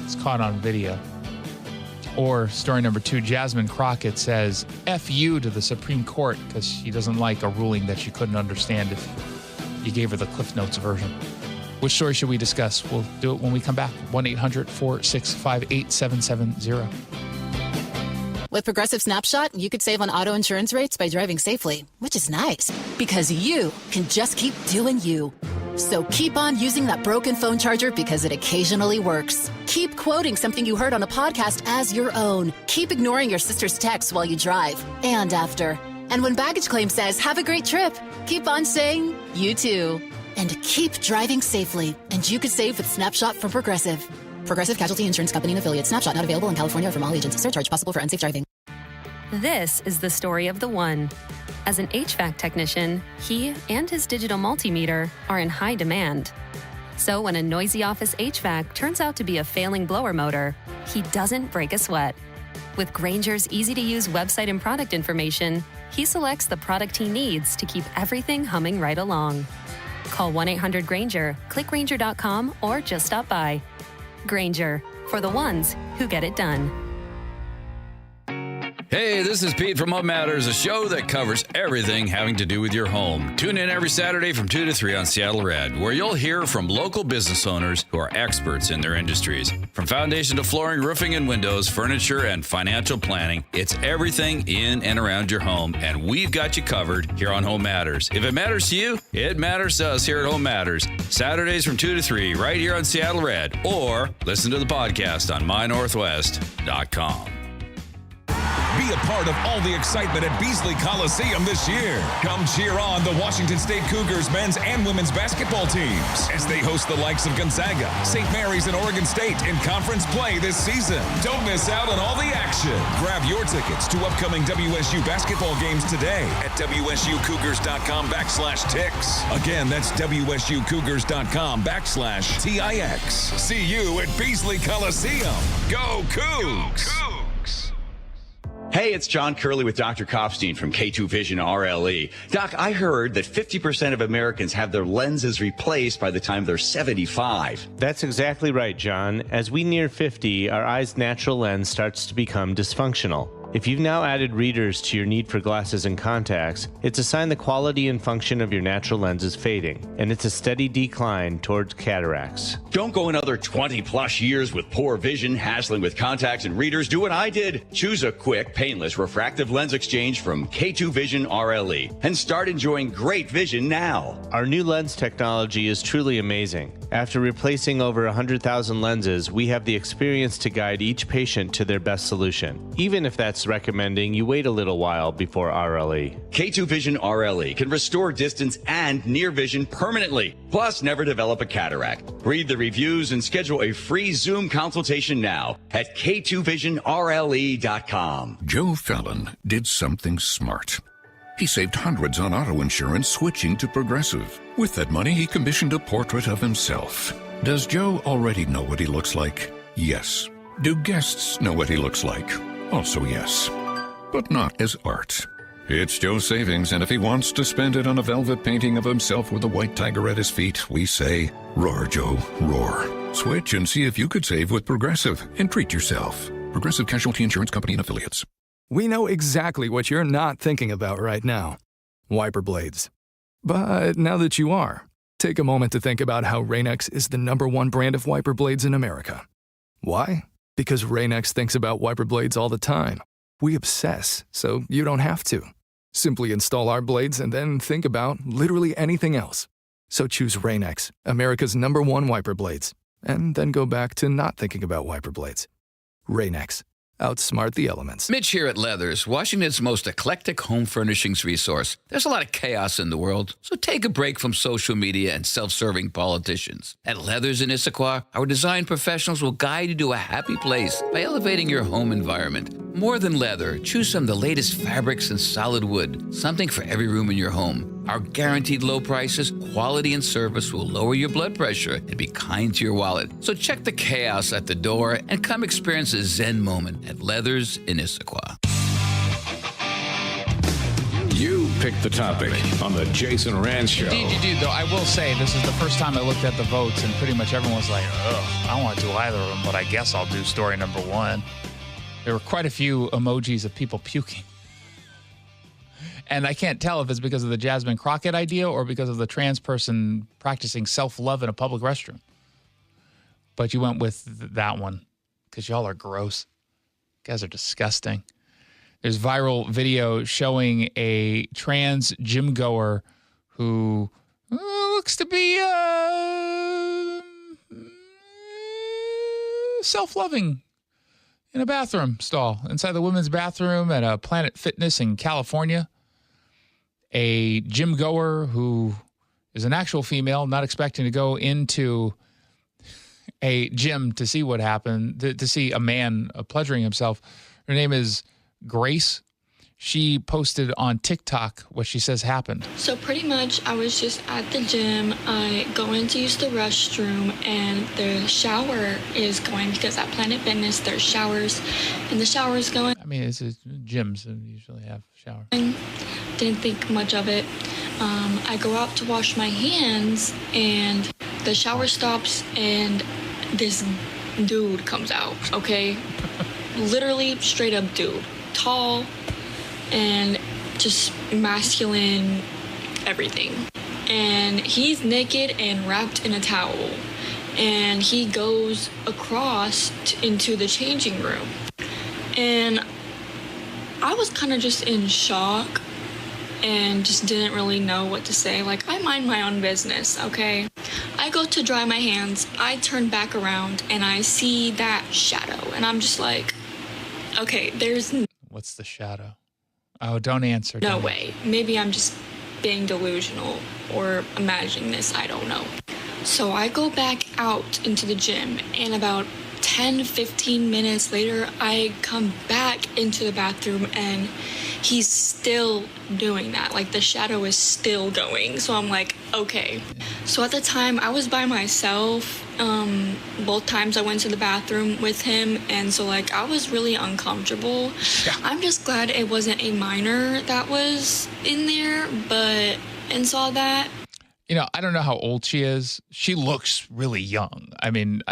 It's caught on video. Or story number 2, Jasmine Crockett says F you to the Supreme Court because she doesn't like a ruling that she couldn't understand if you gave her the Cliff Notes version. Which story should we discuss? We'll do it when we come back. 1-800-465-8770. With Progressive Snapshot, you could save on auto insurance rates by driving safely, which is nice because you can just keep doing you. So keep on using that broken phone charger because it occasionally works. Keep quoting something you heard on a podcast as your own. Keep ignoring your sister's texts while you drive and after. And when baggage claim says, have a great trip, keep on saying, you too. And keep driving safely. And you could save with Snapshot from Progressive. Progressive Casualty Insurance Company and Affiliates. Snapshot not available in California or from all agents. Surcharge possible for unsafe driving. This is the story of the one. As an HVAC technician, he and his digital multimeter are in high demand. So when a noisy office HVAC turns out to be a failing blower motor, he doesn't break a sweat. With Grainger's easy-to-use website and product information, he selects the product he needs to keep everything humming right along. Call 1-800-GRANGER, click Grainger.com, or just stop by. Grainger, for the ones who get it done. Hey, this is Pete from Home Matters, a show that covers everything having to do with your home. Tune in every Saturday from 2 to 3 on Seattle Red, where you'll hear from local business owners who are experts in their industries. From foundation to flooring, roofing and windows, furniture and financial planning, it's everything in and around your home, and we've got you covered here on Home Matters. If it matters to you, it matters to us here at Home Matters. Saturdays from 2 to 3, right here on Seattle Red, or listen to the podcast on mynorthwest.com. Be a part of all the excitement at Beasley Coliseum this year. Come cheer on the Washington State Cougars men's and women's basketball teams as they host the likes of Gonzaga, St. Mary's, and Oregon State in conference play this season. Don't miss out on all the action. Grab your tickets to upcoming WSU basketball games today at WSUCougars.com/tix. Again, that's WSUCougars.com/TIX. See you at Beasley Coliseum. Go Cougs! Hey, it's John Curley with Dr. Kopstein from K2 Vision RLE. Doc, I heard that 50% of Americans have their lenses replaced by the time they're 75. That's exactly right, John. As we near 50, our eye's natural lens starts to become dysfunctional. If you've now added readers to your need for glasses and contacts, it's a sign the quality and function of your natural lens is fading, and it's a steady decline towards cataracts. Don't go another 20 plus years with poor vision, hassling with contacts and readers. Do what I did. Choose a quick, painless refractive lens exchange from K2 Vision RLE and start enjoying great vision now. Our new lens technology is truly amazing. After replacing over 100,000 lenses, we have the experience to guide each patient to their best solution, even if that's recommending you wait a little while before RLE. K2 Vision RLE can restore distance and near vision permanently, plus never develop a cataract. Read the reviews and schedule a free Zoom consultation now at K2VisionRLE.com. Joe Fallon did something smart. He saved hundreds on auto insurance switching to Progressive. With that money, he commissioned a portrait of himself. Does Joe already know what he looks like? Yes. Do guests know what he looks like? Also yes. But not as art. It's Joe's savings, and if he wants to spend it on a velvet painting of himself with a white tiger at his feet, we say, roar, Joe, roar. Switch and see if you could save with Progressive and treat yourself. Progressive Casualty Insurance Company and Affiliates. We know exactly what you're not thinking about right now. Wiper blades. But now that you are, take a moment to think about how Rain-X is the #1 brand of wiper blades in America. Why? Because Rain-X thinks about wiper blades all the time. We obsess, so you don't have to. Simply install our blades and then think about literally anything else. So choose Rain-X, America's #1 wiper blades, and then go back to not thinking about wiper blades. Rain-X. Outsmart the elements. Mitch here at Leathers, Washington's most eclectic home furnishings resource. There's a lot of chaos in the world, so take a break from social media and self-serving politicians. At Leathers in Issaquah, our design professionals will guide you to a happy place by elevating your home environment. More than leather, choose from the latest fabrics and solid wood, something for every room in your home. Our guaranteed low prices, quality, and service will lower your blood pressure and be kind to your wallet. So check the chaos at the door and come experience a Zen moment at Leathers in Issaquah. You picked the topic on the Jason Rantz Show. Indeed, you did, though. I will say, this is the first time I looked at the votes, and pretty much everyone was like, ugh, I don't want to do either of them, but I guess I'll do story number 1. There were quite a few emojis of people puking. And I can't tell if it's because of the Jasmine Crockett idea or because of the trans person practicing self-love in a public restroom. But you went with that one because y'all are gross. You guys are disgusting. There's viral video showing a trans gym goer who looks to be self-loving in a bathroom stall inside the women's bathroom at a Planet Fitness in California. A gym goer who is an actual female, not expecting to go into a gym to see what happened, to see a man pleasuring himself. Her name is Grace. She posted on TikTok what she says happened. So pretty much I was just at the gym. I go in to use the restroom and the shower is going because at Planet Fitness there's showers and the shower is going. I mean, it's a gym, so you usually have showers. Didn't think much of it. I go out to wash my hands, and the shower stops, and this dude comes out, okay? Literally straight up dude. Tall and just masculine everything. And he's naked and wrapped in a towel. And he goes across into the changing room. And I was kind of just in shock and just didn't really know what to say. Like, I mind my own business, okay? I go to dry my hands, I turn back around, and I see that shadow. And I'm just like, okay, there's... What's the shadow? Oh, don't answer. No way. Maybe I'm just being delusional or imagining this. I don't know. So I go back out into the gym, and about 10, 15 minutes later, I come back into the bathroom, and he's still doing that. Like, the shadow is still going. So I'm like, okay. So at the time, I was by myself. Both times I went to the bathroom with him, and so, like, I was really uncomfortable. Yeah. I'm just glad it wasn't a minor that was in there, and saw that. You know, I don't know how old she is. She looks really young. I mean,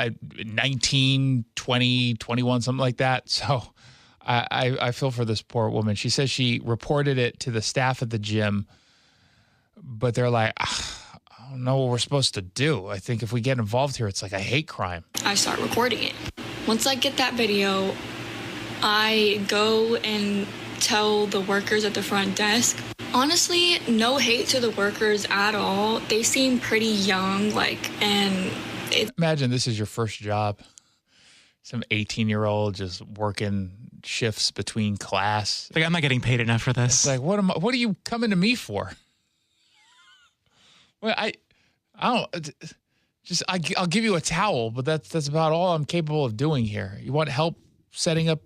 19, 20, 21, something like that. So I feel for this poor woman. She says she reported it to the staff at the gym, but they're like, I don't know what we're supposed to do. I think if we get involved here, it's like a hate crime. I start recording it. Once I get that video, I go and tell the workers at the front desk. Honestly, no hate to the workers at all. They seem pretty young, Imagine this is your first job. Some 18-year-old just working shifts between class. Like, I'm not getting paid enough for this. It's like, what are you coming to me for? Well, I'll give you a towel, but that's about all I'm capable of doing here. You want help setting up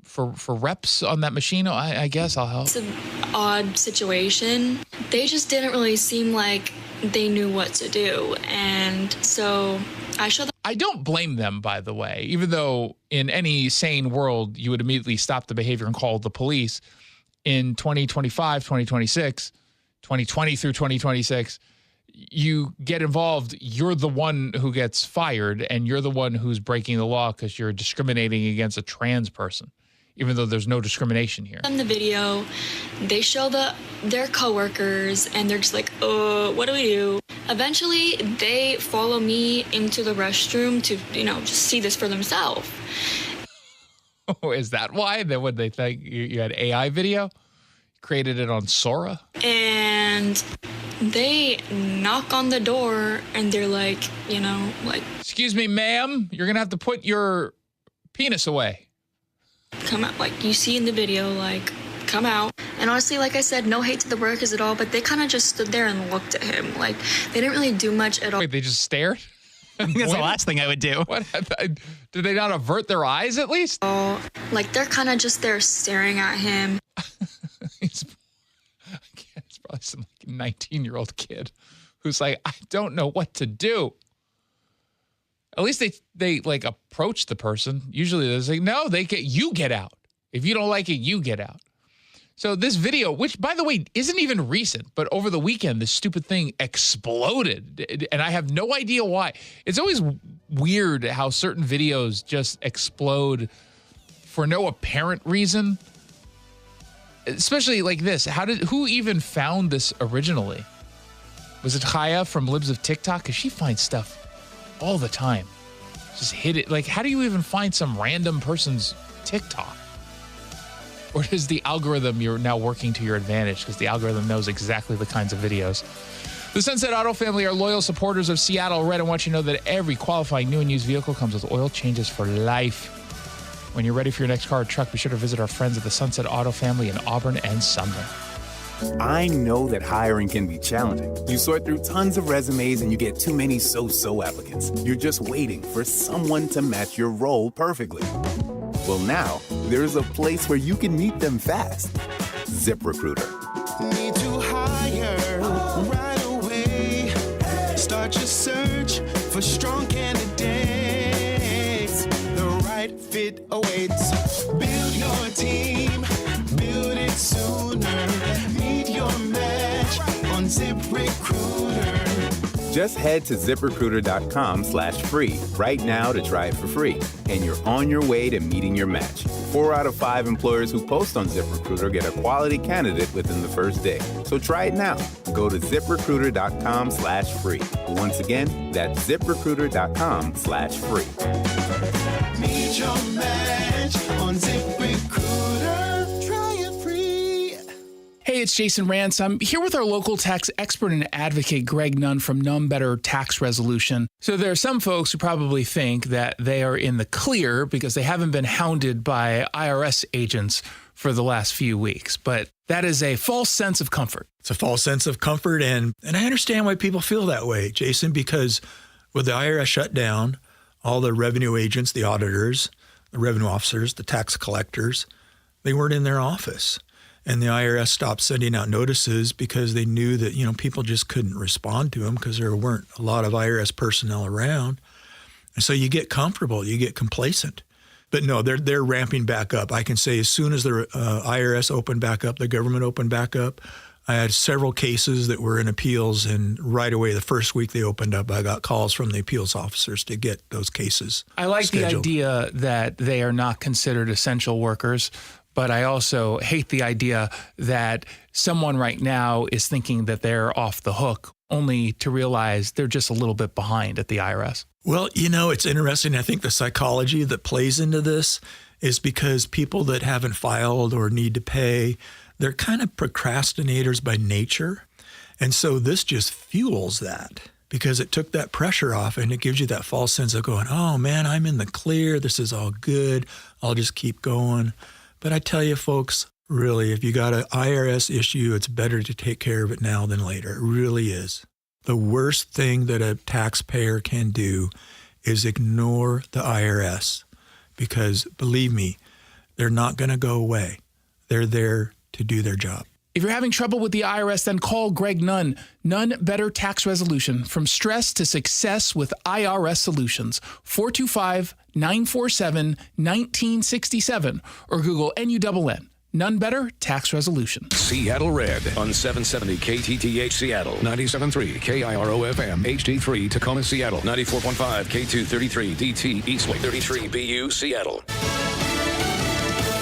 for reps on that machine? I guess I'll help. It's an odd situation. They just didn't really seem like they knew what to do. And so I showed them. I don't blame them, by the way, even though in any sane world, you would immediately stop the behavior and call the police. In 2025, 2026, 2020 through 2026, you get involved, you're the one who gets fired, and you're the one who's breaking the law because you're discriminating against a trans person, even though there's no discrimination here. In the video, they show their coworkers, and they're just like, what do we do? Eventually, they follow me into the restroom to, just see this for themselves. Oh, is that why? Then would they think you had AI video? Created it on Sora? And they knock on the door, and they're like, excuse me, ma'am, you're going to have to put your penis away. Come out, like you see in the video, like, come out. And honestly, like I said, no hate to the workers at all, but they kind of just stood there and looked at him. Like, they didn't really do much at all. Wait, they just stared? I think that's the last thing I would do. What? Did they not avert their eyes at least? Oh, like, they're kind of just there staring at him. It's probably some 19-year-old kid who's like, I don't know what to do. At least they like approach the person. Usually they're like, no, you get out. If you don't like it, you get out. So this video, which by the way, isn't even recent, but over the weekend, this stupid thing exploded. And I have no idea why. It's always weird how certain videos just explode for no apparent reason. Especially like this. Who even found this originally? Was it Chaya from Libs of TikTok? Because she finds stuff all the time. Just hit it. Like, how do you even find some random person's TikTok? Or does the algorithm, you're now working to your advantage because the algorithm knows exactly the kinds of videos? The Sunset Auto family are loyal supporters of Seattle Red and want you to know that every qualifying new and used vehicle comes with oil changes for life. When you're ready for your next car or truck, be sure to visit our friends at the Sunset Auto family in Auburn and Sumner. I know that hiring can be challenging. You sort through tons of resumes and you get too many so-so applicants. You're just waiting for someone to match your role perfectly. Well, now there's a place where you can meet them fast. ZipRecruiter. Need to hire right away. Start your search for strong candidates. The right fit awaits. Build your team. Build it sooner. Meet your match on Just head to ZipRecruiter.com/free right now to try it for free, and you're on your way to meeting your match. 4 out of 5 employers who post on ZipRecruiter get a quality candidate within the first day. So try it now. Go to ZipRecruiter.com/free. Once again, that's ZipRecruiter.com/free. Meet your match on ZipRecruiter. Try it free. Hey, it's Jason Rantz. I'm here with our local tax expert and advocate, Greg Nunn from None Better Tax Resolution. So there are some folks who probably think that they are in the clear because they haven't been hounded by IRS agents for the last few weeks. But that is a false sense of comfort. It's a false sense of comfort. And I understand why people feel that way, Jason, because with the IRS shut down, all the revenue agents, the auditors, the revenue officers, the tax collectors, they weren't in their office. And the IRS stopped sending out notices because they knew that, people just couldn't respond to them because there weren't a lot of IRS personnel around. And so you get comfortable, you get complacent. But no, they're ramping back up. I can say as soon as the IRS opened back up, the government opened back up, I had several cases that were in appeals, and right away, the first week they opened up, I got calls from the appeals officers to get those cases I like scheduled. the idea that they are not considered essential workers, but I also hate the idea that someone right now is thinking that they're off the hook, only to realize they're just a little bit behind at the IRS. Well, it's interesting. I think the psychology that plays into this is because people that haven't filed or need to pay, they're kind of procrastinators by nature. And so this just fuels that because it took that pressure off and it gives you that false sense of going, oh man, I'm in the clear. This is all good. I'll just keep going. But I tell you, folks, really, if you got an IRS issue, it's better to take care of it now than later. It really is. The worst thing that a taxpayer can do is ignore the IRS because, believe me, they're not going to go away. They're there to do their job. If you're having trouble with the IRS, then call Greg Nunn. None Better Tax Resolution. From stress to success with IRS Solutions. 425-947-1967 or Google NUNN. None Better Tax Resolution. Seattle Red on 770 KTTH Seattle, 97.3 KIRO FM, HD3 Tacoma Seattle, 94.5 K233 DT Eastway, 33 BU Seattle.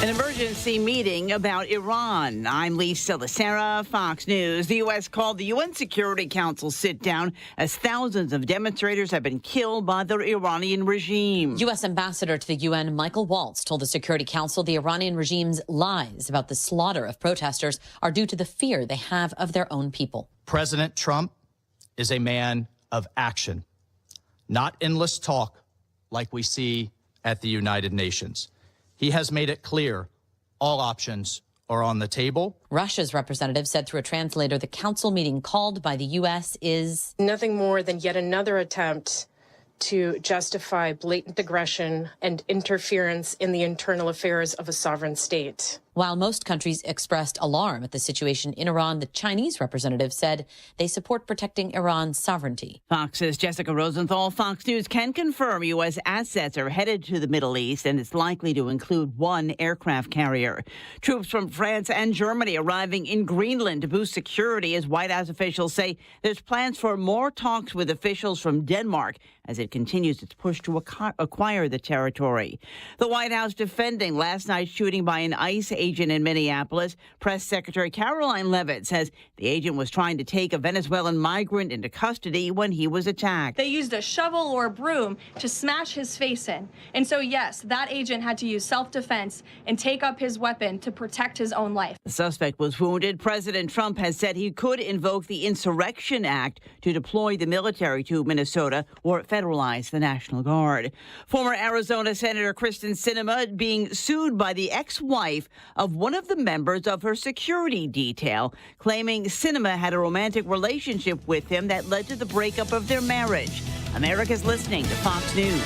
An emergency meeting about Iran. I'm Lisa Lacera, Fox News. The U.S. called the UN Security Council sit down as thousands of demonstrators have been killed by the Iranian regime. U.S. Ambassador to the UN, Michael Waltz, told the Security Council the Iranian regime's lies about the slaughter of protesters are due to the fear they have of their own people. President Trump is a man of action, not endless talk like we see at the United Nations. He has made it clear all options are on the table. Russia's representative said through a translator the council meeting called by the U.S. is nothing more than yet another attempt to justify blatant aggression and interference in the internal affairs of a sovereign state. While most countries expressed alarm at the situation in Iran, the Chinese representative said they support protecting Iran's sovereignty. Fox's Jessica Rosenthal. Fox News can confirm U.S. assets are headed to the Middle East, and it's likely to include one aircraft carrier. Troops from France and Germany arriving in Greenland to boost security as White House officials say there's plans for more talks with officials from Denmark as it continues its push to acquire the territory. The White House defending last night's shooting by an ICE agent in Minneapolis. Press Secretary Caroline Leavitt says the agent was trying to take a Venezuelan migrant into custody when he was attacked. They used a shovel or a broom to smash his face in. And so, yes, that agent had to use self-defense and take up his weapon to protect his own life. The suspect was wounded. President Trump has said he could invoke the Insurrection Act to deploy the military to Minnesota or federalize the National Guard. Former Arizona Senator Kristen Sinema being sued by the ex-wife of one of the members of her security detail, claiming Sinema had a romantic relationship with him that led to the breakup of their marriage. America's listening to Fox News.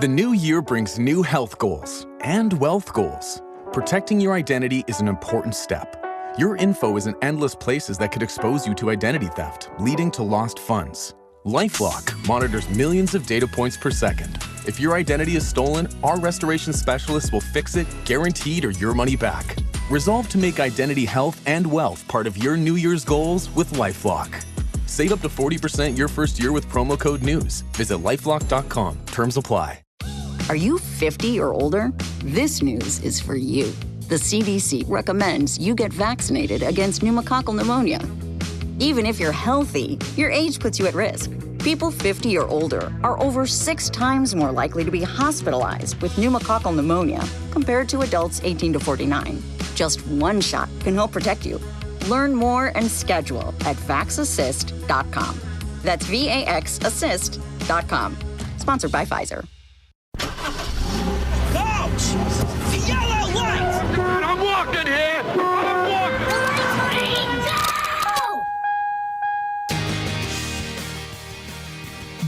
The new year brings new health goals and wealth goals. Protecting your identity is an important step. Your info is in endless places that could expose you to identity theft, leading to lost funds. LifeLock monitors millions of data points per second. If your identity is stolen, our restoration specialists will fix it, guaranteed, or your money back. Resolve to make identity health and wealth part of your New Year's goals with LifeLock. Save up to 40% your first year with promo code NEWS. Visit LifeLock.com. Terms apply. Are you 50 or older? This news is for you. The CDC recommends you get vaccinated against pneumococcal pneumonia. Even if you're healthy, your age puts you at risk. People 50 or older are over 6 times more likely to be hospitalized with pneumococcal pneumonia compared to adults 18 to 49. Just one shot can help protect you. Learn more and schedule at vaxassist.com. That's VAXassist.com. Sponsored by Pfizer. Folks! The yellow light! I'm walking here! I'm walking!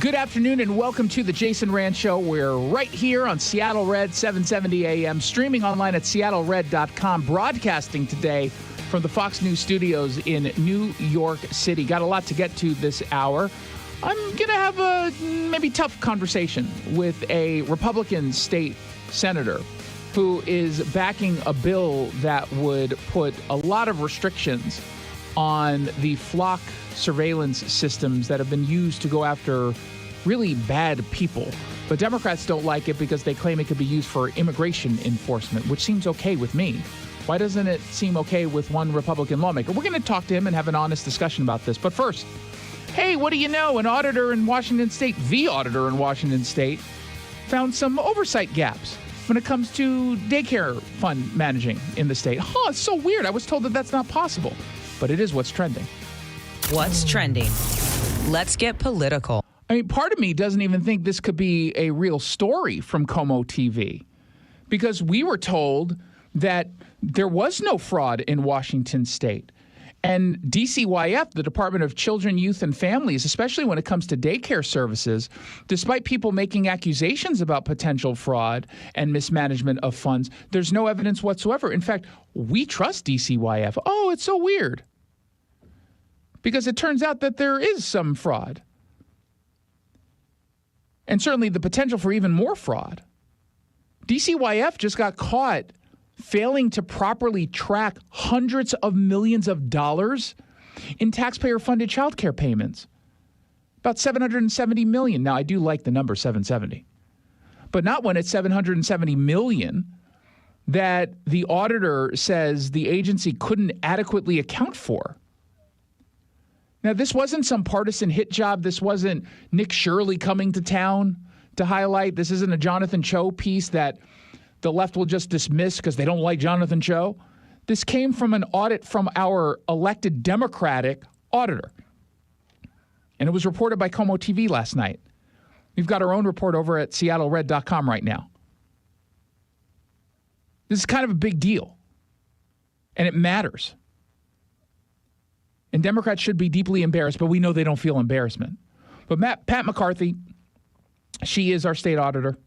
Good afternoon and welcome to the Jason Rantz Show. We're right here on Seattle Red, 770 AM, streaming online at seattlered.com, broadcasting today from the Fox News studios in New York City. Got a lot to get to this hour. I'm going to have a maybe tough conversation with a Republican state senator who is backing a bill that would put a lot of restrictions on the flock surveillance systems that have been used to go after really bad people. But Democrats don't like it because they claim it could be used for immigration enforcement, which seems okay with me. Why doesn't it seem okay with one Republican lawmaker? We're going to talk to him and have an honest discussion about this. But first, hey, what do you know? An auditor in Washington State, the auditor in Washington State, found some oversight gaps when it comes to daycare fund managing in the state. Oh, it's so weird. I was told that that's not possible, but it is what's trending. What's trending? Let's get political. I mean, part of me doesn't even think this could be a real story from Como TV, because we were told that there was no fraud in Washington State. And DCYF, the Department of Children, Youth, and Families, especially when it comes to daycare services, despite people making accusations about potential fraud and mismanagement of funds, there's no evidence whatsoever. In fact, we trust DCYF. Oh, it's so weird. Because it turns out that there is some fraud. And certainly the potential for even more fraud. DCYF just got caught failing to properly track hundreds of millions of dollars in taxpayer-funded child care payments. About $770 million. Now, I do like the number 770. But not when it's $770 million that the auditor says the agency couldn't adequately account for. Now, this wasn't some partisan hit job. This wasn't Nick Shirley coming to town to highlight. This isn't a Jonathan Cho piece that the left will just dismiss because they don't like Jonathan Cho. This came from an audit from our elected Democratic auditor. And it was reported by Como TV last night. We've got our own report over at seattlered.com right now. This is kind of a big deal. And it matters. And Democrats should be deeply embarrassed, but we know they don't feel embarrassment. But Pat McCarthy, she is our state auditor.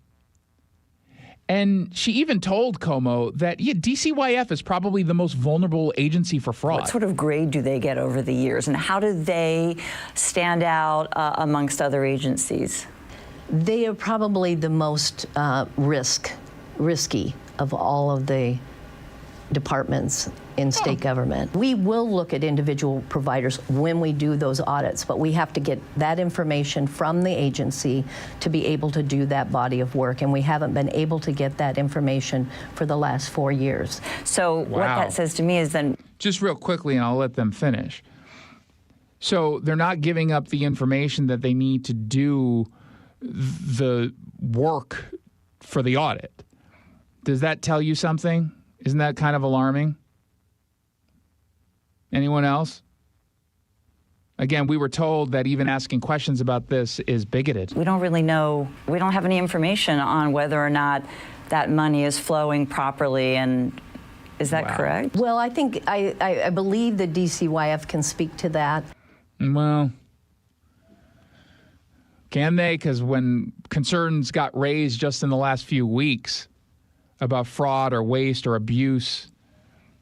And she even told Como that DCYF is probably the most vulnerable agency for fraud. What sort of grade do they get over the years, and how do they stand out amongst other agencies? They are probably the most risky of all of the departments in state government. We will look at individual providers when we do those audits, but we have to get that information from the agency to be able to do that body of work, and we haven't been able to get that information for the last 4 years. So what that says to me is then... Just real quickly, and I'll let them finish. So they're not giving up the information that they need to do the work for the audit. Does that tell you something? Isn't that kind of alarming? Anyone else? Again, we were told that even asking questions about this is bigoted. We don't really know. We don't have any information on whether or not that money is flowing properly. And is that correct? Well, I think I believe the DCYF can speak to that. Well, can they? Because when concerns got raised just in the last few weeks about fraud or waste or abuse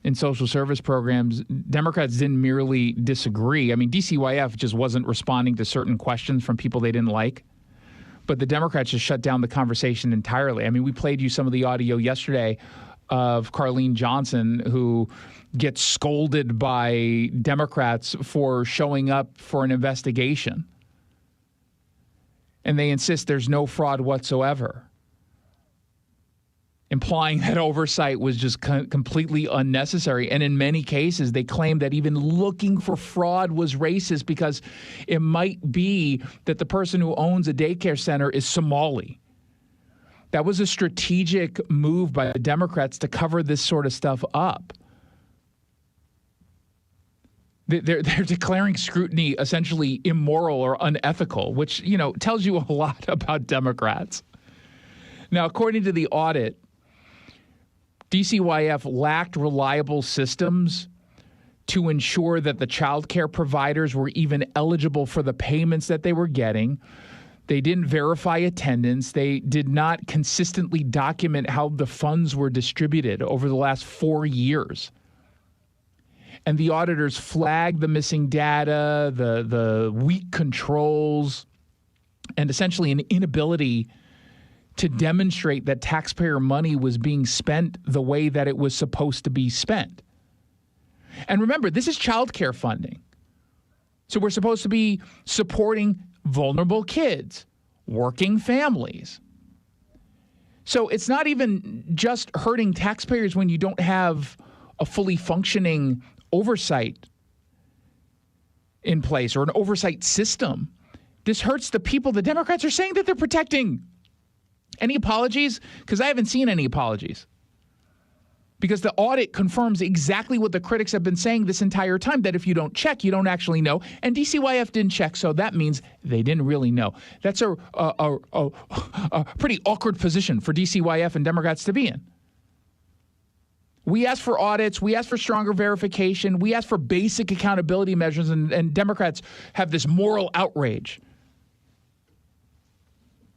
in social service programs, Democrats didn't merely disagree. I mean, DCYF just wasn't responding to certain questions from people they didn't like. But the Democrats just shut down the conversation entirely. I mean, we played you some of the audio yesterday of Carlene Johnson, who gets scolded by Democrats for showing up for an investigation. And they insist there's no fraud whatsoever, implying that oversight was just completely unnecessary. And in many cases, they claim that even looking for fraud was racist because it might be that the person who owns a daycare center is Somali. That was a strategic move by the Democrats to cover this sort of stuff up. They're declaring scrutiny essentially immoral or unethical, which, tells you a lot about Democrats. Now, according to the audit, DCYF lacked reliable systems to ensure that the child care providers were even eligible for the payments that they were getting. They didn't verify attendance. They did not consistently document how the funds were distributed over the last 4 years. And the auditors flagged the missing data, the weak controls, and essentially an inability to demonstrate that taxpayer money was being spent the way that it was supposed to be spent. And remember, this is child care funding. So we're supposed to be supporting vulnerable kids, working families. So it's not even just hurting taxpayers when you don't have a fully functioning oversight in place or an oversight system. This hurts the people the Democrats are saying that they're protecting. Any apologies? Because I haven't seen any apologies. Because the audit confirms exactly what the critics have been saying this entire time, that if you don't check, you don't actually know. And DCYF didn't check, so that means they didn't really know. That's a pretty awkward position for DCYF and Democrats to be in. We asked for audits. We asked for stronger verification. We asked for basic accountability measures, and Democrats have this moral outrage.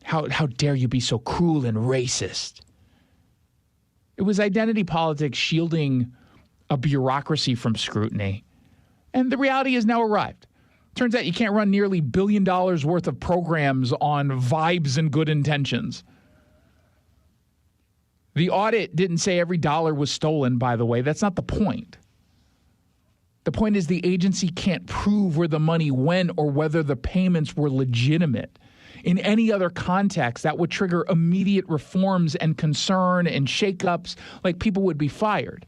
How dare you be so cruel and racist? It was identity politics shielding a bureaucracy from scrutiny. And the reality has now arrived. Turns out you can't run nearly $1 billion worth of programs on vibes and good intentions. The audit didn't say every dollar was stolen, by the way. That's not the point. The point is the agency can't prove where the money went or whether the payments were legitimate. In any other context, that would trigger immediate reforms and concern and shakeups, like people would be fired.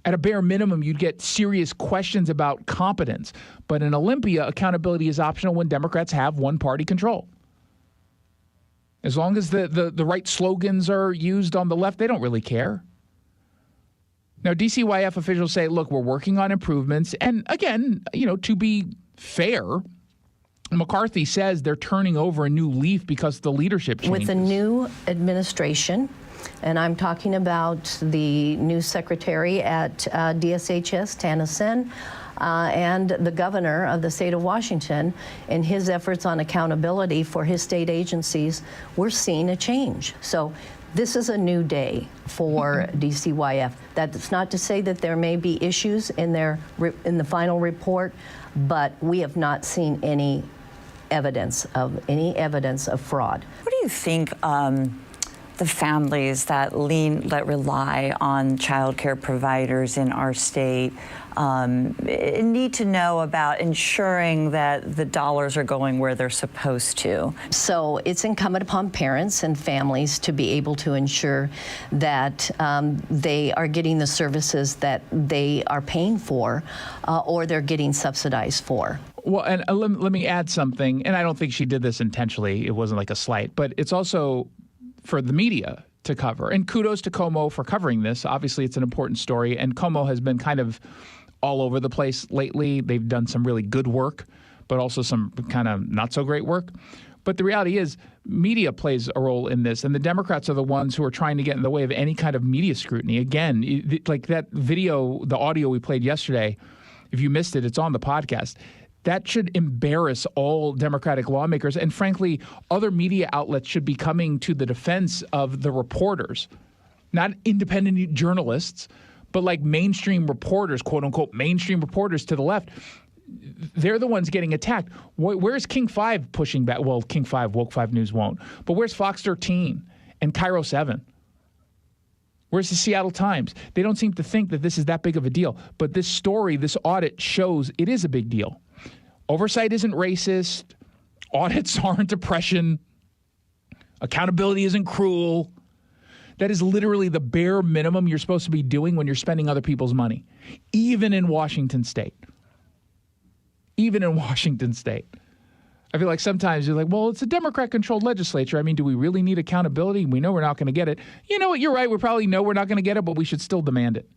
At a bare minimum, you'd get serious questions about competence. But in Olympia, accountability is optional when Democrats have one-party control. As long as the right slogans are used on the left, they don't really care. Now, DCYF officials say, look, we're working on improvements. And again, to be fair, McCarthy says they're turning over a new leaf because the leadership changes. With the new administration, and I'm talking about the new secretary at DSHS, Tana Sen, and the governor of the state of Washington, in his efforts on accountability for his state agencies, we're seeing a change. So this is a new day for DCYF. That's not to say that there may be issues in the final report, but we have not seen any evidence of fraud. What do you think the families that rely on child care providers in our state need to know about ensuring that the dollars are going where they're supposed to? So it's incumbent upon parents and families to be able to ensure that they are getting the services that they are paying for or they're getting subsidized for. Well, and let me add something, and I don't think she did this intentionally. It wasn't like a slight, but it's also for the media to cover. And kudos to Como for covering this. Obviously, it's an important story, and Como has been kind of all over the place lately. They've done some really good work, but also some kind of not so great work. But the reality is media plays a role in this, and the Democrats are the ones who are trying to get in the way of any kind of media scrutiny. Again, like that video, the audio we played yesterday, if you missed it, it's on the podcast. That should embarrass all Democratic lawmakers. And frankly, other media outlets should be coming to the defense of the reporters, not independent journalists, but like mainstream reporters, quote unquote, mainstream reporters to the left. They're the ones getting attacked. Where's King 5 pushing back? Well, King 5, Woke 5 News won't. But where's Fox 13 and Cairo 7? Where's the Seattle Times? They don't seem to think that this is that big of a deal. But this story, this audit shows it is a big deal. Oversight isn't racist. Audits aren't oppression. Accountability isn't cruel. That is literally the bare minimum you're supposed to be doing when you're spending other people's money, even in Washington State. Even in Washington State. I feel like sometimes you're like, well, it's a Democrat-controlled legislature. I mean, do we really need accountability? We know we're not going to get it. You know what? You're right. We probably know we're not going to get it, but we should still demand it.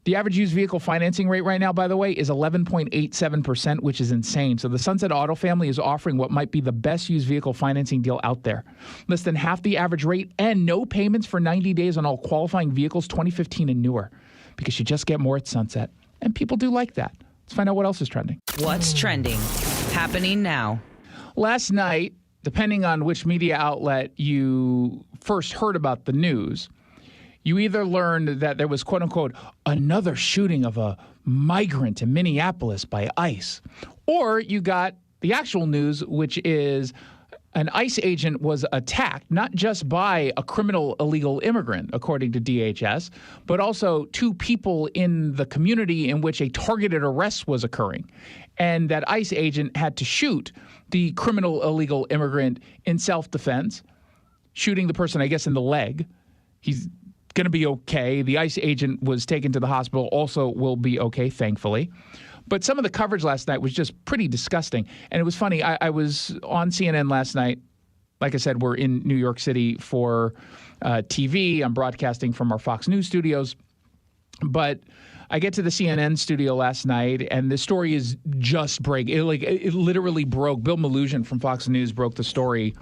The average used vehicle financing rate right now, by the way, is 11.87%, which is insane. So the Sunset Auto family is offering what might be the best used vehicle financing deal out there. Less than half the average rate and no payments for 90 days on all qualifying vehicles 2015 and newer, because you just get more at Sunset. And people do like that. Let's find out what else is trending. What's trending? Happening now. Last night, depending on which media outlet you first heard about the news, you either learned that there was, quote unquote, another shooting of a migrant in Minneapolis by ICE, or you got the actual news, which is an ICE agent was attacked, not just by a criminal illegal immigrant, according to DHS, but also two people in the community in which a targeted arrest was occurring. And that ICE agent had to shoot the criminal illegal immigrant in self-defense, shooting the person, I guess, in the leg. He's going to be okay. The ICE agent was taken to the hospital, also will be okay, thankfully. But some of the coverage last night was just pretty disgusting. And it was funny. I was on CNN last night. Like I said, we're in New York City for TV. I'm broadcasting from our Fox News studios. But I get to the CNN studio last night, and the story is just breaking. It literally broke. Bill Malugin from Fox News broke the story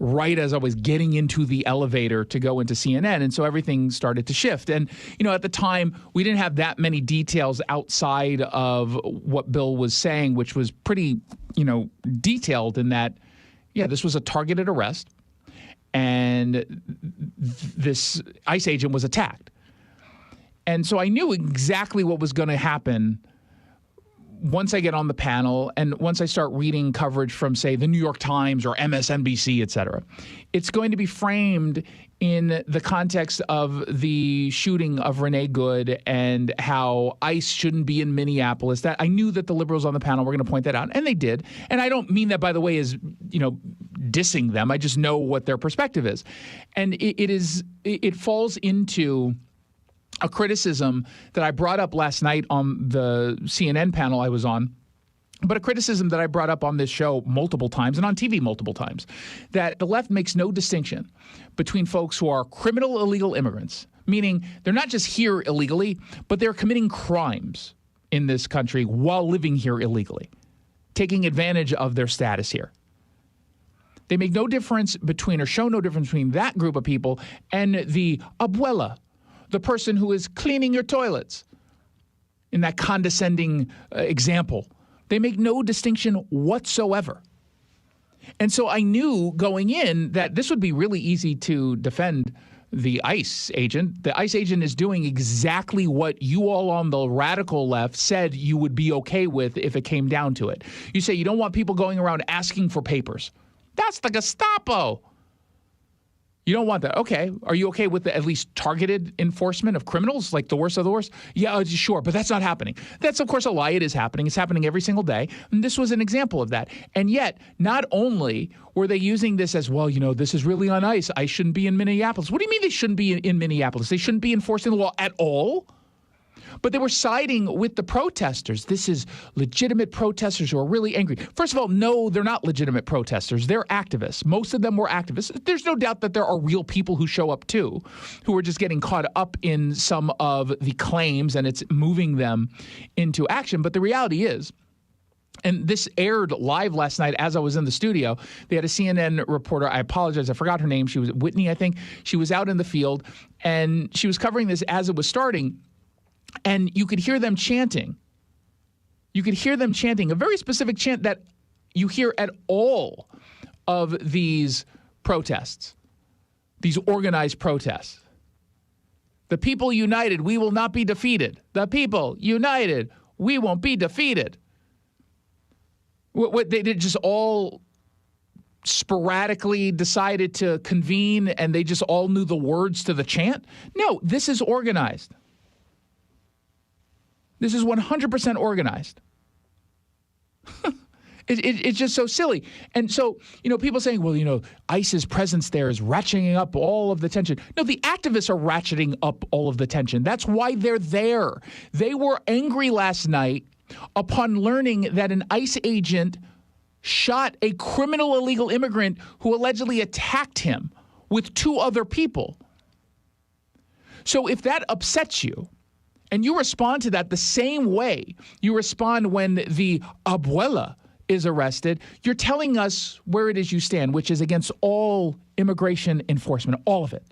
right as I was getting into the elevator to go into CNN. And so everything started to shift. And, you know, at the time, we didn't have that many details outside of what Bill was saying, which was pretty, you know, detailed in that, yeah, this was a targeted arrest and this ICE agent was attacked. And so I knew exactly what was going to happen once I get on the panel and once I start reading coverage from, say, the New York Times or MSNBC, et cetera. It's going to be framed in the context of the shooting of Renee Good and how ICE shouldn't be in Minneapolis. That I knew that the liberals on the panel were going to point that out, and they did. And I don't mean that, by the way, as, you know, dissing them. I just know what their perspective is. And it falls into a criticism that I brought up last night on the CNN panel I was on, but a criticism that I brought up on this show multiple times and on TV multiple times, that the left makes no distinction between folks who are criminal illegal immigrants, meaning they're not just here illegally, but they're committing crimes in this country while living here illegally, taking advantage of their status here. They make no difference between, or show no difference between that group of people and the abuela, the person who is cleaning your toilets, in that condescending example. They make no distinction whatsoever. And so I knew going in that this would be really easy to defend the ICE agent. The ICE agent is doing exactly what you all on the radical left said you would be okay with if it came down to it. You say you don't want people going around asking for papers. That's the Gestapo. You don't want that. Okay. Are you okay with the at least targeted enforcement of criminals, like the worst of the worst? Yeah, sure. But that's not happening. That's, of course, a lie. It is happening. It's happening every single day. And this was an example of that. And yet, not only were they using this as, well, you know, this is really on ICE. I shouldn't be in Minneapolis. What do you mean they shouldn't be in Minneapolis? They shouldn't be enforcing the law at all? But they were siding with the protesters. This is legitimate protesters who are really angry. First of all, no, they're not legitimate protesters. They're activists. Most of them were activists. There's no doubt that there are real people who show up, too, who are just getting caught up in some of the claims, and it's moving them into action. But the reality is, and this aired live last night as I was in the studio. They had a CNN reporter. I apologize. I forgot her name. She was Whitney, I think. She was out in the field, and she was covering this as it was starting. And you could hear them chanting. You could hear them chanting a very specific chant that you hear at all of these protests, these organized protests. The people united, we will not be defeated. The people united, we won't be defeated. They just all sporadically decided to convene and they just all knew the words to the chant. No, this is organized. This is 100% organized. It's just so silly. And so, people saying, well, ICE's presence there is ratcheting up all of the tension. No, the activists are ratcheting up all of the tension. That's why they're there. They were angry last night upon learning that an ICE agent shot a criminal illegal immigrant who allegedly attacked him with 2 other people. So if that upsets you, and you respond to that the same way you respond when the abuela is arrested, you're telling us where it is you stand, which is against all immigration enforcement, all of it.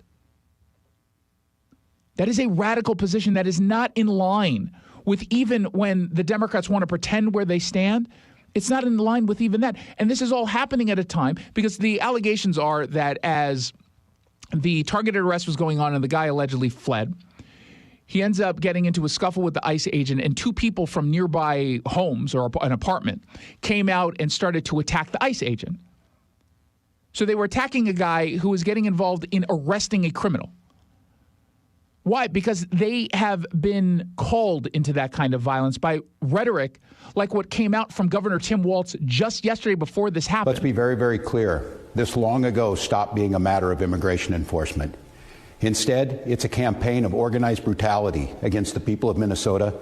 That is a radical position that is not in line with even when the Democrats want to pretend where they stand. It's not in line with even that. And this is all happening at a time because the allegations are that as the targeted arrest was going on and the guy allegedly fled, he ends up getting into a scuffle with the ICE agent, and 2 people from nearby homes or an apartment came out and started to attack the ICE agent. So they were attacking a guy who was getting involved in arresting a criminal. Why? Because they have been called into that kind of violence by rhetoric like what came out from Governor Tim Walz just yesterday before this happened. Let's be very, very clear. This long ago stopped being a matter of immigration enforcement. Instead, it's a campaign of organized brutality against the people of Minnesota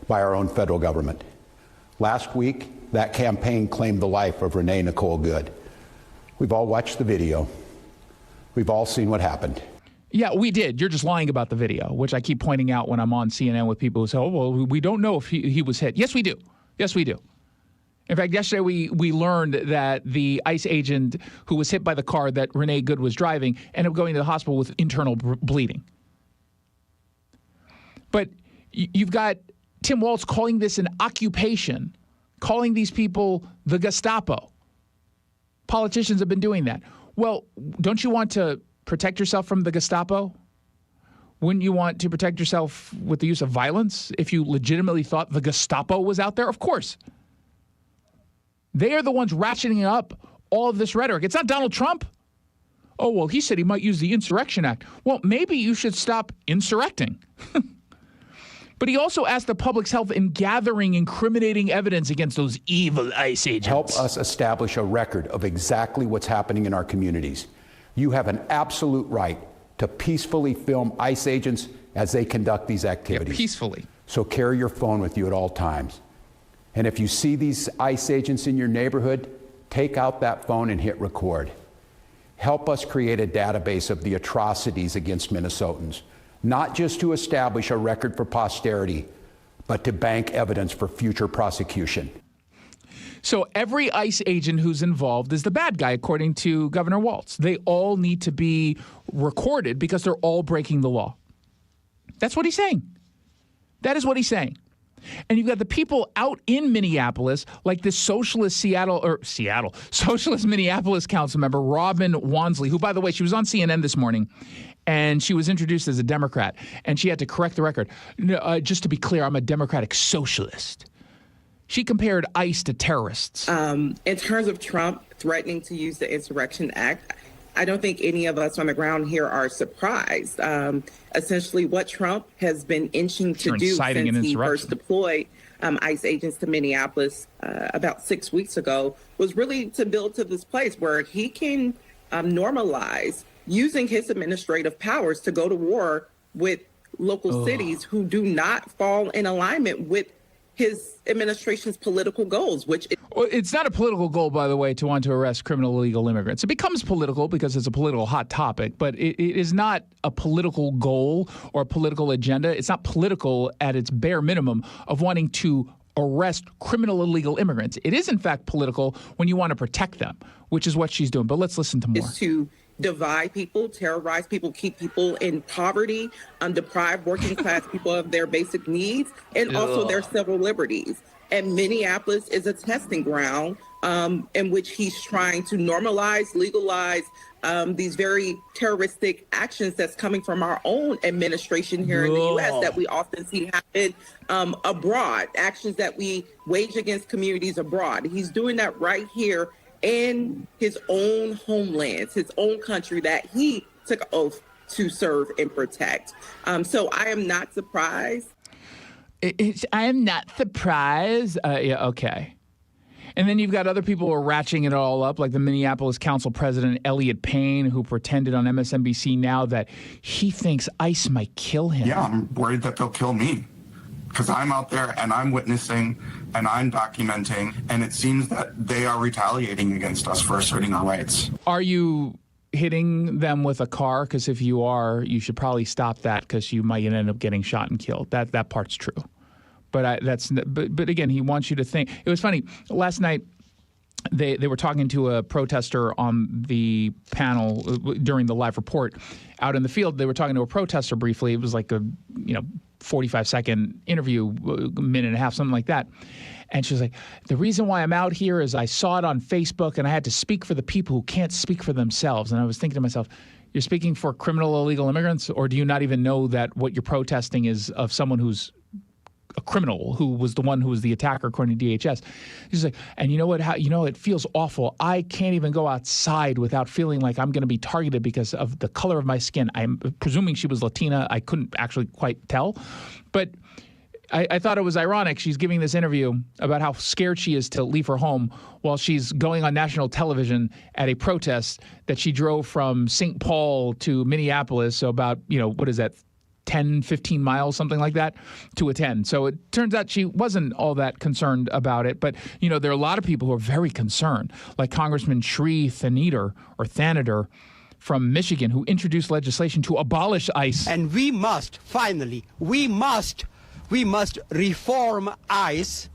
by our own federal government. Last week, that campaign claimed the life of Renee Nicole Good. We've all watched the video. We've all seen what happened. Yeah, we did. You're just lying about the video, which I keep pointing out when I'm on CNN with people who say, oh, well, we don't know if he was hit. Yes, we do. Yes, we do. In fact, yesterday we learned that the ICE agent who was hit by the car that Renee Good was driving ended up going to the hospital with internal bleeding. But you've got Tim Walz calling this an occupation, calling these people the Gestapo. Politicians have been doing that. Well, don't you want to protect yourself from the Gestapo? Wouldn't you want to protect yourself with the use of violence if you legitimately thought the Gestapo was out there? Of course. They are the ones ratcheting up all of this rhetoric. It's not Donald Trump. Oh, well, he said he might use the Insurrection Act. Well, maybe you should stop insurrecting. But he also asked the public's help in gathering incriminating evidence against those evil ICE agents. Help us establish a record of exactly what's happening in our communities. You have an absolute right to peacefully film ICE agents as they conduct these activities. Yeah, peacefully. So carry your phone with you at all times. And if you see these ICE agents in your neighborhood, take out that phone and hit record. Help us create a database of the atrocities against Minnesotans, not just to establish a record for posterity, but to bank evidence for future prosecution. So every ICE agent who's involved is the bad guy, according to Governor Walz. They all need to be recorded because they're all breaking the law. That's what he's saying. That is what he's saying. And you've got the people out in Minneapolis, like this socialist Minneapolis council member, Robin Wansley, who, by the way, she was on CNN this morning, and she was introduced as a Democrat, and she had to correct the record. Just to be clear, I'm a Democratic socialist. She compared ICE to terrorists. In terms of Trump threatening to use the Insurrection Act, I don't think any of us on the ground here are surprised. Essentially, what Trump has been inching to do since he first deployed ICE agents to Minneapolis about 6 weeks ago was really to build to this place where he can normalize using his administrative powers to go to war with local cities who do not fall in alignment with his administration's political goals, which it's not a political goal, by the way, to want to arrest criminal illegal immigrants. It becomes political because it's a political hot topic, but it is not a political goal or a political agenda. It's not political at its bare minimum of wanting to arrest criminal illegal immigrants. It is, in fact, political when you want to protect them, which is what she's doing. But let's listen to more. Is to divide people, terrorize people, keep people in poverty, deprive working class people of their basic needs and also their civil liberties. And Minneapolis is a testing ground in which he's trying to normalize, legalize these very terroristic actions that's coming from our own administration here in the U.S. that we often see happen abroad, actions that we wage against communities abroad. He's doing that right here in his own homelands, his own country that he took an oath to serve and protect. So I am not surprised. I am not surprised. Yeah, okay. And then you've got other people who are ratcheting it all up, like the Minneapolis Council President Elliot Payne, who pretended on MSNBC Now that he thinks ICE might kill him. Yeah, I'm worried that they'll kill me because I'm out there and I'm witnessing and I'm documenting, and it seems that they are retaliating against us for asserting our rights. Are you hitting them with a car? Because if you are, you should probably stop that because you might end up getting shot and killed. That part's true. But but again, he wants you to think. It was funny. Last night, they were talking to a protester on the panel during the live report out in the field. They were talking to a protester briefly. It was like a 45-second interview, a minute and a half, something like that. And she was like, the reason why I'm out here is I saw it on Facebook and I had to speak for the people who can't speak for themselves. And I was thinking to myself, you're speaking for criminal illegal immigrants, or do you not even know that what you're protesting is of someone who's a criminal, who was the one who was the attacker, according to DHS? He's like, and you know what? It feels awful. I can't even go outside without feeling like I'm going to be targeted because of the color of my skin. I'm presuming she was Latina. I couldn't actually quite tell. But I thought it was ironic. She's giving this interview about how scared she is to leave her home while she's going on national television at a protest that she drove from St. Paul to Minneapolis. So about, 10, 15 miles, something like that, to attend. So it turns out she wasn't all that concerned about it. But, there are a lot of people who are very concerned, like Congressman Shree Thanader from Michigan, who introduced legislation to abolish ICE. And we must reform ICE.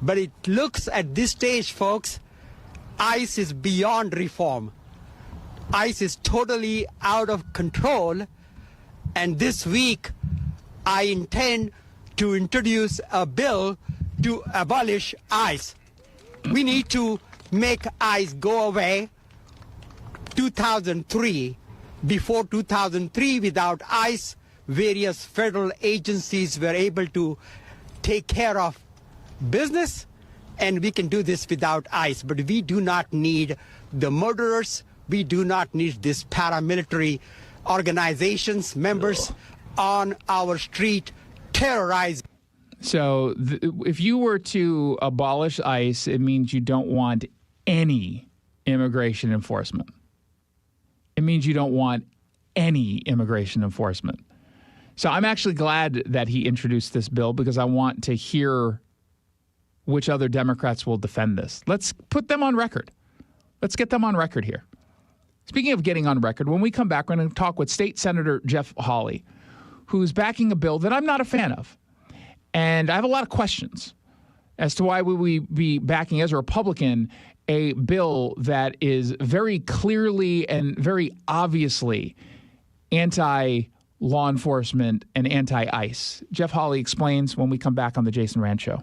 But it looks at this stage, folks, ICE is beyond reform. ICE is totally out of control. And this week, I intend to introduce a bill to abolish ICE. We need to make ICE go away. 2003, before 2003, without ICE, various federal agencies were able to take care of business, and we can do this without ICE. But we do not need the murderers. We do not need this paramilitary organizations, members on our street terrorizing. So if you were to abolish ICE, it means you don't want any immigration enforcement. It means you don't want any immigration enforcement. So I'm actually glad that he introduced this bill because I want to hear which other Democrats will defend this. Let's put them on record. Let's get them on record here. Speaking of getting on record, when we come back, we're going to talk with State Senator Jeff Hawley, who's backing a bill that I'm not a fan of. And I have a lot of questions as to why would we be backing, as a Republican, a bill that is very clearly and very obviously anti-law enforcement and anti-ICE. Jeff Hawley explains when we come back on The Jason Rantz Show.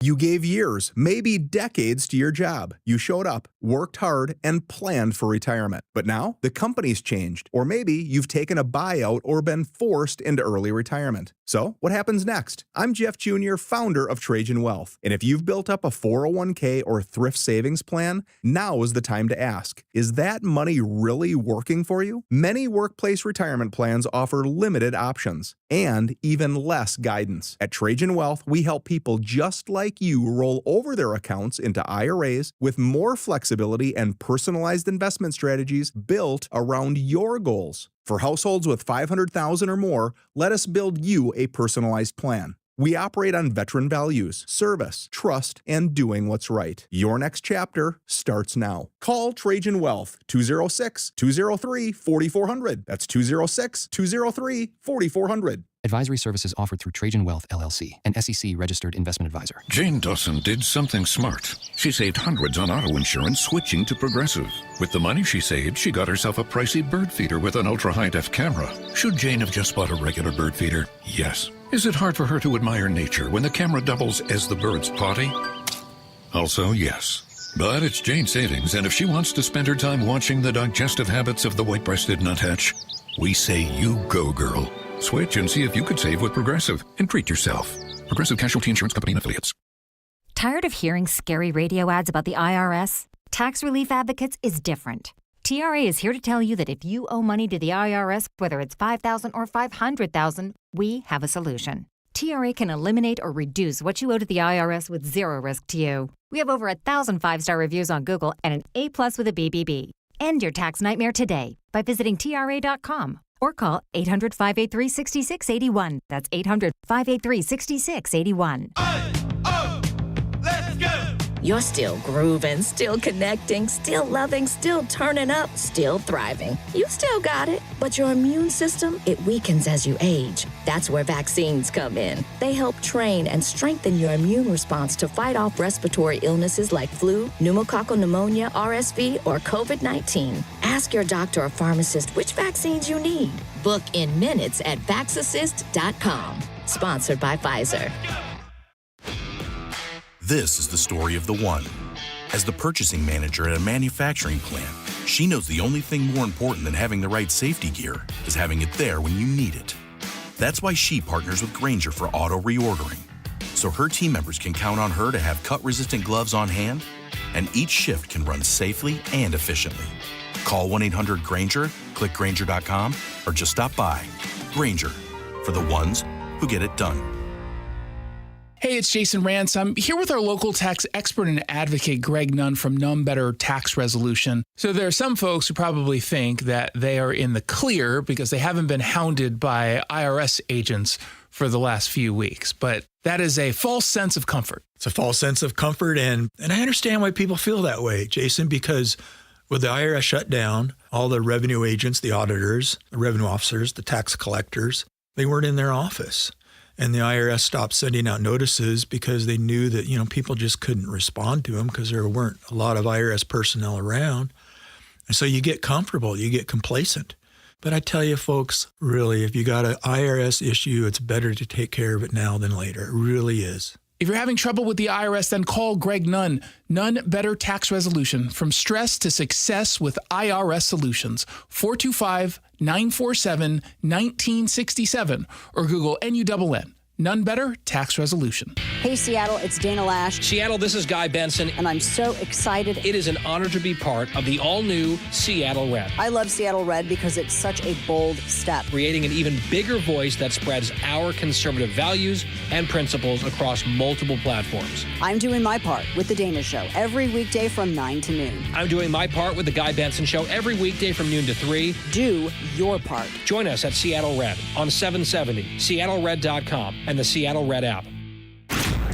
You gave years, maybe decades to your job. You showed up, worked hard, and planned for retirement. But now the company's changed, or maybe you've taken a buyout or been forced into early retirement. So what happens next? I'm Jeff Jr., founder of Trajan Wealth. And if you've built up a 401k or thrift savings plan, now is the time to ask, is that money really working for you? Many workplace retirement plans offer limited options and even less guidance. At Trajan Wealth, we help people just like you roll over their accounts into IRAs with more flexibility and personalized investment strategies built around your goals. For households with $500,000 or more, let us build you a personalized plan. We operate on veteran values, service, trust, and doing what's right. Your next chapter starts now. Call Trajan Wealth, 206-203-4400. That's 206-203-4400. Advisory services offered through Trajan Wealth, LLC, an SEC-registered investment advisor. Jane Dawson did something smart. She saved hundreds on auto insurance switching to Progressive. With the money she saved, she got herself a pricey bird feeder with an ultra-high-def camera. Should Jane have just bought a regular bird feeder? Yes. Is it hard for her to admire nature when the camera doubles as the bird's potty? Also, yes. But it's Jane's savings, and if she wants to spend her time watching the digestive habits of the white-breasted nuthatch, we say you go, girl. Switch and see if you could save with Progressive and treat yourself. Progressive Casualty Insurance Company and Affiliates. Tired of hearing scary radio ads about the IRS? Tax Relief Advocates is different. TRA is here to tell you that if you owe money to the IRS, whether it's $5,000 or $500,000, we have a solution. TRA can eliminate or reduce what you owe to the IRS with zero risk to you. We have over 1,000 5-star reviews on Google and an A+ with a BBB. End your tax nightmare today by visiting TRA.com or call 800-583-6681. That's 800-583-6681. You're still grooving, still connecting, still loving, still turning up, still thriving. You still got it, but your immune system, it weakens as you age. That's where vaccines come in. They help train and strengthen your immune response to fight off respiratory illnesses like flu, pneumococcal pneumonia, RSV, or COVID-19. Ask your doctor or pharmacist which vaccines you need. Book in minutes at vaxassist.com. Sponsored by Pfizer. This is the story of the one. As the purchasing manager at a manufacturing plant, she knows the only thing more important than having the right safety gear is having it there when you need it. That's why she partners with Grainger for auto reordering, so her team members can count on her to have cut-resistant gloves on hand, and each shift can run safely and efficiently. Call 1-800-GRAINGER, click Grainger.com, or just stop by. Grainger, for the ones who get it done. Hey, it's Jason Rantz. I'm here with our local tax expert and advocate, Greg Nunn from None Better Tax Resolution. So there are some folks who probably think that they are in the clear because they haven't been hounded by IRS agents for the last few weeks. But that is a false sense of comfort. It's a false sense of comfort. And I understand why people feel that way, Jason, because with the IRS shut down, all the revenue agents, the auditors, the revenue officers, the tax collectors, they weren't in their office. And the IRS stopped sending out notices because they knew that, people just couldn't respond to them because there weren't a lot of IRS personnel around. And so you get comfortable, you get complacent. But I tell you, folks, really, if you got an IRS issue, it's better to take care of it now than later. It really is. If you're having trouble with the IRS, then call Greg Nunn. None Better Tax Resolution. From stress to success with IRS Solutions. 425-947-1967 or Google NUNN. None Better Tax Resolution. Hey, Seattle, it's Dana Lash. Seattle, this is Guy Benson. And I'm so excited. It is an honor to be part of the all-new Seattle Red. I love Seattle Red because it's such a bold step. Creating an even bigger voice that spreads our conservative values and principles across multiple platforms. I'm doing my part with The Dana Show every weekday from 9 to noon. I'm doing my part with The Guy Benson Show every weekday from noon to 3. Do your part. Join us at Seattle Red on 770, seattlered.com. and the Seattle Red app.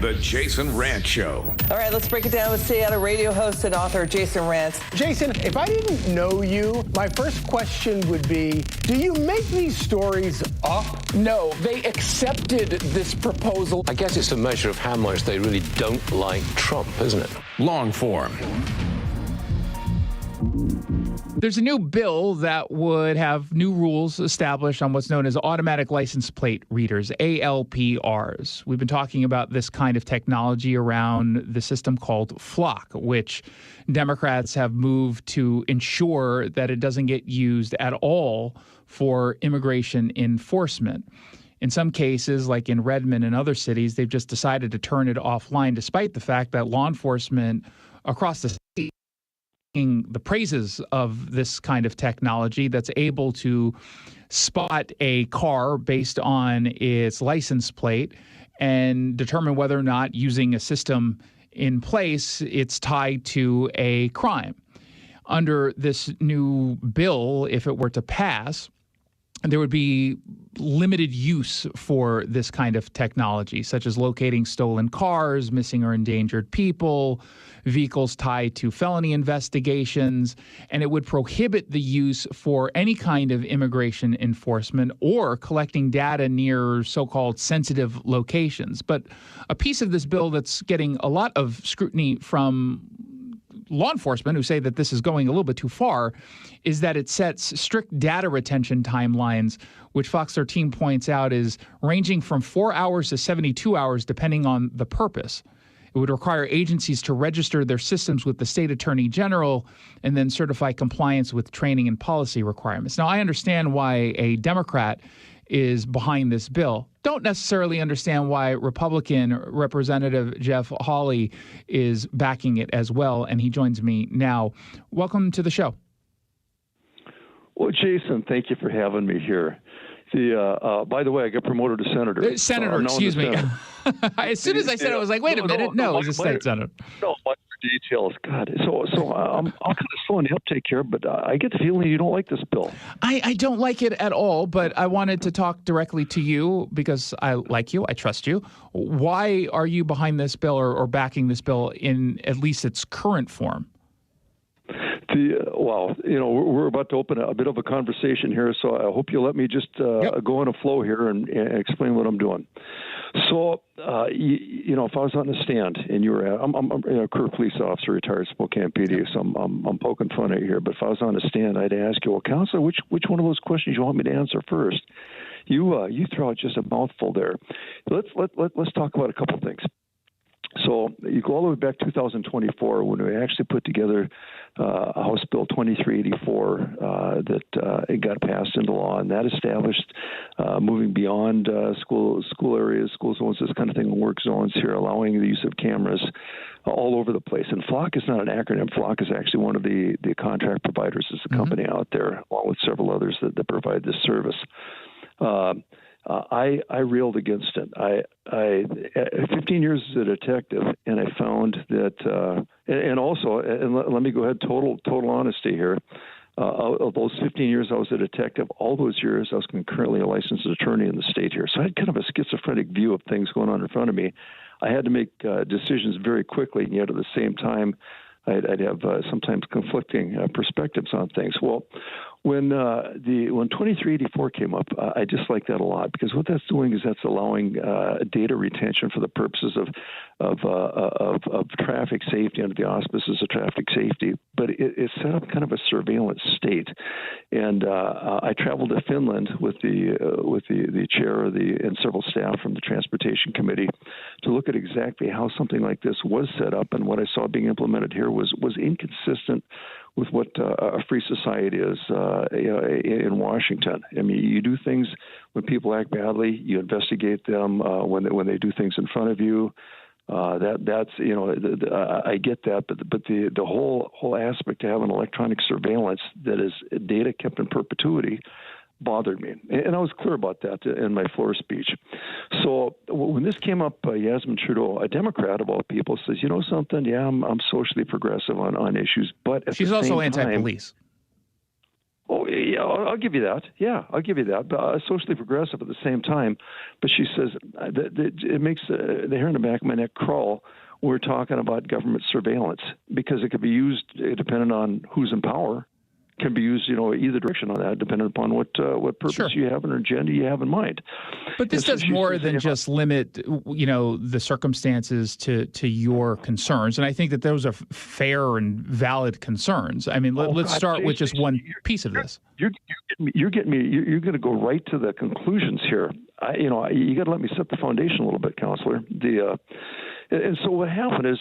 The Jason Rantz Show. All right, let's break it down with Seattle radio host and author Jason Rantz. Jason, if I didn't know you, my first question would be, do you make these stories up? No, they accepted this proposal. I guess it's a measure of how much they really don't like Trump, isn't it? Long form. There's a new bill that would have new rules established on what's known as automatic license plate readers, ALPRs. We've been talking about this kind of technology around the system called FLOC, which Democrats have moved to ensure that it doesn't get used at all for immigration enforcement. In some cases, like in Redmond and other cities, they've just decided to turn it offline, despite the fact that law enforcement across the state the praises of this kind of technology that's able to spot a car based on its license plate and determine whether or not, using a system in place, it's tied to a crime. Under this new bill, if it were to pass, there would be limited use for this kind of technology, such as locating stolen cars, missing or endangered people, vehicles tied to felony investigations, and it would prohibit the use for any kind of immigration enforcement or collecting data near so-called sensitive locations. But a piece of this bill that's getting a lot of scrutiny from law enforcement, who say that this is going a little bit too far, is that it sets strict data retention timelines, which Fox 13 points out is ranging from 4 hours to 72 hours, depending on the purpose. It would require agencies to register their systems with the state attorney general and then certify compliance with training and policy requirements. Now, I understand why a Democrat is behind this bill. Don't necessarily understand why Republican Representative Jeff Hawley is backing it as well, and he joins me now. Welcome to the show. Well, Jason, thank you for having me here. By the way, I got promoted to senator. Senator, excuse me. As soon as I said it, I was like, wait a minute. No, he's a state senator. No, much for details. God. So I'm kind of slow in the uptake here, but I get the feeling you don't like this bill. I don't like it at all, but I wanted to talk directly to you because I like you. I trust you. Why are you behind this bill or backing this bill in at least its current form? Well, we're about to open a bit of a conversation here, so I hope you'll let me just go on a flow here and explain what I'm doing. So, if I was on the stand and you were, I'm a career police officer, retired Spokane PD, so I'm poking fun at you here. But if I was on the stand, I'd ask you, well, counselor, which one of those questions you want me to answer first? You throw out just a mouthful there. Let's talk about a couple of things. So you go all the way back to 2024 when we actually put together House Bill 2384 that it got passed into law, and that established moving beyond school areas, school zones, this kind of thing, work zones here, allowing the use of cameras all over the place. And FLOC is not an acronym. FLOC is actually one of the contract providers. It's a company out there, along with several others that provide this service. I railed against it. I 15 years as a detective, and I found that, and let me go ahead, total honesty here. Of those 15 years I was a detective, all those years I was concurrently a licensed attorney in the state here. So I had kind of a schizophrenic view of things going on in front of me. I had to make decisions very quickly, and yet at the same time, I'd have sometimes conflicting perspectives on things. Well, when 2384 came up, I disliked that a lot because what that's doing is that's allowing data retention for the purposes of traffic safety under the auspices of traffic safety. But it set up kind of a surveillance state, and I traveled to Finland with the chair and several staff from the Transportation Committee to look at exactly how something like this was set up, and what I saw being implemented here was inconsistent with what a free society is in Washington. I mean, you do things when people act badly, you investigate them when they do things in front of you. I get that, but the whole aspect to have an electronic surveillance that is data kept in perpetuity bothered me, and I was clear about that in my floor speech. So when this came up, Yasmin Trudeau, a Democrat of all people, says, "You know something? Yeah, I'm socially progressive on issues, but at she's the also same anti-police." Oh yeah, I'll give you that. Yeah, I'll give you that. But socially progressive at the same time. But she says it makes the hair in the back of my neck crawl. We're talking about government surveillance because it could be used depending on who's in power. Can be used, either direction on that, depending upon what purpose you have and agenda you have in mind. But this does more than just limit, the circumstances to your concerns, and I think that those are fair and valid concerns. I mean, let's start with just one piece of this. You're getting me. You're going to go right to the conclusions here. You got to let me set the foundation a little bit, counselor. And so what happened is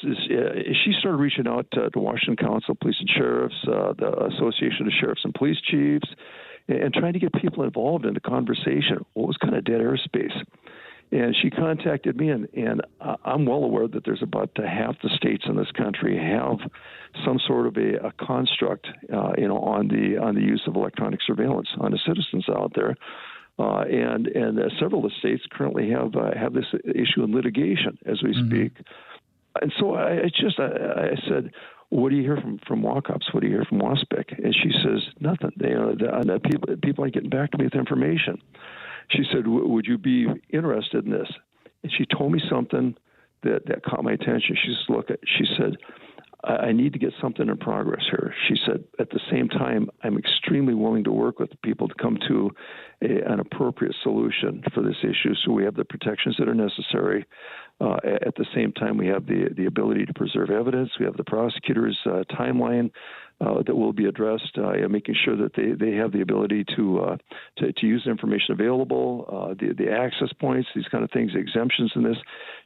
she started reaching out to Washington Council, Police and Sheriffs, the Association of Sheriffs and Police Chiefs, and trying to get people involved in the conversation. Well, it was kind of dead airspace. And she contacted me, and I'm well aware that there's about half the states in this country have some sort of a construct, on the use of electronic surveillance on the citizens out there. And several of the states currently have this issue in litigation as we speak. And so I said, what do you hear from walk-ups? What do you hear from WASPIC? And she says, nothing. People aren't getting back to me with information. She said, would you be interested in this? And she told me something that caught my attention. She said, I need to get something in progress here. She said, at the same time, I'm extremely willing to work with people to come to an appropriate solution for this issue so we have the protections that are necessary. At the same time, we have the ability to preserve evidence. We have the prosecutor's timeline that will be addressed, making sure that they have the ability to use the information available, the access points, these kind of things, exemptions in this.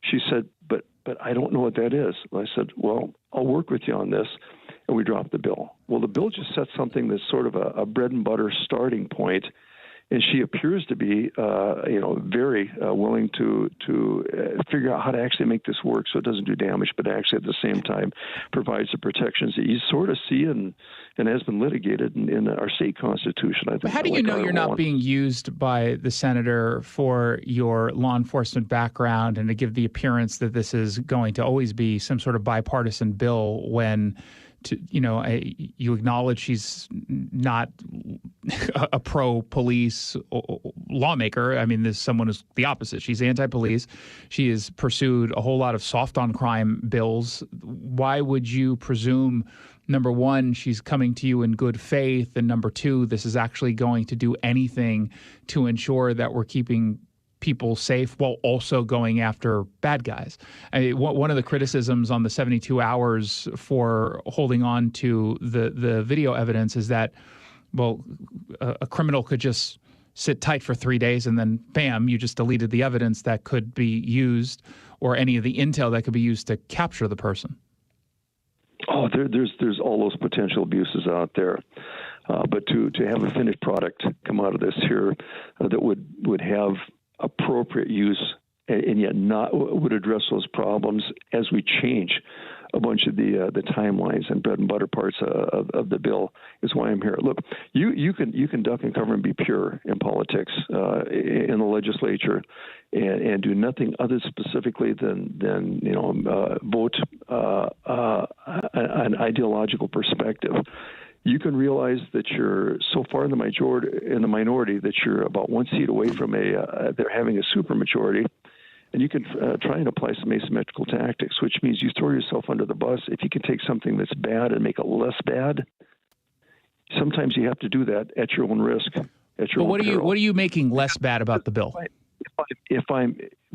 She said, but I don't know what that is. I said, well, I'll work with you on this. And we dropped the bill. Well, the bill just sets something that's sort of a bread and butter starting point. And she appears to be, very willing to figure out how to actually make this work so it doesn't do damage, but actually at the same time provides the protections that you sort of see and has been litigated in our state constitution. I think. But how do you know you're not being used by the senator for your law enforcement background and to give the appearance that this is going to always be some sort of bipartisan bill when you acknowledge she's not a pro-police lawmaker? I mean, this someone who's the opposite. She's anti-police. She has pursued a whole lot of soft-on-crime bills. Why would you presume, number one, she's coming to you in good faith, and number two, this is actually going to do anything to ensure that we're keeping people safe while also going after bad guys? I mean, one of the criticisms on the 72 hours for holding on to the video evidence is that, well, a criminal could just sit tight for 3 days and then, bam, you just deleted the evidence that could be used, or any of the intel that could be used to capture the person. Oh, there's all those potential abuses out there. But to have a finished product come out of this here that would have appropriate use and yet not would address those problems as we change a bunch of the timelines and bread and butter parts of the bill is why I'm here. Look, you can duck and cover and be pure in politics in the legislature and do nothing other specifically than vote an ideological perspective. You can realize that you're so far in the minority that you're about one seat away from they're having a supermajority, and you can try and apply some asymmetrical tactics, which means you throw yourself under the bus. If you can take something that's bad and make it less bad, sometimes you have to do that at your own risk. But what are you making less bad about the bill?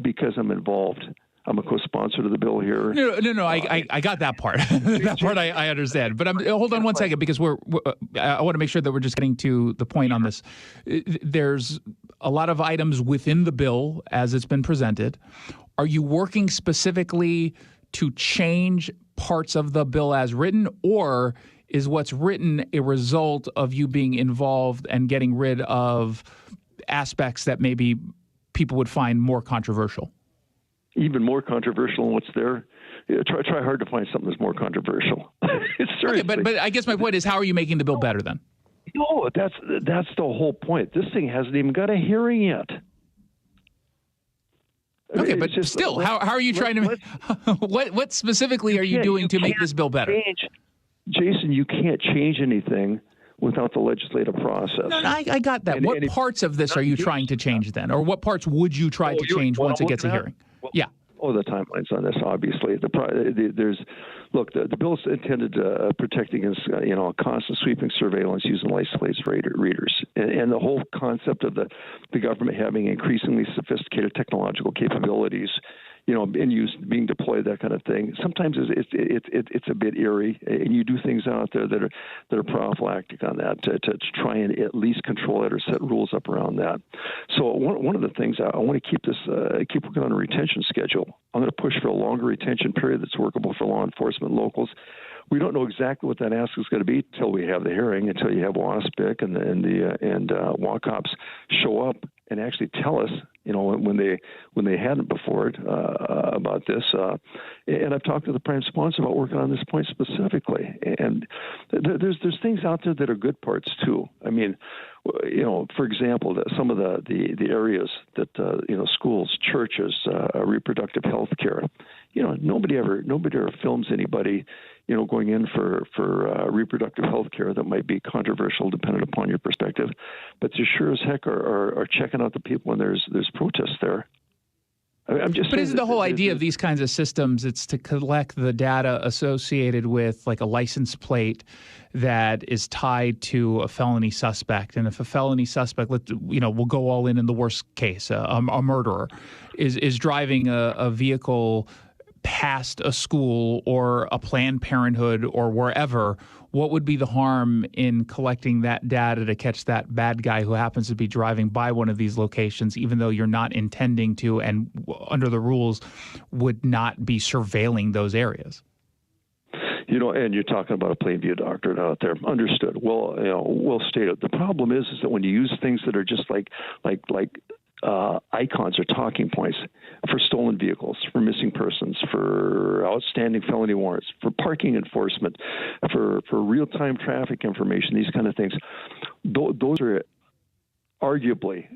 Because I'm involved. I'm a co-sponsor to the bill here. No. I got that part. That part I understand. But hold on one second, because I want to make sure that we're just getting to the point on this. There's a lot of items within the bill as it's been presented. Are you working specifically to change parts of the bill as written, or is what's written a result of you being involved and getting rid of aspects that maybe people would find more controversial? Even more controversial than what's there. Try hard to find something that's more controversial. Okay, but I guess my point is, how are you making the bill better then? No, that's the whole point. This thing hasn't even got a hearing yet. Okay, but still, how are you trying to? What specifically are you doing to make this bill better? Jason, you can't change anything without the legislative process. No, I got that. What parts of this are you trying to change then? Or what parts would you try to change once it gets a hearing? Yeah. Oh, the timelines on this, obviously. The bill is intended to protect against, constant sweeping surveillance using license plate readers. And the whole concept of the government having increasingly sophisticated technological capabilities, being deployed, that kind of thing. Sometimes it's a bit eerie, and you do things out there that are prophylactic on that to try and at least control it or set rules up around that. So one of the things I want to keep working on a retention schedule. I'm going to push for a longer retention period that's workable for law enforcement locals. We don't know exactly what that ask is going to be until we have the hearing, until you have WASPIC and WACOPS show up and actually tell us, when they hadn't before it about this. And I've talked to the prime sponsor about working on this point specifically. And there's things out there that are good parts too. I mean, for example, some of the areas that schools, churches, reproductive health care. Nobody ever films anybody, going in for reproductive health care that might be controversial depending upon your perspective. But they sure as heck are checking out the people when there's protests there. But isn't the whole idea of these kinds of systems, it's to collect the data associated with like a license plate that is tied to a felony suspect? And if a felony suspect, we'll go all in the worst case, a murderer, is driving a vehicle past a school or a Planned Parenthood or wherever, what would be the harm in collecting that data to catch that bad guy who happens to be driving by one of these locations, even though you're not intending to and under the rules would not be surveilling those areas? And you're talking about a Plainview doctorate out there. Understood. Well, well stated. The problem is that when you use things that are just like icons or talking points for stolen vehicles, for missing persons, for outstanding felony warrants, for parking enforcement, for real-time traffic information, these kind of things, those are arguably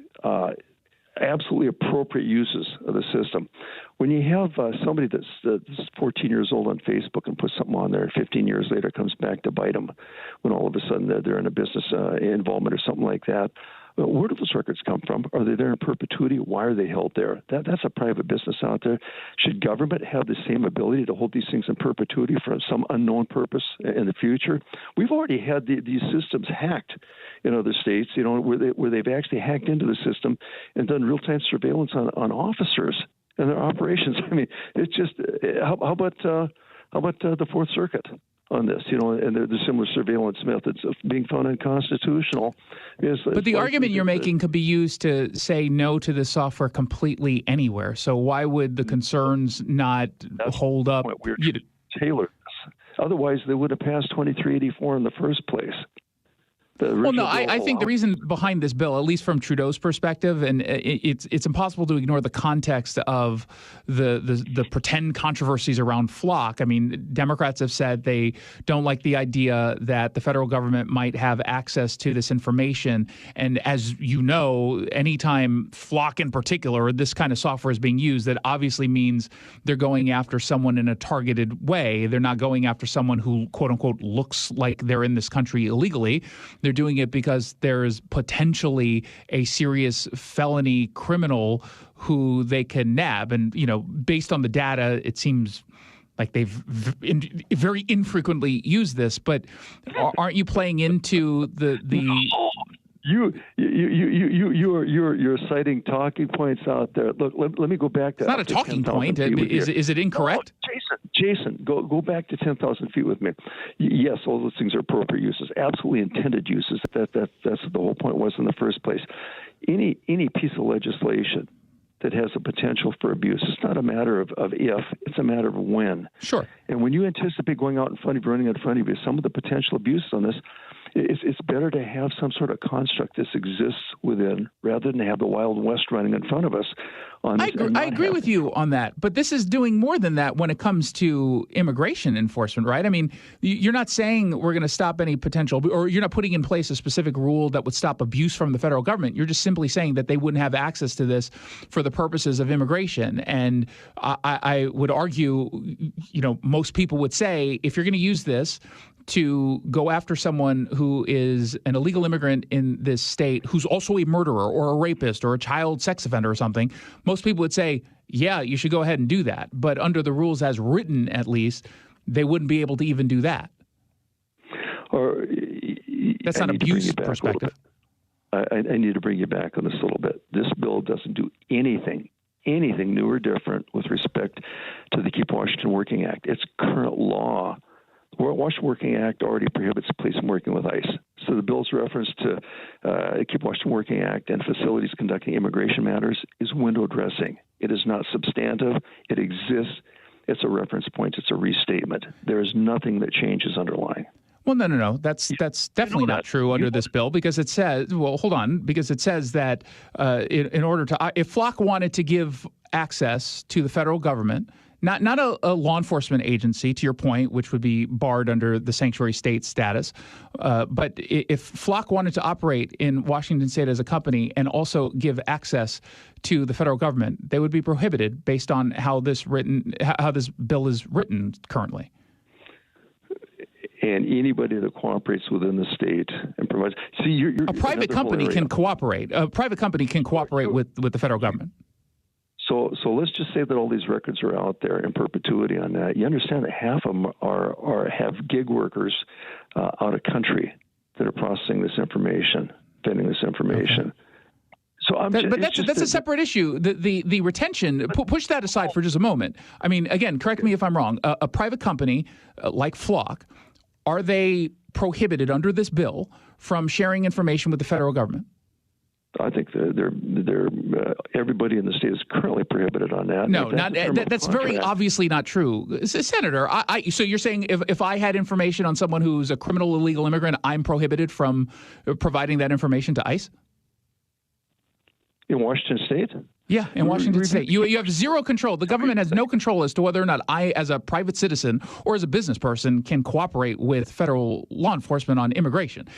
absolutely appropriate uses of the system. When you have somebody that's 14 years old on Facebook and puts something on there, 15 years later comes back to bite them when all of a sudden they're in a business involvement or something like that, where do those records come from? Are they there in perpetuity? Why are they held there? That's a private business out there. Should government have the same ability to hold these things in perpetuity for some unknown purpose in the future? We've already had these systems hacked in other states, where they've actually hacked into the system and done real-time surveillance on officers and their operations. I mean, it's just how about the Fourth Circuit on this, and the similar surveillance methods of being found unconstitutional. But the argument you're making could be used to say no to this software completely anywhere. So why would the concerns not hold up? We're tailored this. Otherwise, they would have passed 2384 in the first place. Well, no, I think the reason behind this bill, at least from Trudeau's perspective, and it's impossible to ignore the context of the pretend controversies around FLOC. I mean, Democrats have said they don't like the idea that the federal government might have access to this information. And as you know, anytime FLOC in particular, or this kind of software is being used, that obviously means they're going after someone in a targeted way. They're not going after someone who, quote unquote, looks like they're in this country illegally. They're doing it because there is potentially a serious felony criminal who they can nab. And, based on the data, it seems like they've very infrequently used this. But aren't you playing into the You're citing talking points out there. Look, let me go back to. It's not a talking point. Is it incorrect? No, Jason, go back to 10,000 feet with me. Yes, all those things are appropriate uses, absolutely intended uses. That's what the whole point was in the first place. Any piece of legislation that has a potential for abuse, it's not a matter of if, it's a matter of when. Sure. And when you anticipate going out in front of you, running in front of you, some of the potential abuses on this, it's better to have some sort of construct this exists within rather than have the Wild West running in front of us. I agree with you on that, but this is doing more than that when it comes to immigration enforcement, right? I mean, you're not saying we're going to stop any potential, or you're not putting in place a specific rule that would stop abuse from the federal government. You're just simply saying that they wouldn't have access to this for the purposes of immigration. And I would argue, most people would say if you're going to use this to go after someone who is an illegal immigrant in this state who's also a murderer or a rapist or a child sex offender or something, most people would say, yeah, you should go ahead and do that. But under the rules as written, at least, they wouldn't be able to even do that. That's not abuse perspective. I need to bring you back on this a little bit. This bill doesn't do anything new or different with respect to the Keep Washington Working Act. It's current law. The Washington Working Act already prohibits police from working with ICE. So the bill's reference to Keep Washington Working Act and facilities conducting immigration matters is window dressing. It is not substantive. It exists. It's a reference point. It's a restatement. There is nothing that changes underlying. Well, no. That's definitely not true under this bill because it says, that in order to, if FLOC wanted to give access to the federal government, not a law enforcement agency, to your point, which would be barred under the sanctuary state status. But if FLOC wanted to operate in Washington state as a company and also give access to the federal government, they would be prohibited based on how this bill is written currently. And anybody that cooperates within the state and provides. See, a private company can cooperate. A private company can cooperate with the federal government. So let's just say that all these records are out there in perpetuity on that. You understand that half of them have gig workers out of country that are processing this information, vending this information. Okay. So that's a separate issue. The retention, push that aside for just a moment. I mean, again, correct me if I'm wrong. A private company like FLOC, are they prohibited under this bill from sharing information with the federal government? I think they're everybody in the state is currently prohibited on that. No, that's very obviously not true. Senator, so you're saying if I had information on someone who's a criminal illegal immigrant, I'm prohibited from providing that information to ICE? In Washington State? Yeah, in Washington State. You have zero control. The government has no control as to whether or not I, as a private citizen or as a business person, can cooperate with federal law enforcement on immigration.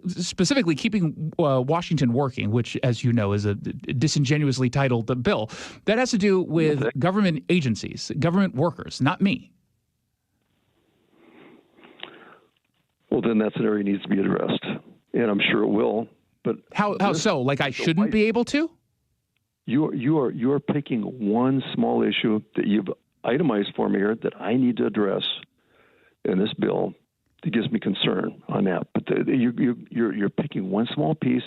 Specifically, keeping Washington working, which, as you know, is a disingenuously titled bill. That has to do with government agencies, government workers, not me. Well, then that's an area that needs to be addressed, and I'm sure it will. But how so? Like I shouldn't be able to? You are picking one small issue that you've itemized for me here that I need to address in this bill that gives me concern on that. But you're picking one small piece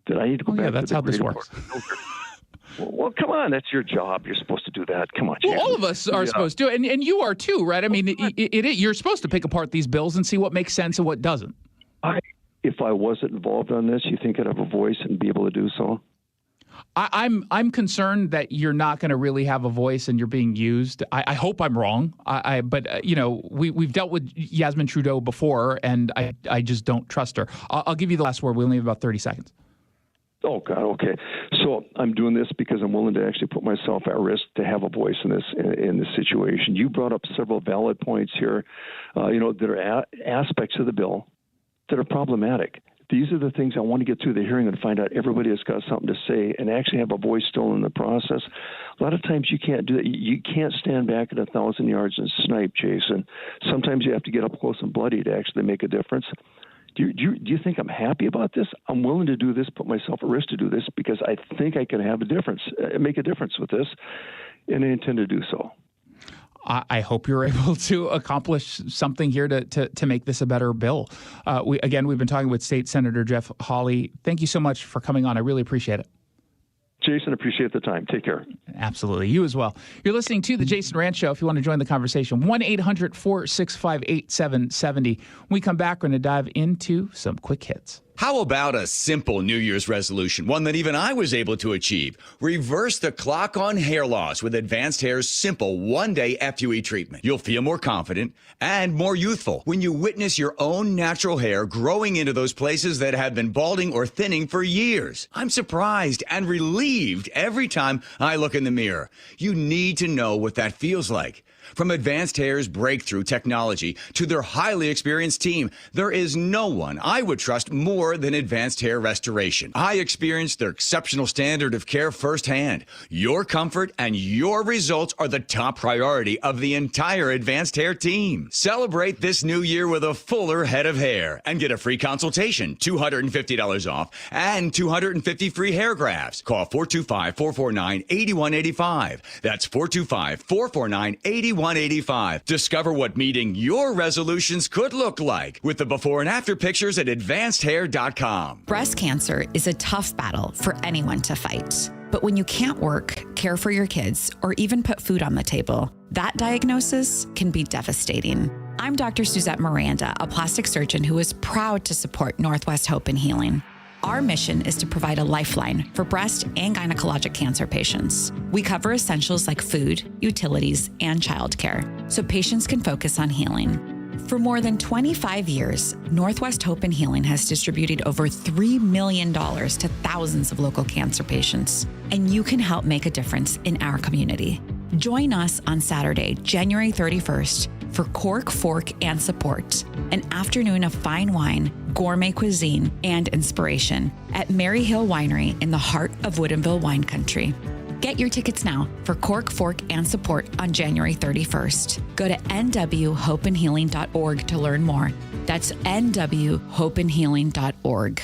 that I need to go back to. That's how this works. Well, come on. That's your job. You're supposed to do that. Come on, Jason. Well, all of us are supposed to, and you are too, right? I mean, you're supposed to pick apart these bills and see what makes sense and what doesn't. If I wasn't involved on this, you think I'd have a voice and be able to do so? I'm concerned that you're not going to really have a voice and you're being used. I hope I'm wrong. But we've dealt with Yasmin Trudeau before, and I just don't trust her. I'll give you the last word. We only have about 30 seconds. Oh, God, okay. So I'm doing this because I'm willing to actually put myself at risk to have a voice in this situation. You brought up several valid points here, that are aspects of the bill that are problematic. These are the things I want to get through the hearing and find out everybody has got something to say and actually have a voice still in the process. A lot of times you can't do that. You can't stand back at 1,000 yards and snipe, Jason. Sometimes you have to get up close and bloody to actually make a difference. Do you think I'm happy about this? I'm willing to do this, put myself at risk to do this because I think I can have a difference, make a difference with this, and I intend to do so. I hope you're able to accomplish something here to make this a better bill. We've been talking with State Senator Jeff Hawley. Thank you so much for coming on. I really appreciate it. Jason, appreciate the time. Take care. Absolutely. You as well. You're listening to The Jason Rantz Show. If you want to join the conversation, 1-800-465-8770. When we come back, we're going to dive into some quick hits. How about a simple New Year's resolution, one that even I was able to achieve? Reverse the clock on hair loss with Advanced Hair's simple one-day FUE treatment. You'll feel more confident and more youthful when you witness your own natural hair growing into those places that have been balding or thinning for years. I'm surprised and relieved every time I look in the mirror. You need to know what that feels like. From Advanced Hair's breakthrough technology to their highly experienced team, there is no one I would trust more than Advanced Hair Restoration. I experienced their exceptional standard of care firsthand. Your comfort and your results are the top priority of the entire Advanced Hair team. Celebrate this new year with a fuller head of hair and get a free consultation, $250 off, and 250 free hair grafts. Call 425-449-8185. That's 425-449-8185. Discover what meeting your resolutions could look like with the before and after pictures at advancedhair.com. Breast cancer is a tough battle for anyone to fight. But when you can't work, care for your kids, or even put food on the table, that diagnosis can be devastating. I'm Dr. Suzette Miranda, a plastic surgeon who is proud to support Northwest Hope and Healing. Our mission is to provide a lifeline for breast and gynecologic cancer patients. We cover essentials like food, utilities, and childcare, so patients can focus on healing. For more than 25 years, Northwest Hope and Healing has distributed over $3 million to thousands of local cancer patients, and you can help make a difference in our community. Join us on Saturday, January 31st, for Cork, Fork, and Support, an afternoon of fine wine, gourmet cuisine, and inspiration at Mary Hill Winery in the heart of Woodinville wine country. Get your tickets now for Cork, Fork, and Support on January 31st. Go to nwhopeandhealing.org to learn more. That's nwhopeandhealing.org.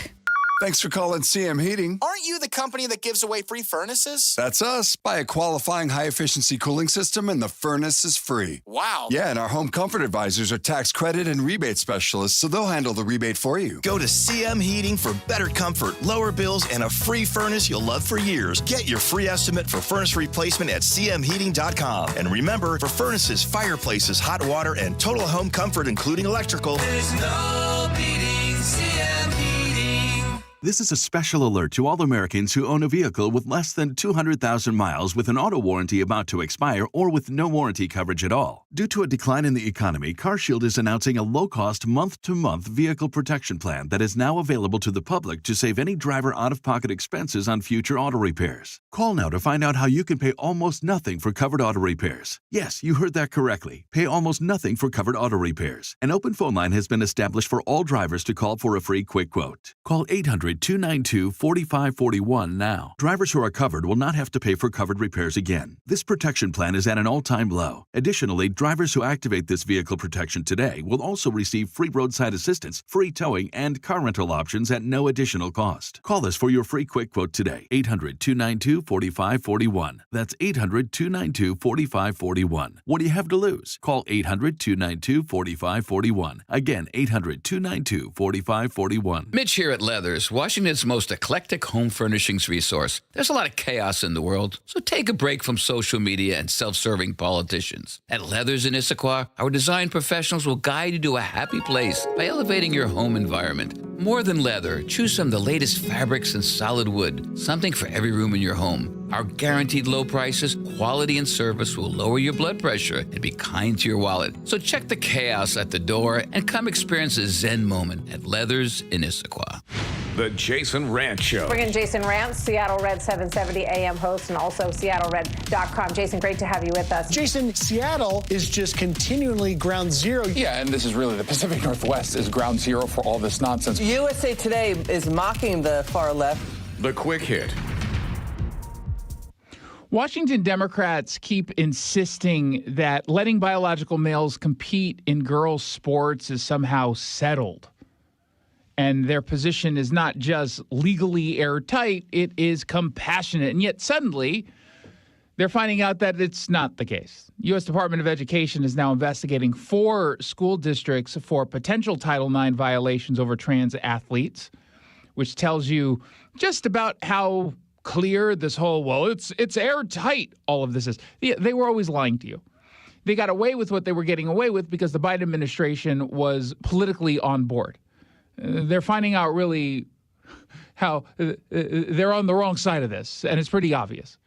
Thanks for calling CM Heating. Aren't you the company that gives away free furnaces? That's us. Buy a qualifying high-efficiency cooling system and the furnace is free. Wow. Yeah, and our home comfort advisors are tax credit and rebate specialists, so they'll handle the rebate for you. Go to CM Heating for better comfort, lower bills, and a free furnace you'll love for years. Get your free estimate for furnace replacement at cmheating.com. And remember, for furnaces, fireplaces, hot water, and total home comfort, including electrical, there's no beating CM Heating. This is a special alert to all Americans who own a vehicle with less than 200,000 miles with an auto warranty about to expire or with no warranty coverage at all. Due to a decline in the economy, CarShield is announcing a low-cost month-to-month vehicle protection plan that is now available to the public to save any driver out-of-pocket expenses on future auto repairs. Call now to find out how you can pay almost nothing for covered auto repairs. Yes, you heard that correctly. Pay almost nothing for covered auto repairs. An open phone line has been established for all drivers to call for a free quick quote. Call 800-292-4541 now. Drivers who are covered will not have to pay for covered repairs again. This protection plan is at an all-time low. Additionally, drivers who activate this vehicle protection today will also receive free roadside assistance, free towing, and car rental options at no additional cost. Call us for your free quick quote today. 800-292-4541. That's 800-292-4541. What do you have to lose? Call 800-292-4541. Again, 800-292-4541. Mitch here at Leathers, Washington's most eclectic home furnishings resource. There's a lot of chaos in the world, so take a break from social media and self-serving politicians. At Leathers in Issaquah, our design professionals will guide you to a happy place by elevating your home environment. More than leather, choose from the latest fabrics and solid wood, something for every room in your home. Our guaranteed low prices, quality, and service will lower your blood pressure and be kind to your wallet. So check the chaos at the door and come experience a Zen moment at Leathers in Issaquah. The Jason Rantz Show. Bring in Jason Rantz, Seattle Red 770 AM host, and also SeattleRed.com. Jason, great to have you with us. Jason, Seattle is just continually ground zero. Yeah, and this is really the Pacific Northwest is ground zero for all this nonsense. USA Today is mocking the far left. The quick hit. Washington Democrats keep insisting that letting biological males compete in girls' sports is somehow settled. And their position is not just legally airtight, it is compassionate. And yet suddenly, they're finding out that it's not the case. U.S. Department of Education is now investigating 4 school districts for potential Title IX violations over trans athletes, which tells you just about how clear this whole, well, it's airtight, all of this is. They were always lying to you. They got away with what they were getting away with because the Biden administration was politically on board. They're finding out really how they're on the wrong side of this, and it's pretty obvious.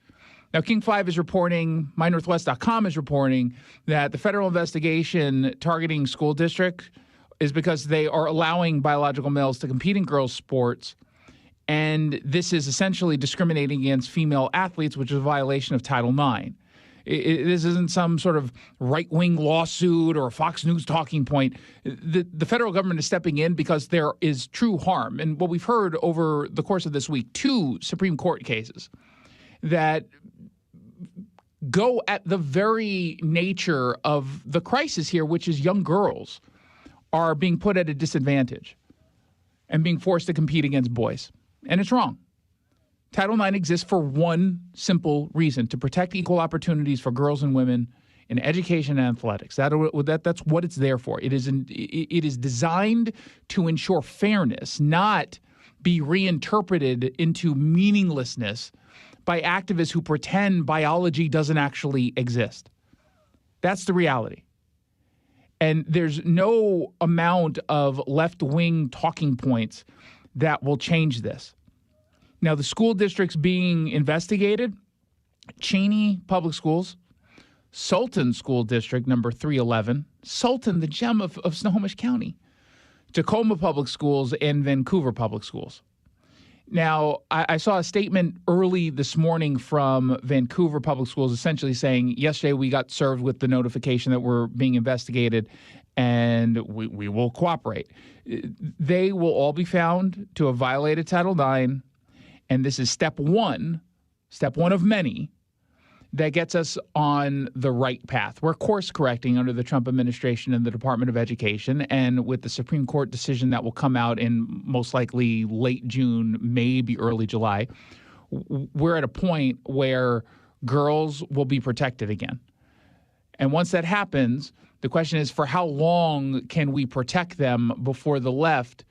Now, King 5 is reporting, MyNorthwest.com is reporting that the federal investigation targeting school district is because they are allowing biological males to compete in girls' sports, and this is essentially discriminating against female athletes, which is a violation of Title IX. This isn't some sort of right-wing lawsuit or a Fox News talking point. The federal government is stepping in because there is true harm. And what we've heard over the course of this week, 2 Supreme Court cases that go at the very nature of the crisis here, which is young girls are being put at a disadvantage and being forced to compete against boys. And it's wrong. Title IX exists for one simple reason, to protect equal opportunities for girls and women in education and athletics. That's what it's there for. It is designed to ensure fairness, not be reinterpreted into meaninglessness by activists who pretend biology doesn't actually exist. That's the reality. And there's no amount of left-wing talking points that will change this. Now, the school districts being investigated, Cheney Public Schools, Sultan School District number 311, Sultan, the gem of Snohomish County, Tacoma Public Schools, and Vancouver Public Schools. Now, I saw a statement early this morning from Vancouver Public Schools essentially saying, yesterday we got served with the notification that we're being investigated and we will cooperate. They will all be found to have violated Title IX. And this is step one of many, that gets us on the right path. We're course correcting under the Trump administration and the Department of Education. And with the Supreme Court decision that will come out in most likely late June, maybe early July, we're at a point where girls will be protected again. And once that happens, the question is, for how long can we protect them before the left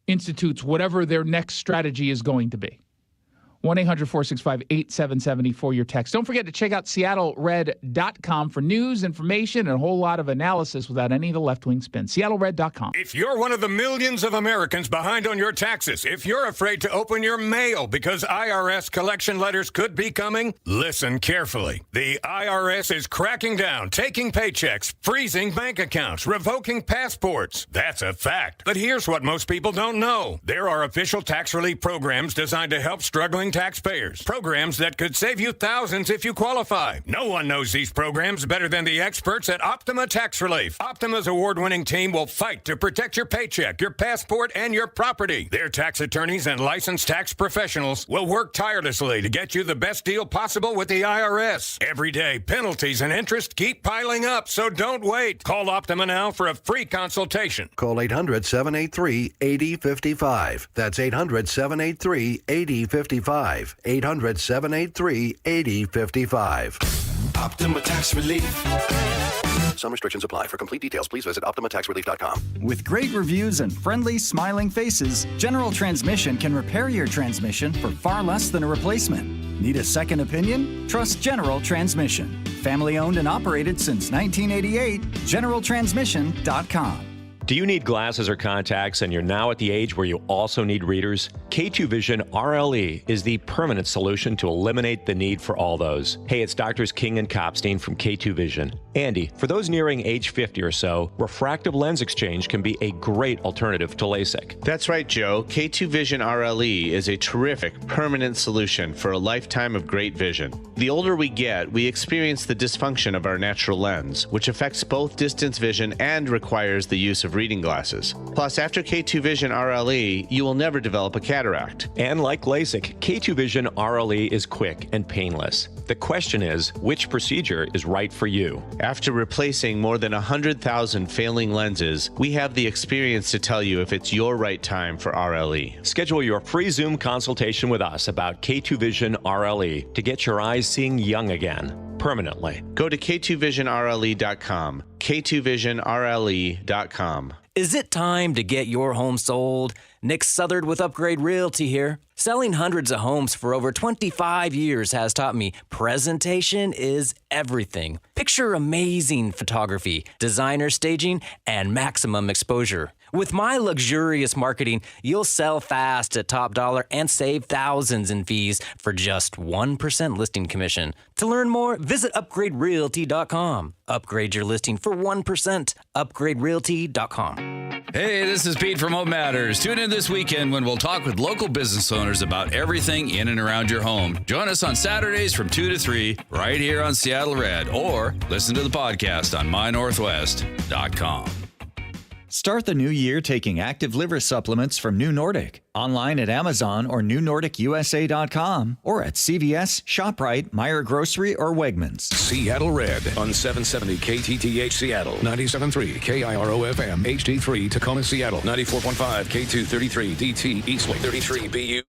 institutes whatever their next strategy is going to be? 1-800-465-8770 for your text. Don't forget to check out SeattleRed.com for news, information, and a whole lot of analysis without any of the left-wing spin. SeattleRed.com. If you're one of the millions of Americans behind on your taxes, if you're afraid to open your mail because IRS collection letters could be coming, listen carefully. The IRS is cracking down, taking paychecks, freezing bank accounts, revoking passports. That's a fact. But here's what most people don't know. There are official tax relief programs designed to help struggling taxpayers. Programs that could save you thousands if you qualify. No one knows these programs better than the experts at Optima Tax Relief. Optima's award-winning team will fight to protect your paycheck, your passport, and your property. Their tax attorneys and licensed tax professionals will work tirelessly to get you the best deal possible with the IRS. Every day, penalties and interest keep piling up, so don't wait. Call Optima now for a free consultation. Call 800-783-8055. That's 800-783-8055. 800-783-8055. Optima Tax Relief. Some restrictions apply. For complete details, please visit OptimaTaxRelief.com. With great reviews and friendly, smiling faces, General Transmission can repair your transmission for far less than a replacement. Need a second opinion? Trust General Transmission. Family owned and operated since 1988. GeneralTransmission.com. Do you need glasses or contacts and you're now at the age where you also need readers? K2 Vision RLE is the permanent solution to eliminate the need for all those. Hey, it's Doctors King and Kopstein from K2 Vision. Andy, for those nearing age 50 or so, refractive lens exchange can be a great alternative to LASIK. That's right, Joe. K2 Vision RLE is a terrific permanent solution for a lifetime of great vision. The older we get, we experience the dysfunction of our natural lens, which affects both distance vision and requires the use of reading glasses. Plus, after K2 Vision RLE, you will never develop a cataract. And like LASIK, K2 Vision RLE is quick and painless. The question is, which procedure is right for you? After replacing more than 100,000 failing lenses, we have the experience to tell you if it's your right time for RLE. Schedule your free Zoom consultation with us about K2 Vision RLE to get your eyes seeing young again, permanently. Go to K2VisionRLE.com, K2VisionRLE.com. Is it time to get your home sold? Nick Southard with Upgrade Realty here. Selling hundreds of homes for over 25 years has taught me presentation is everything. Picture amazing photography, designer staging, and maximum exposure. With my luxurious marketing, you'll sell fast at top dollar and save thousands in fees for just 1% listing commission. To learn more, visit upgraderealty.com. Upgrade your listing for 1%. Upgraderealty.com. Hey, this is Pete from Home Matters. Tune in this weekend when we'll talk with local business owners about everything in and around your home. Join us on Saturdays from 2 to 3 right here on Seattle Red, or listen to the podcast on mynorthwest.com. Start the new year taking active liver supplements from New Nordic. Online at Amazon or NewNordicUSA.com, or at CVS, ShopRite, Meijer Grocery, or Wegmans. Seattle Red on 770 KTTH Seattle, 97.3 KIRO-FM, HD3 Tacoma, Seattle, 94.5 K233 DT Eastlake, 33 BU.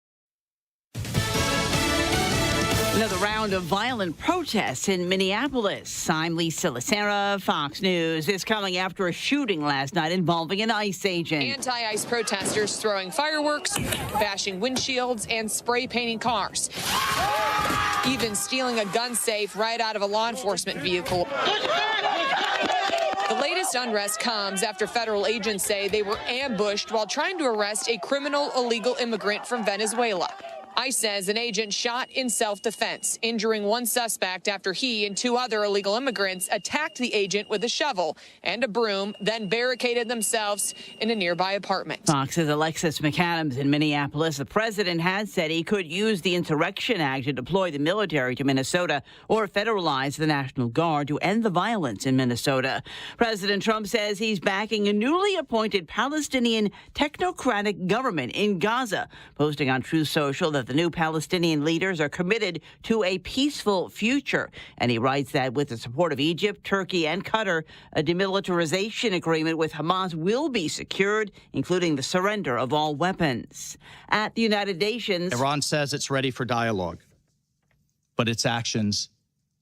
Another round of violent protests in Minneapolis. I'm Lisa Lacera, Fox News. This coming after a shooting last night involving an ICE agent. Anti-ICE protesters throwing fireworks, bashing windshields, and spray painting cars. Even stealing a gun safe right out of a law enforcement vehicle. The latest unrest comes after federal agents say they were ambushed while trying to arrest a criminal illegal immigrant from Venezuela. ICE says an agent shot in self-defense, injuring one suspect after he and two other illegal immigrants attacked the agent with a shovel and a broom, then barricaded themselves in a nearby apartment. Fox's Alexis McAdams in Minneapolis. The president has said he could use the Insurrection Act to deploy the military to Minnesota or federalize the National Guard to end the violence in Minnesota. President Trump says he's backing a newly appointed Palestinian technocratic government in Gaza, posting on Truth Social that the new Palestinian leaders are committed to a peaceful future. And he writes that with the support of Egypt, Turkey, and Qatar, a demilitarization agreement with Hamas will be secured, including the surrender of all weapons. At the United Nations, Iran says it's ready for dialogue, but its actions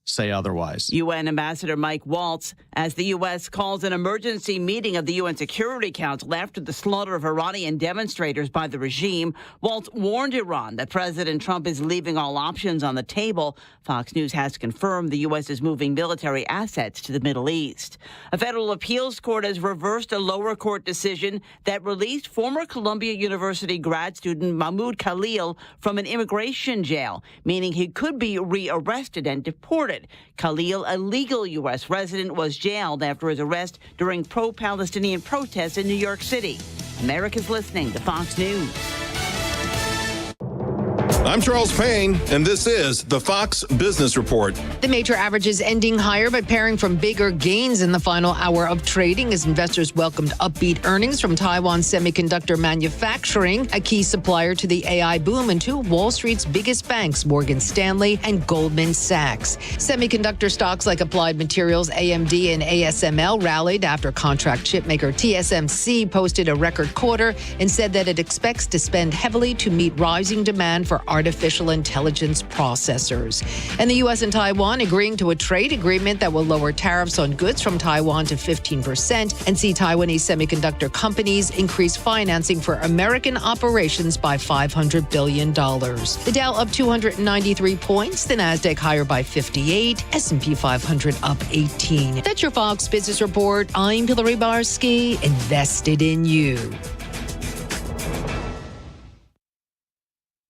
say otherwise. UN Ambassador Mike Waltz, as the U.S. calls an emergency meeting of the UN Security Council after the slaughter of Iranian demonstrators by the regime. Waltz warned Iran that President Trump is leaving all options on the table. Fox News has confirmed the U.S. is moving military assets to the Middle East. A federal appeals court has reversed a lower court decision that released former Columbia University grad student Mahmoud Khalil from an immigration jail, meaning he could be rearrested and deported. Khalil, a legal U.S. resident, was jailed after his arrest during pro-Palestinian protests in New York City. America's listening to Fox News. I'm Charles Payne, and this is the Fox Business Report. The major averages ending higher, but pairing from bigger gains in the final hour of trading as investors welcomed upbeat earnings from Taiwan Semiconductor Manufacturing, a key supplier to the AI boom, and two of Wall Street's biggest banks, Morgan Stanley and Goldman Sachs. Semiconductor stocks like Applied Materials, AMD, and ASML rallied after contract chipmaker TSMC posted a record quarter and said that it expects to spend heavily to meet rising demand for artificial intelligence processors. And the U.S. and Taiwan agreeing to a trade agreement that will lower tariffs on goods from Taiwan to 15% and see Taiwanese semiconductor companies increase financing for American operations by $500 billion. The Dow up 293 points, the Nasdaq higher by 58, S&P 500 up 18. That's your Fox Business Report. I'm Hillary Barsky, invested in you.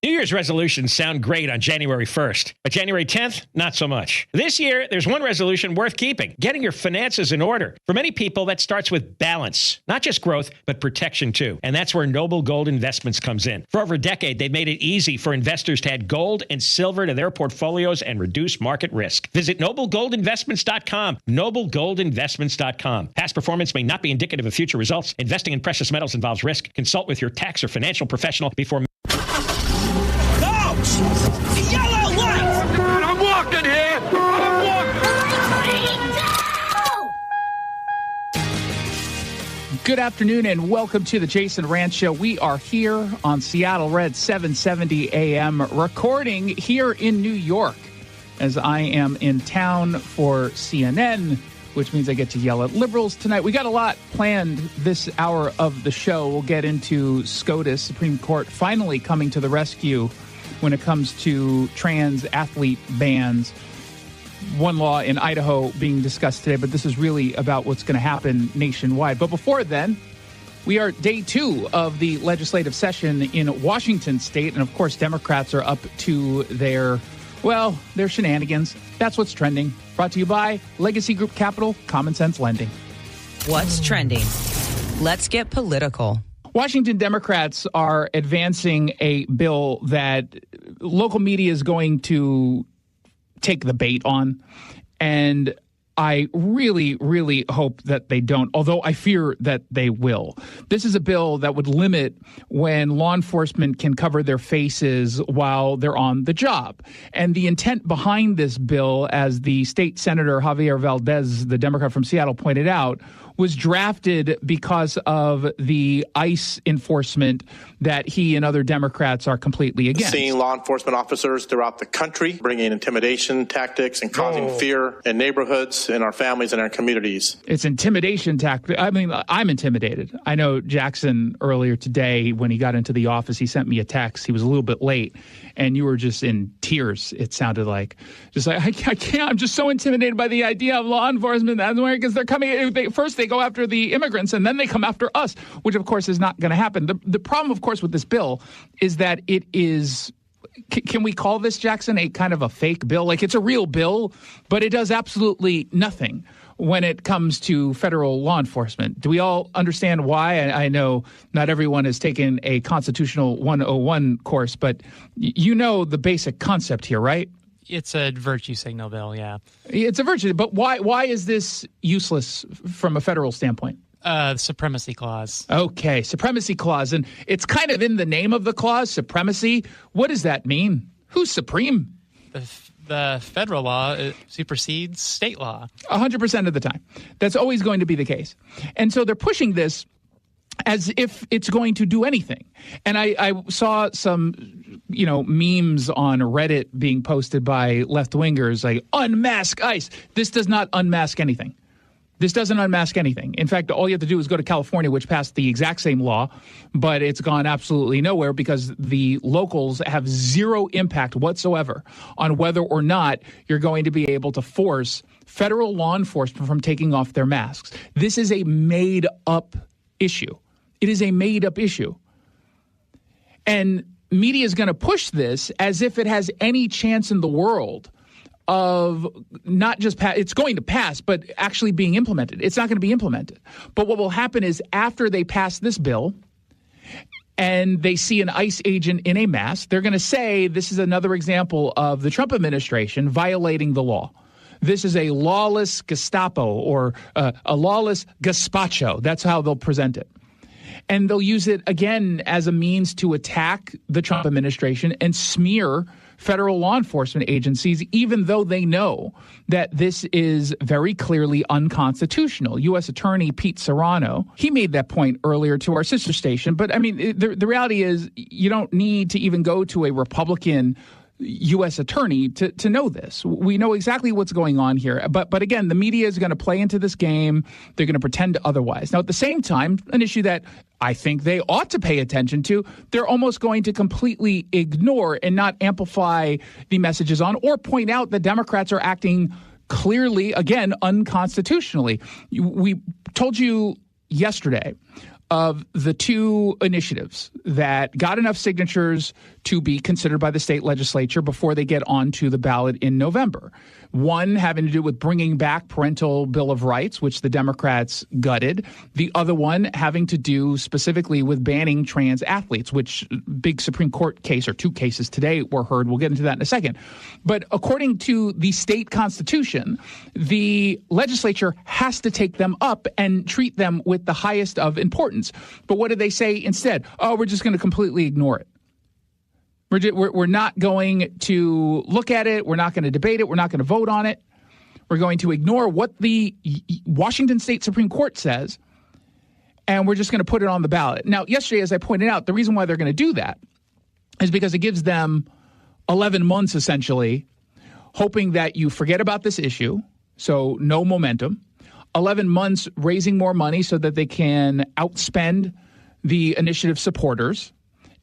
New Year's resolutions sound great on January 1st, but January 10th, not so much. This year, there's one resolution worth keeping, getting your finances in order. For many people, that starts with balance, not just growth, but protection too. And that's where Noble Gold Investments comes in. For over a decade, they've made it easy for investors to add gold and silver to their portfolios and reduce market risk. Visit noblegoldinvestments.com, noblegoldinvestments.com. Past performance may not be indicative of future results. Investing in precious metals involves risk. Consult with your tax or financial professional before. The yellow light! I'm walking here! Good afternoon and welcome to the Jason Rantz Show. We are here on Seattle Red 770 AM, recording here in New York as I am in town for CNN, which means I get to yell at liberals tonight. We got a lot planned this hour of the show. We'll get into SCOTUS, Supreme Court, finally coming to the rescue when it comes to trans athlete bans. One law in Idaho being discussed today, but this is really about what's going to happen nationwide. But before then, we are day 2 of the legislative session in Washington state. And of course, Democrats are up to their shenanigans. That's what's trending. Brought to you by Legacy Group Capital, Common Sense Lending. What's trending? Let's get political. Washington Democrats are advancing a bill that local media is going to take the bait on. And I really, really hope that they don't, although I fear that they will. This is a bill that would limit when law enforcement can cover their faces while they're on the job. And the intent behind this bill, as the state senator Javier Valdez, the Democrat from Seattle, pointed out, was drafted because of the ICE enforcement that he and other Democrats are completely against. Seeing law enforcement officers throughout the country bringing intimidation tactics and causing fear in neighborhoods, in our families, and our communities. It's intimidation tactic. I mean, I'm intimidated. I know Jackson earlier today, when he got into the office, he sent me a text. He was a little bit late, and you were just in tears, it sounded like. Just like, I can't. I'm just so intimidated by the idea of law enforcement. That's why, because they're coming. First, they go after the immigrants, and then they come after us, which, of course, is not going to happen. The problem, of course, with this bill is that it is, can we call this, Jackson, a kind of a fake bill? Like, it's a real bill, but it does absolutely nothing when it comes to federal law enforcement. Do we all understand why? I know not everyone has taken a Constitutional 101 course, but you know the basic concept here, right? It's a virtue signal bill, yeah. It's a virtue, but why is this useless from a federal standpoint? The supremacy clause. Okay, supremacy clause. And it's kind of in the name of the clause, supremacy. What does that mean? Who's supreme? The federal law supersedes state law. 100% of the time. That's always going to be the case. And so they're pushing this as if it's going to do anything. And I saw some, memes on Reddit being posted by left-wingers like, unmask ICE. This does not unmask anything. This doesn't unmask anything. In fact, all you have to do is go to California, which passed the exact same law, but it's gone absolutely nowhere because the locals have zero impact whatsoever on whether or not you're going to be able to force federal law enforcement from taking off their masks. This is a made-up issue. It is a made-up issue. And media is going to push this as if it has any chance in the world of not just it's going to pass, but actually being implemented. It's not going to be implemented. But what will happen is after they pass this bill and they see an ICE agent in a mask, they're going to say this is another example of the Trump administration violating the law. This is a lawless Gestapo or a lawless gazpacho. That's how they'll present it. And they'll use it again as a means to attack the Trump administration and smear federal law enforcement agencies, even though they know that this is very clearly unconstitutional. U.S. Attorney Pete Serrano, he made that point earlier to our sister station. But, I mean, the reality is you don't need to even go to a Republican U.S. attorney to know this. We know exactly what's going on here. But again, the media is going to play into this game. They're going to pretend otherwise. Now, at the same time, an issue that I think they ought to pay attention to, they're almost going to completely ignore and not amplify the messages on or point out that Democrats are acting clearly, again, unconstitutionally. We told you yesterday of the two initiatives that got enough signatures to be considered by the state legislature before they get onto the ballot in November. One having to do with bringing back parental Bill of Rights, which the Democrats gutted. The other one having to do specifically with banning trans athletes, which big Supreme Court case or two cases today were heard. We'll get into that in a second. But according to the state constitution, the legislature has to take them up and treat them with the highest of importance. But what did they say instead? Oh, we're just going to completely ignore it. We're not going to look at it. We're not going to debate it. We're not going to vote on it. We're going to ignore what the Washington State Supreme Court says, and we're just going to put it on the ballot. Now, yesterday, as I pointed out, the reason why they're going to do that is because it gives them 11 months, essentially, hoping that you forget about this issue, so no momentum, 11 months raising more money so that they can outspend the initiative supporters,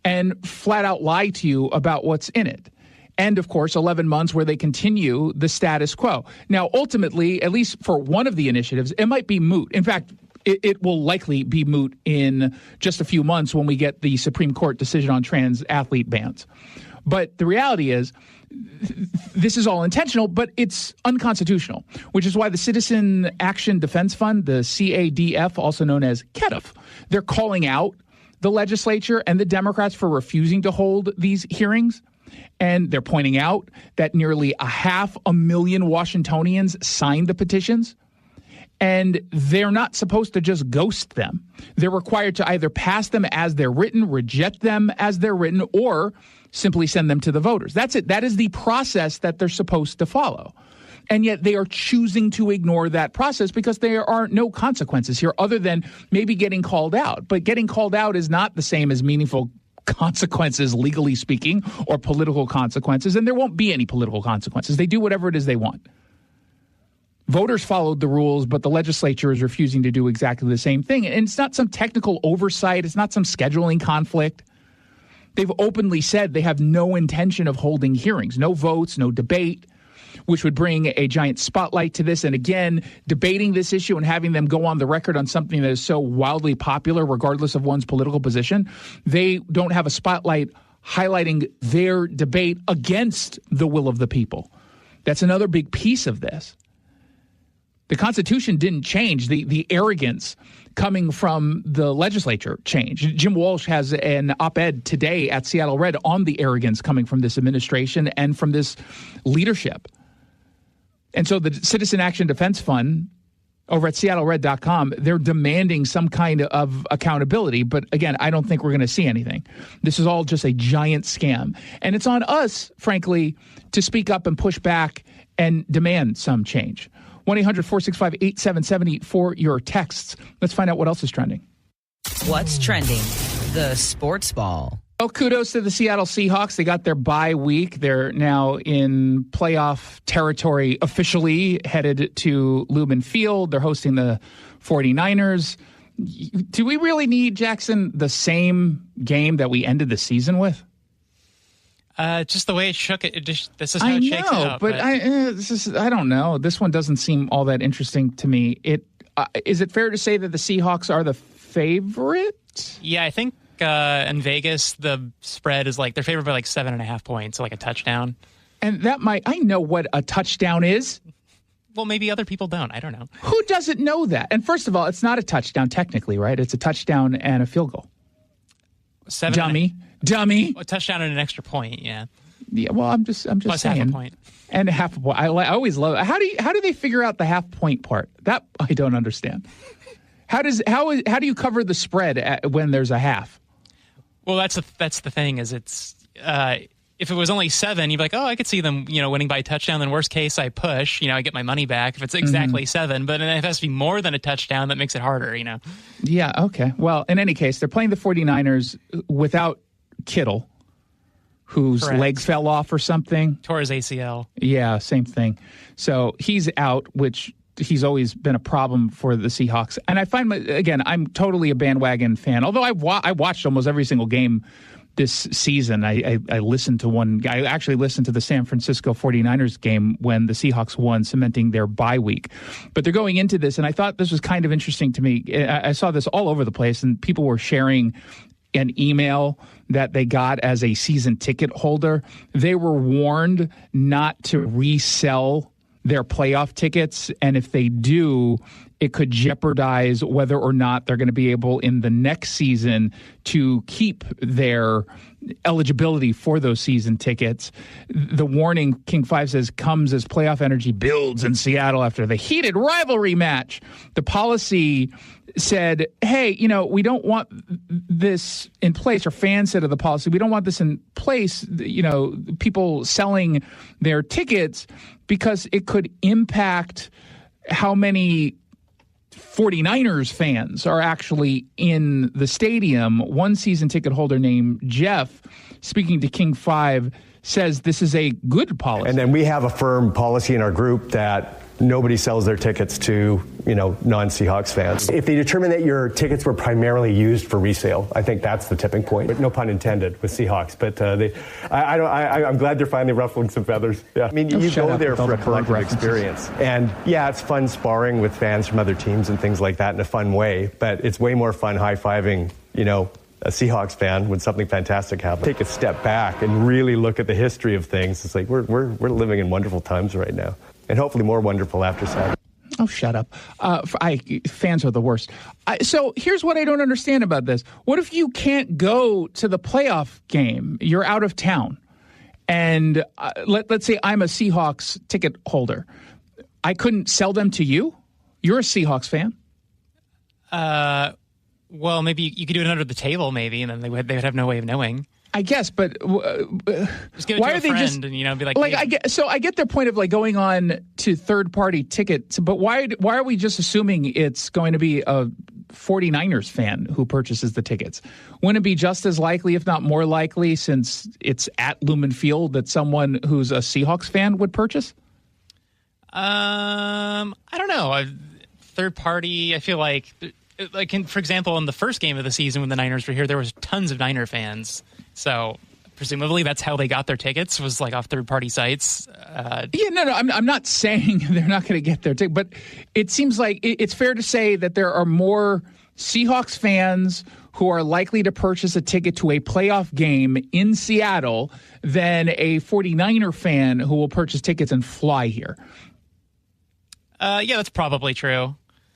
and flat out lie to you about what's in it. And, of course, 11 months where they continue the status quo. Now, ultimately, at least for one of the initiatives, it might be moot. In fact, it will likely be moot in just a few months when we get the Supreme Court decision on trans athlete bans. But the reality is, this is all intentional, but it's unconstitutional, which is why the Citizen Action Defense Fund, the CADF, also known as CADF, they're calling out the legislature and the Democrats for refusing to hold these hearings. And they're pointing out that nearly 500,000 Washingtonians signed the petitions. And they're not supposed to just ghost them. They're required to either pass them as they're written, reject them as they're written, or simply send them to the voters. That's it. That is the process that they're supposed to follow. And yet they are choosing to ignore that process because there are no consequences here other than maybe getting called out. But getting called out is not the same as meaningful consequences, legally speaking, or political consequences. And there won't be any political consequences. They do whatever it is they want. Voters followed the rules, but the legislature is refusing to do exactly the same thing. And it's not some technical oversight. It's not some scheduling conflict. They've openly said they have no intention of holding hearings, no votes, no debate, which would bring a giant spotlight to this. And again, debating this issue and having them go on the record on something that is so wildly popular, regardless of one's political position, they don't have a spotlight highlighting their debate against the will of the people. That's another big piece of this. The Constitution didn't change. The arrogance coming from the legislature changed. Jim Walsh has an op-ed today at Seattle Red on the arrogance coming from this administration and from this leadership. And so the Citizen Action Defense Fund over at seattlered.com, they're demanding some kind of accountability. But again, I don't think we're going to see anything. This is all just a giant scam. And it's on us, frankly, to speak up and push back and demand some change. 1-800-465-8770 for your texts. Let's find out what else is trending. What's trending? The sports ball. Oh, kudos to the Seattle Seahawks. They got their bye week. They're now in playoff territory officially, headed to Lumen Field. They're hosting the 49ers. Do we really need, Jackson, the same game that we ended the season with? Just the way it shook it. This is how it shakes out. But I don't know. This one doesn't seem all that interesting to me. Is it fair to say that the Seahawks are the favorite? Yeah, I think in Vegas the spread is they're favored by 7.5 points, so a touchdown. And I know what a touchdown is. Well, maybe other people don't. I don't know. Who doesn't know that? And first of all, it's not a touchdown technically, right? It's a touchdown and a field goal. Dummy. A touchdown and an extra point, yeah. Yeah, well, I'm just Plus saying. half a point. And half a point. I always love it. How do they figure out the half point part? That I don't understand. How do you cover the spread when there's a half? Well, that's the thing is it's if it was only 7, you'd be like, oh, I could see them, winning by a touchdown. Then worst case, I push, I get my money back if it's exactly 7. But if it has to be more than a touchdown, that makes it harder, Yeah, okay. Well, in any case, they're playing the 49ers without Kittle, whose Correct. leg fell off or something. Tore his ACL. Yeah, same thing. So he's out, which he's always been a problem for the Seahawks. And I find, again, I'm totally a bandwagon fan. Although I watched almost every single game this season. I listened to I actually listened to the San Francisco 49ers game when the Seahawks won, cementing their bye week. But they're going into this, and I thought this was kind of interesting to me. I saw this all over the place, and people were sharing an email that they got as a season ticket holder. They were warned not to resell their playoff tickets, and if they do, it could jeopardize whether or not they're going to be able in the next season to keep their eligibility for those season tickets. The warning, King 5 says, comes as playoff energy builds in Seattle after the heated rivalry match. The policy said, hey, we don't want this in place, or fans said of the policy, we don't want this in place, people selling their tickets, because it could impact how many 49ers fans are actually in the stadium. One season ticket holder named Jeff, speaking to King 5, says this is a good policy. And then we have a firm policy in our group that nobody sells their tickets to, non-Seahawks fans. If they determine that your tickets were primarily used for resale, I think that's the tipping point. But no pun intended with Seahawks. But I'm glad they're finally ruffling some feathers. Yeah. I mean, you go there for a collective experience. And yeah, it's fun sparring with fans from other teams and things like that in a fun way. But it's way more fun high-fiving, a Seahawks fan when something fantastic happens. Take a step back and really look at the history of things. It's like we're living in wonderful times right now. And hopefully more wonderful after Saturday. Oh, shut up. Fans are the worst. So here's what I don't understand about this. What if you can't go to the playoff game? You're out of town. And let's say I'm a Seahawks ticket holder. I couldn't sell them to you? You're a Seahawks fan. Well, maybe you could do it under the table, maybe, and then they would have no way of knowing. I guess, but just give it why to are a they friend just and be like, I get their point of going on to third-party tickets, but why are we just assuming it's going to be a 49ers fan who purchases the tickets? Wouldn't it be just as likely, if not more likely, since it's at Lumen Field, that someone who's a Seahawks fan would purchase? I don't know. Third party, I feel like for example, in the first game of the season when the Niners were here, there was tons of Niner fans. So presumably that's how they got their tickets, was off third-party sites. I'm not saying they're not going to get their ticket, but it seems like it's fair to say that there are more Seahawks fans who are likely to purchase a ticket to a playoff game in Seattle than a 49er fan who will purchase tickets and fly here. Yeah, that's probably true.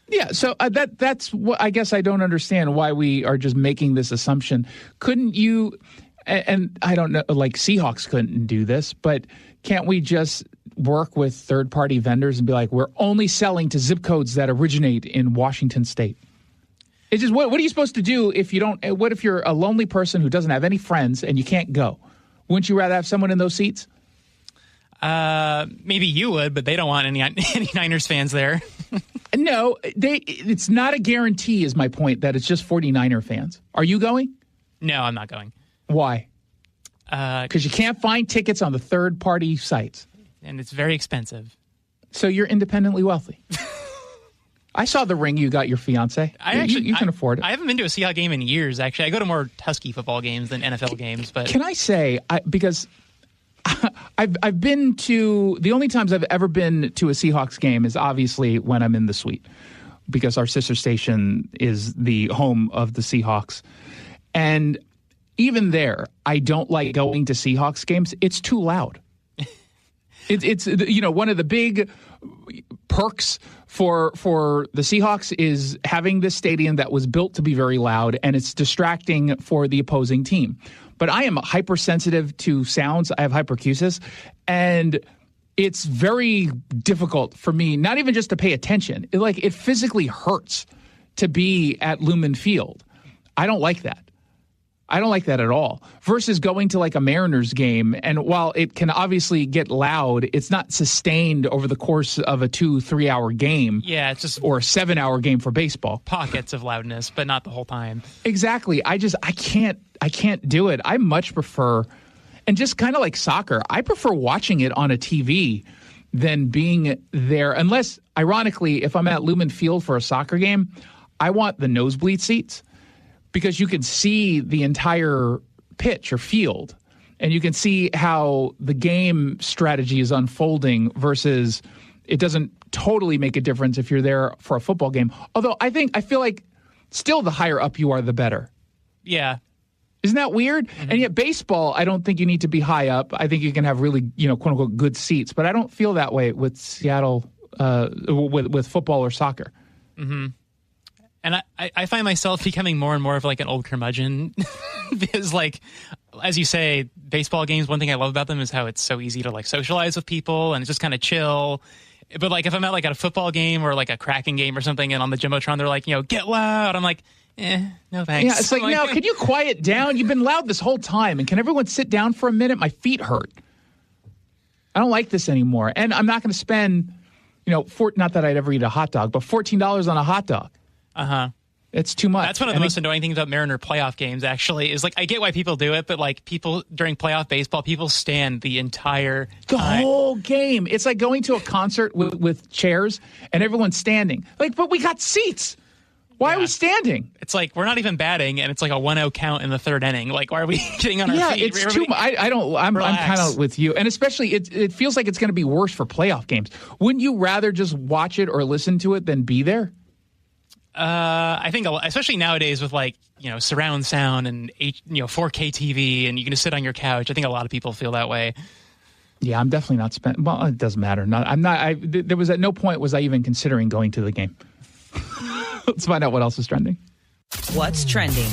Yeah, so that's what I guess I don't understand why we are just making this assumption. Couldn't you, and I don't know, Seahawks couldn't do this, but can't we just work with third-party vendors and be like, we're only selling to zip codes that originate in Washington State? It's just, what are you supposed to do if you don't, what if you're a lonely person who doesn't have any friends and you can't go? Wouldn't you rather have someone in those seats? Maybe you would, but they don't want any Niners fans there. No, it's not a guarantee, is my point, that it's just 49er fans. Are you going? No, I'm not going. Why? Because you can't find tickets on the third-party sites. And it's very expensive. So you're independently wealthy. I saw the ring you got your fiance. You can afford it. I haven't been to a Seahawks game in years, actually. I go to more Husky football games than NFL games. But can I say, because I've been to, the only times I've ever been to a Seahawks game is obviously when I'm in the suite, because our sister station is the home of the Seahawks. And even there, I don't like going to Seahawks games. It's too loud. It's one of the big perks for the Seahawks is having this stadium that was built to be very loud, and it's distracting for the opposing team. But I am hypersensitive to sounds. I have hyperacusis, and it's very difficult for me, not even just to pay attention. It physically hurts to be at Lumen Field. I don't like that. I don't like that at all. Versus going to like a Mariners game, and while it can obviously get loud, it's not sustained over the course of a 2-3 hour game. Yeah, it's just or a 7 hour game for baseball. Pockets of loudness, but not the whole time. Exactly. I can't do it. I much prefer, and just kind of like soccer, I prefer watching it on a TV than being there. Unless, ironically, if I'm at Lumen Field for a soccer game, I want the nosebleed seats. Because you can see the entire pitch or field, and you can see how the game strategy is unfolding versus it doesn't totally make a difference if you're there for a football game. Although I feel like still the higher up you are, the better. Yeah. Isn't that weird? Mm-hmm. And yet baseball, I don't think you need to be high up. I think you can have really, quote unquote, good seats. But I don't feel that way with Seattle, with football or soccer. Mm-hmm. And I find myself becoming more and more of like an old curmudgeon because, like, as you say, baseball games, one thing I love about them is how it's so easy to like socialize with people and it's just kind of chill. But like if I'm at a football game or like a Kraken game or something and on the Jumbotron, they're like, get loud. I'm like, no thanks. Yeah, it's like, no, can you quiet down? You've been loud this whole time. And can everyone sit down for a minute? My feet hurt. I don't like this anymore. And I'm not going to spend, not that I'd ever eat a hot dog, but $14 on a hot dog. Uh-huh. It's too much. That's one of the most annoying things about Mariner playoff games, actually, is like I get why people do it, but like people during playoff baseball, people stand the entire time. Whole game. It's like going to a concert with chairs and everyone's standing. Like, but we got seats. Why are we standing? It's like we're not even batting, and it's like a 1-0 count in the third inning. Like, why are we getting on our feet? Yeah, it's too much. I'm kind of with you. And especially, it feels like it's going to be worse for playoff games. Wouldn't you rather just watch it or listen to it than be there? I think, especially nowadays with surround sound and 4K TV, and you can just sit on your couch. I think a lot of people feel that way. Yeah, I'm definitely not spent. Well, it doesn't matter. There was at no point was I even considering going to the game. Let's find out what else is trending. What's trending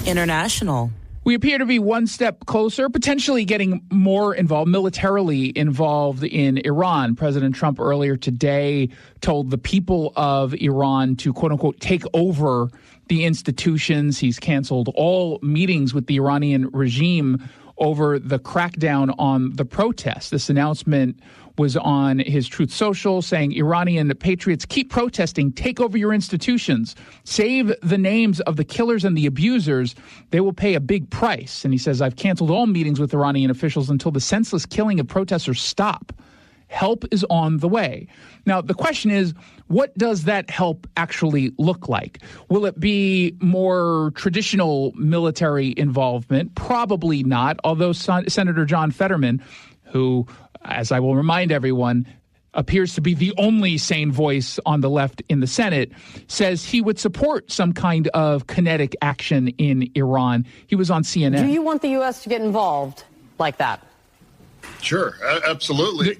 international? We appear to be one step closer, potentially getting more involved, militarily involved in Iran. President Trump earlier today told the people of Iran to, quote unquote, take over the institutions. He's canceled all meetings with the Iranian regime over the crackdown on the protests. This announcement was on his Truth Social, saying Iranian patriots keep protesting, take over your institutions, save the names of the killers and the abusers. They will pay a big price. And he says, I've canceled all meetings with Iranian officials until the senseless killing of protesters stop. Help is on the way. Now, the question is, what does that help actually look like? Will it be more traditional military involvement? Probably not, although Senator John Fetterman, who, as I will remind everyone, appears to be the only sane voice on the left in the Senate, says he would support some kind of kinetic action in Iran. He was on CNN. Do you want the U.S. to get involved like that? Sure, absolutely.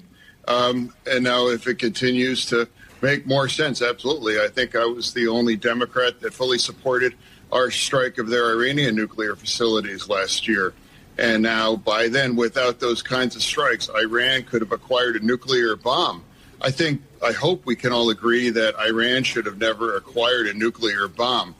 And now if it continues to make more sense, absolutely. I think I was the only Democrat that fully supported our strike of their Iranian nuclear facilities last year. And now, by then, without those kinds of strikes, Iran could have acquired a nuclear bomb. I hope we can all agree that Iran should have never acquired a nuclear bomb.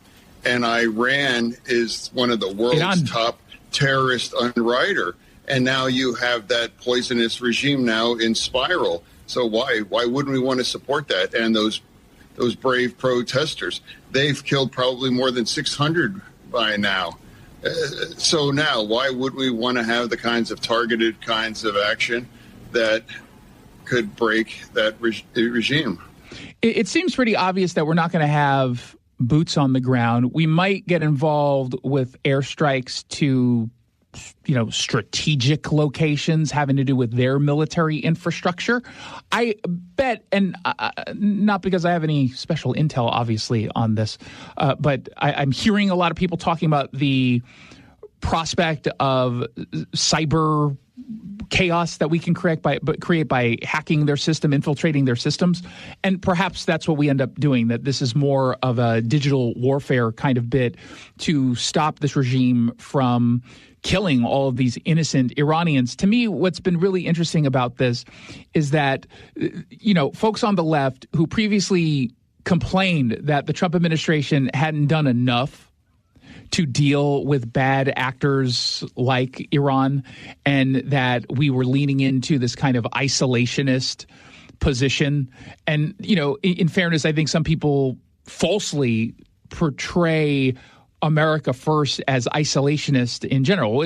And Iran is one of the world's top terrorist unwriter. And now you have that poisonous regime now in spiral. So why wouldn't we want to support that? And those those brave protesters. They've killed probably more than 600 by now. So now, why would we want to have the kinds of targeted kinds of action that could break that regime? It seems pretty obvious that we're not going to have boots on the ground. We might get involved with airstrikes to, strategic locations having to do with their military infrastructure. I bet, and not because I have any special intel, obviously, on this, but I'm hearing a lot of people talking about the prospect of cyber chaos that we can create by hacking their system, infiltrating their systems. And perhaps that's what we end up doing, that this is more of a digital warfare kind of bit to stop this regime from killing all of these innocent Iranians. To me, what's been really interesting about this is that, folks on the left who previously complained that the Trump administration hadn't done enough to deal with bad actors like Iran, and that we were leaning into this kind of isolationist position. And, in fairness, I think some people falsely portray America First as isolationist in general.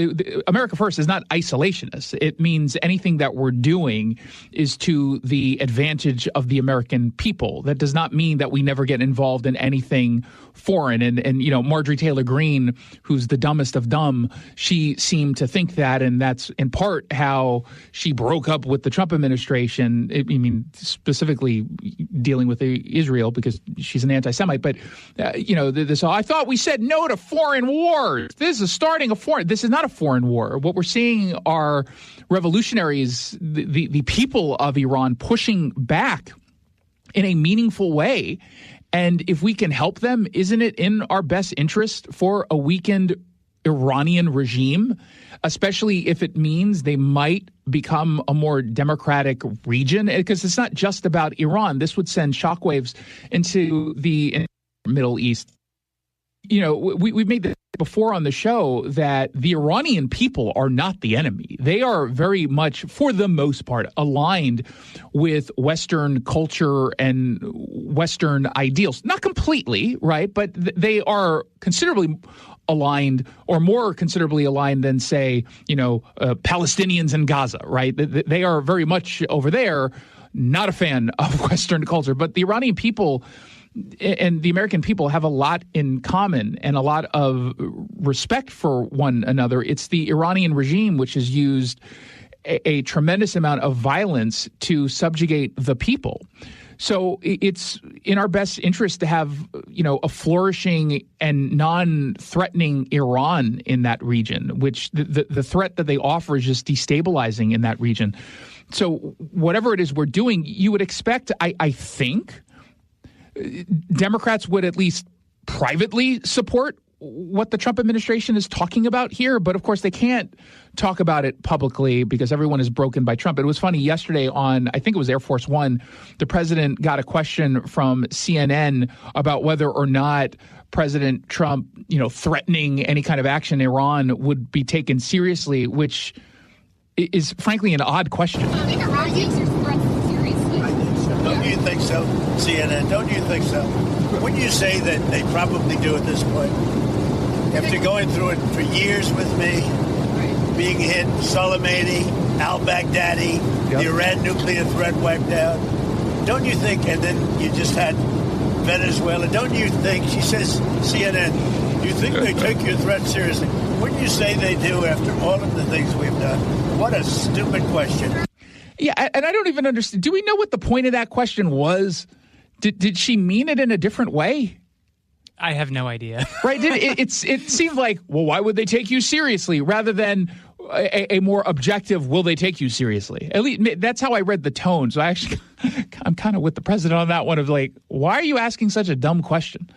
America First is not isolationist. It means anything that we're doing is to the advantage of the American people. That does not mean that we never get involved in anything foreign. And Marjorie Taylor Greene, who's the dumbest of dumb, she seemed to think that, and that's in part how she broke up with the Trump administration. Specifically dealing with Israel, because she's an anti-Semite. But, I thought we said no to foreign wars. This is not a foreign war. What we're seeing are revolutionaries, the people of Iran pushing back in a meaningful way. And if we can help them, isn't it in our best interest for a weakened Iranian regime, especially if it means they might become a more democratic region? Because it's not just about Iran. This would send shockwaves into the Middle East. We've made this before on the show that the Iranian people are not the enemy. They are very much, for the most part, aligned with Western culture and Western ideals. Not completely, right? But they are considerably aligned, or more considerably aligned than, say, Palestinians in Gaza, right? They are very much over there, not a fan of Western culture. But the Iranian people and the American people have a lot in common and a lot of respect for one another. It's the Iranian regime which has used a tremendous amount of violence to subjugate the people. So it's in our best interest to have, a flourishing and non-threatening Iran in that region, which the threat that they offer is just destabilizing in that region. So whatever it is we're doing, you would expect, I think, Democrats would at least privately support what the Trump administration is talking about here. But of course, they can't talk about it publicly because everyone is broken by Trump. It was funny yesterday on, I think it was Air Force One, the president got a question from CNN about whether or not President Trump, threatening any kind of action in Iran would be taken seriously, which is frankly an odd question. Don't you think so, CNN? Don't you think so? Wouldn't you say that they probably do at this point? After going through it for years with me, being hit, Soleimani, al-Baghdadi, the Iran nuclear threat wiped out, don't you think, and then you just had Venezuela, don't you think, she says, CNN, you think they take your threat seriously? Wouldn't you say they do after all of the things we've done? What a stupid question. Yeah, and I don't even understand. Do we know what the point of that question was? Did she mean it in a different way? I have no idea. Right? It seemed like, well, why would they take you seriously, rather than a more objective, will they take you seriously? At least that's how I read the tone. So I'm kind of with the president on that one of like, why are you asking such a dumb question?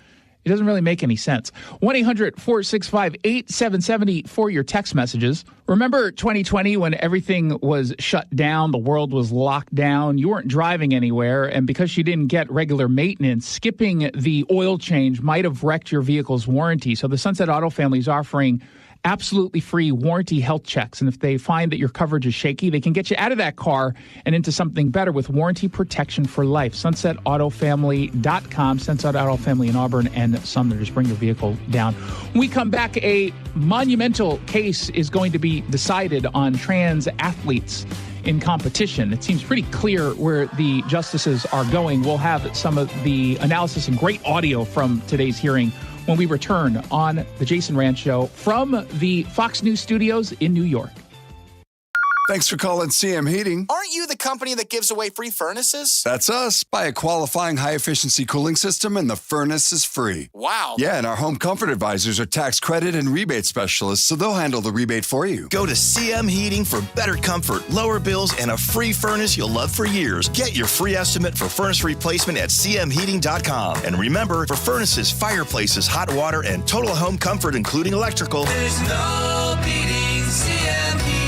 It doesn't really make any sense. 1-800-465-8770 for your text messages. Remember 2020 when everything was shut down, the world was locked down, you weren't driving anywhere, and because you didn't get regular maintenance, skipping the oil change might have wrecked your vehicle's warranty. So the Sunset Auto family is offering absolutely free warranty health checks. And if they find that your coverage is shaky, they can get you out of that car and into something better with warranty protection for life. SunsetAutoFamily.com. Sunset Auto Family in Auburn and Sumner. Just bring your vehicle down. When we come back, a monumental case is going to be decided on trans athletes in competition. It seems pretty clear where the justices are going. We'll have some of the analysis and great audio from today's hearing when we return on the Jason Rantz Show from the Fox News studios in New York. Thanks for calling CM Heating. Aren't you the company that gives away free furnaces? That's us. Buy a qualifying high-efficiency cooling system and the furnace is free. Wow. Yeah, and our home comfort advisors are tax credit and rebate specialists, so they'll handle the rebate for you. Go to CM Heating for better comfort, lower bills, and a free furnace you'll love for years. Get your free estimate for furnace replacement at cmheating.com. And remember, for furnaces, fireplaces, hot water, and total home comfort, including electrical, there's no beating CM Heating.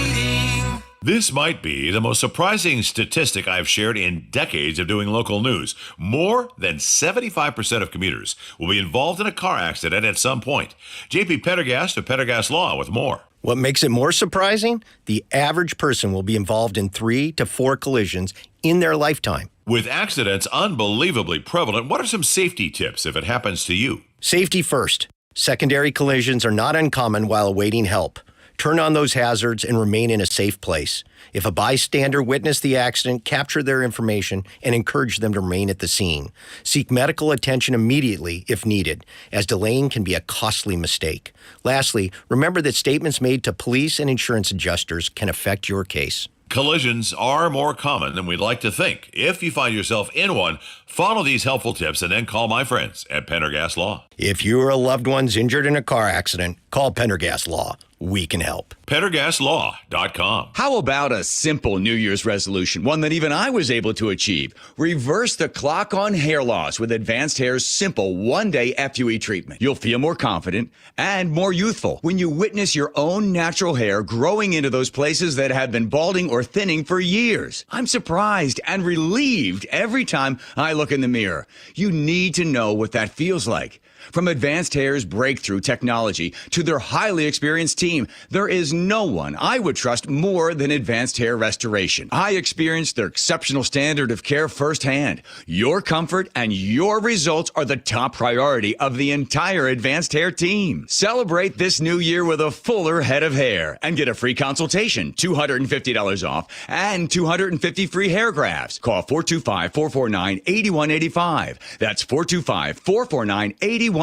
This might be the most surprising statistic I've shared in decades of doing local news. More than 75% of commuters will be involved in a car accident at some point. JP Pendergast of Pendergast Law with more. What makes it more surprising? The average person will be involved in 3 to 4 collisions in their lifetime. With accidents unbelievably prevalent, what are some safety tips if it happens to you? Safety first. Secondary collisions are not uncommon while awaiting help. Turn on those hazards and remain in a safe place. If a bystander witnessed the accident, capture their information and encourage them to remain at the scene. Seek medical attention immediately if needed, as delaying can be a costly mistake. Lastly, remember that statements made to police and insurance adjusters can affect your case. Collisions are more common than we'd like to think. If you find yourself in one, follow these helpful tips and then call my friends at Pendergast Law. If you or a loved one's injured in a car accident, call Pendergast Law. We can help. PendergastLaw.com. How about a simple New Year's resolution, one that even I was able to achieve? Reverse the clock on hair loss with Advanced Hair's simple one-day FUE treatment. You'll feel more confident and more youthful when you witness your own natural hair growing into those places that have been balding or thinning for years. I'm surprised and relieved every time I look in the mirror. You need to know what that feels like. From Advanced Hair's breakthrough technology to their highly experienced team, there is no one I would trust more than Advanced Hair Restoration. I experienced their exceptional standard of care firsthand. Your comfort and your results are the top priority of the entire Advanced Hair team. Celebrate this new year with a fuller head of hair and get a free consultation, $250 off, and 250 free hair grafts. Call 425-449-8185. That's 425-449-8185.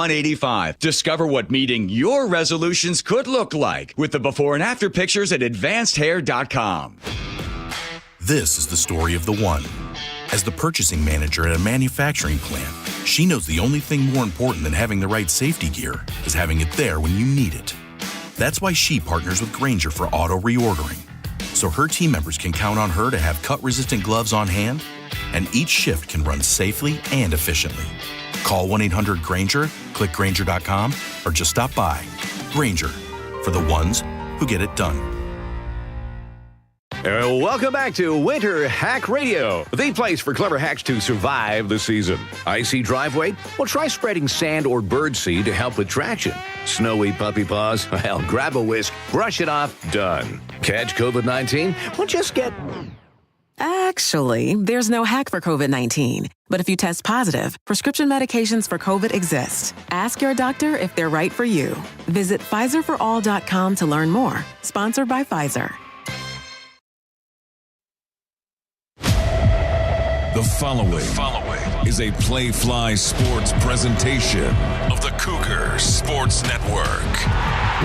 Discover what meeting your resolutions could look like with the before and after pictures at advancedhair.com. This is the story of the one. As the purchasing manager at a manufacturing plant, she knows the only thing more important than having the right safety gear is having it there when you need it. That's why she partners with Grainger for auto reordering, so her team members can count on her to have cut-resistant gloves on hand, and each shift can run safely and efficiently. Call 1-800-GRAINGER, click Grainger.com, or just stop by. Grainger, for the ones who get it done. Welcome back to Winter Hack Radio, the place for clever hacks to survive the season. Icy driveway? Well, try spreading sand or birdseed to help with traction. Snowy puppy paws? Well, grab a whisk, brush it off, done. Catch COVID-19? Well, just get... Actually, there's no hack for COVID-19. But if you test positive, prescription medications for COVID exist. Ask your doctor if they're right for you. Visit PfizerForAll.com to learn more. Sponsored by Pfizer. The following is a Playfly Sports presentation of the Cougar Sports Network.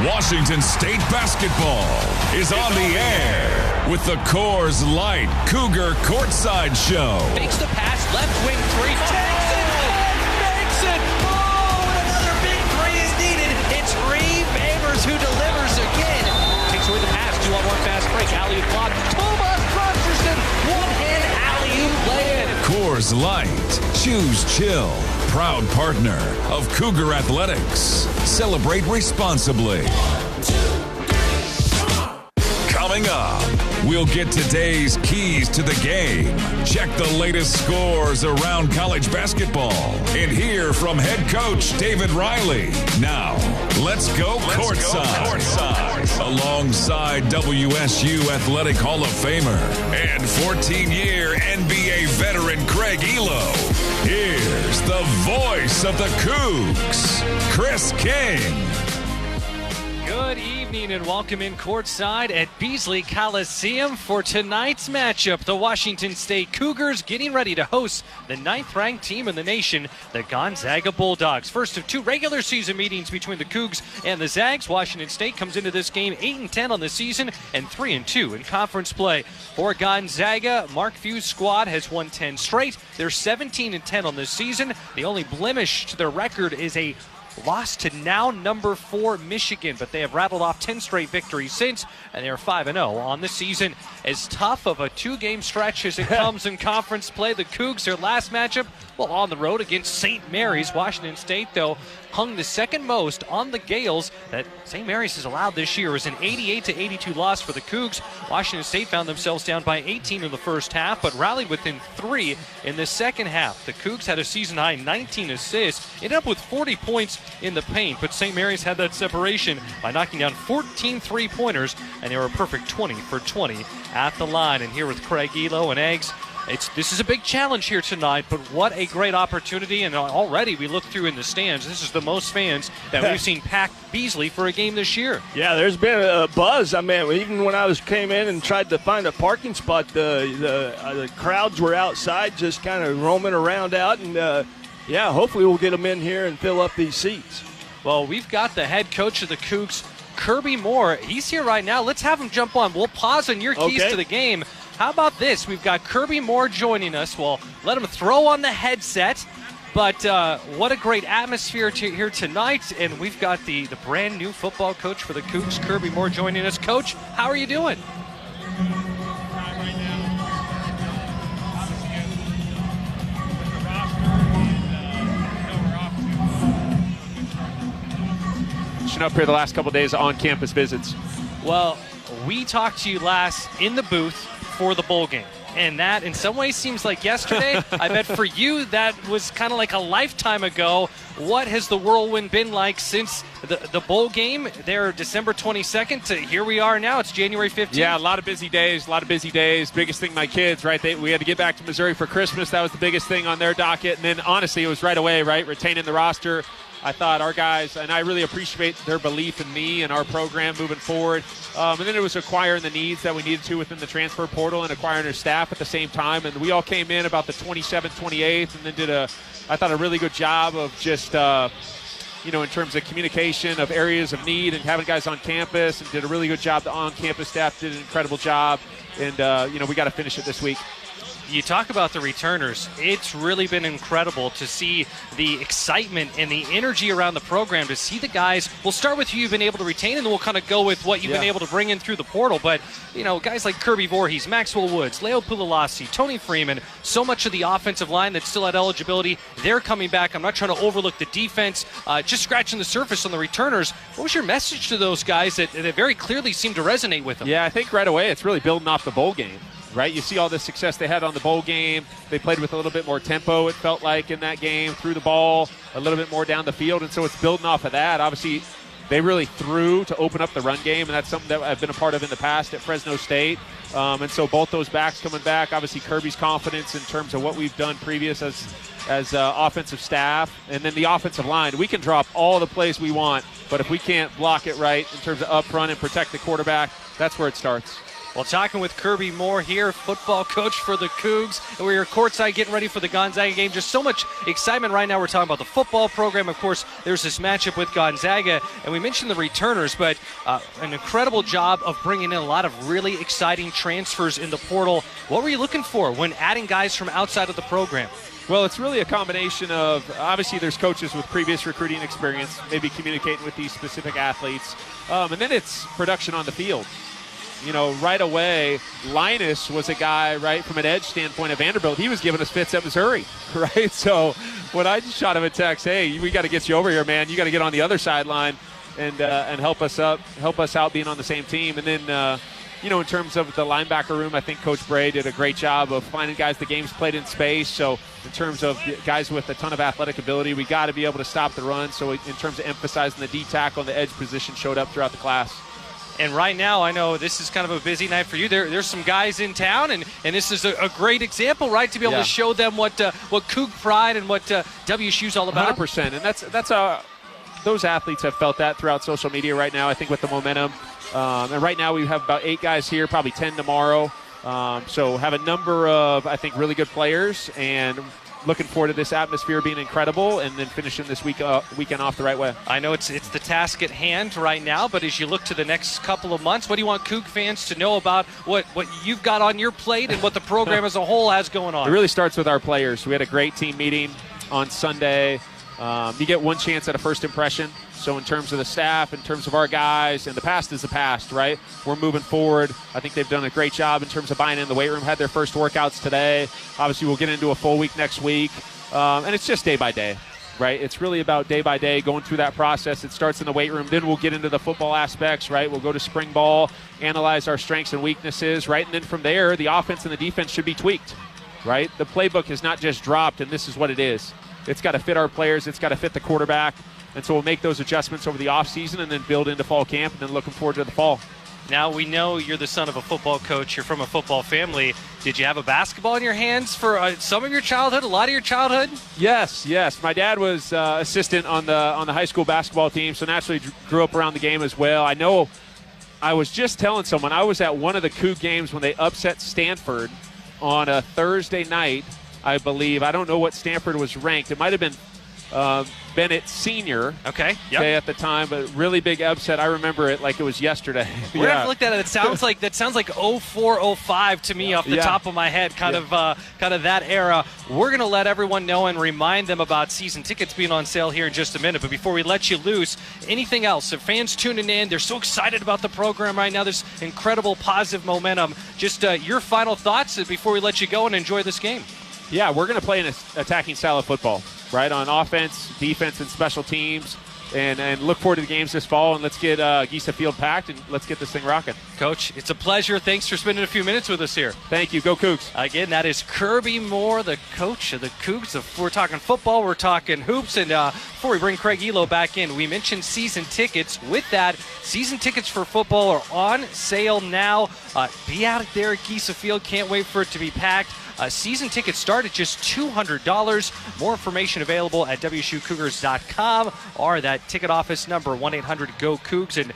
Washington State basketball is on the air with the Coors Light Cougar Courtside Show. Takes the pass, left wing three, takes it and makes it. Oh, another big three is needed. It's Reed Babers who delivers again. Takes away the pass, 2-on-1 fast break, alley-oop block. Thomas Rogerson, one-hand alley-oop lay-in. Coors Light, choose chill. Proud partner of Cougar Athletics. Celebrate responsibly. Coming up, We'll get today's keys to the game, check the latest scores around college basketball, and hear from head coach David Riley. Now, let's go courtside. Alongside WSU Athletic Hall of Famer and 14-year NBA veteran Craig Elo, here's the voice of the Cougs, Chris King. Good evening and welcome in courtside at Beasley Coliseum for tonight's matchup. The Washington State Cougars getting ready to host the 9th-ranked team in the nation, the Gonzaga Bulldogs. First of 2 regular season meetings between the Cougs and the Zags. Washington State comes into this game 8-10 on the season and 3-2 in conference play. For Gonzaga, Mark Few's squad has won 10 straight. They're 17-10 on this season. The only blemish to their record is a loss to now number 4 Michigan, but they have rattled off 10 straight victories since, and they are 5-0 on the season. As tough of a 2-game stretch as it comes in conference play, the Cougs, their last matchup, well, on the road against St. Mary's. Washington State, though, hung the second most on the Gales that St. Mary's has allowed this year. It was an 88-82 loss for the Cougs. Washington State found themselves down by 18 in the first half, but rallied within 3 in the second half. The Cougs had a season-high 19 assists, ended up with 40 points in the paint, but St. Mary's had that separation by knocking down 14 three-pointers, and they were a perfect 20 for 20 at the line. And here with Craig Elo and Eggs, this is a big challenge here tonight, but what a great opportunity. And already we look through in the stands. This is the most fans that we've seen pack Beasley for a game this year. Yeah, there's been a buzz. I mean, even when I came in and tried to find a parking spot, the crowds were outside just kind of roaming around out. And, yeah, hopefully we'll get them in here and fill up these seats. Well, we've got the head coach of the Cougs, Kirby Moore. He's here right now. Let's have him jump on. We'll pause on your keys to the game. How about this? We've got Kirby Moore joining us. Well, let him throw on the headset. But what a great atmosphere here tonight. And we've got the brand new football coach for the Cougs, Kirby Moore, joining us. Coach, how are you doing? Up here the last couple of days on campus visits. Well, we talked to you last in the booth for the bowl game, and that in some ways seems like yesterday. I bet for you that was kind of like a lifetime ago. What has the whirlwind been like since the bowl game there December 22nd to here we are now? It's January 15th. Yeah, a lot of busy days. Biggest thing, my kids, right? We had to get back to Missouri for Christmas. That was the biggest thing on their docket. And then honestly, it was right away, right? Retaining the roster. I thought our guys, and I really appreciate their belief in me and our program moving forward. And then it was acquiring the needs that we needed to within the transfer portal and acquiring our staff at the same time. And we all came in about the 27th, 28th, and then did I thought, a really good job of just, in terms of communication of areas of need and having guys on campus, and did a really good job. The on-campus staff did an incredible job. And, we got to finish it this week. You talk about the returners. It's really been incredible to see the excitement and the energy around the program, to see the guys. We'll start with who you've been able to retain, and then we'll kind of go with what you've been able to bring in through the portal. But, guys like Kirby Voorhees, Maxwell Woods, Leo Pulalasi, Tony Freeman, so much of the offensive line that's still at eligibility, they're coming back. I'm not trying to overlook the defense, just scratching the surface on the returners. What was your message to those guys that very clearly seemed to resonate with them? Yeah, I think right away it's really building off the bowl game. Right, you see all the success they had on the bowl game. They played with a little bit more tempo, it felt like, in that game, threw the ball a little bit more down the field, and so it's building off of that. Obviously, they really threw to open up the run game, and that's something that I've been a part of in the past at Fresno State. And so both those backs coming back, obviously Kirby's confidence in terms of what we've done previous as offensive staff, and then the offensive line. We can drop all the plays we want, but if we can't block it right in terms of up front and protect the quarterback, that's where it starts. Well, talking with Kirby Moore here, football coach for the Cougs, and we're courtside getting ready for the Gonzaga game. Just so much excitement right now. We're talking about the football program. Of course, there's this matchup with Gonzaga, and we mentioned the returners, but an incredible job of bringing in a lot of really exciting transfers in the portal. What were you looking for when adding guys from outside of the program? Well, it's really a combination of, obviously there's coaches with previous recruiting experience, maybe communicating with these specific athletes, and then it's production on the field. Right away, Linus was a guy, right, from an edge standpoint at Vanderbilt. He was giving us fits at Missouri, right? So when I just shot him a text, hey, we got to get you over here, man. You got to get on the other sideline and help us out being on the same team. And then in terms of the linebacker room, I think Coach Bray did a great job of finding guys. The game's played in space, so in terms of guys with a ton of athletic ability, we got to be able to stop the run. So in terms of emphasizing the D tackle and the edge position showed up throughout the class. And right now, I know this is kind of a busy night for you. There's some guys in town, and this is a great example, right, to be able to show them what Coug Pride and what WSU's all about. 100%, and that's those athletes have felt that throughout social media right now, I think, with the momentum. And right now we have about 8 guys here, probably 10 tomorrow. So have a number of, I think, really good players, and looking forward to this atmosphere being incredible and then finishing this weekend off the right way. I know it's the task at hand right now, but as you look to the next couple of months, what do you want Coug fans to know about what you've got on your plate and what the program as a whole has going on? It really starts with our players. We had a great team meeting on Sunday. You get one chance at a first impression. So in terms of the staff, in terms of our guys, and the past is the past, right? We're moving forward. I think they've done a great job in terms of buying in the weight room, had their first workouts today. Obviously, we'll get into a full week next week. And it's just day by day, right? It's really about day by day, going through that process. It starts in the weight room. Then we'll get into the football aspects, right? We'll go to spring ball, analyze our strengths and weaknesses, right? And then from there, the offense and the defense should be tweaked, right? The playbook is not just dropped, and this is what it is. It's got to fit our players. It's got to fit the quarterback. And so we'll make those adjustments over the offseason and then build into fall camp, and then looking forward to the fall. Now, we know you're the son of a football coach. You're from a football family. Did you have a basketball in your hands for some of your childhood, a lot of your childhood? Yes. My dad was assistant on the high school basketball team, so naturally grew up around the game as well. I know I was just telling someone I was at one of the Coug games when they upset Stanford on a Thursday night, I believe. I don't know what Stanford was ranked. It might have been Bennett Senior. Okay, yep. At the time, but really big upset. I remember it like it was yesterday. We're gonna have to look at it. That sounds like 04-05 to me off the top of my head, kind of that era. We're gonna let everyone know and remind them about season tickets being on sale here in just a minute. But before we let you loose, anything else? If fans tuning in, they're so excited about the program right now. There's incredible positive momentum. Just your final thoughts before we let you go and enjoy this game. Yeah, we're going to play an attacking style of football, right, on offense, defense, and special teams, and look forward to the games this fall, and let's get Gisa Field packed, and let's get this thing rocking. Coach, it's a pleasure. Thanks for spending a few minutes with us here. Thank you. Go Cougs. Again, that is Kirby Moore, the coach of the Cougs. We're talking football. We're talking hoops. And before we bring Craig Elo back in, we mentioned season tickets. With that, season tickets for football are on sale now. Be out there at Gisa Field. Can't wait for it to be packed. Season tickets start at just $200. More information available at WSUCougars.com or that ticket office number, 1-800-GO-COUGS. And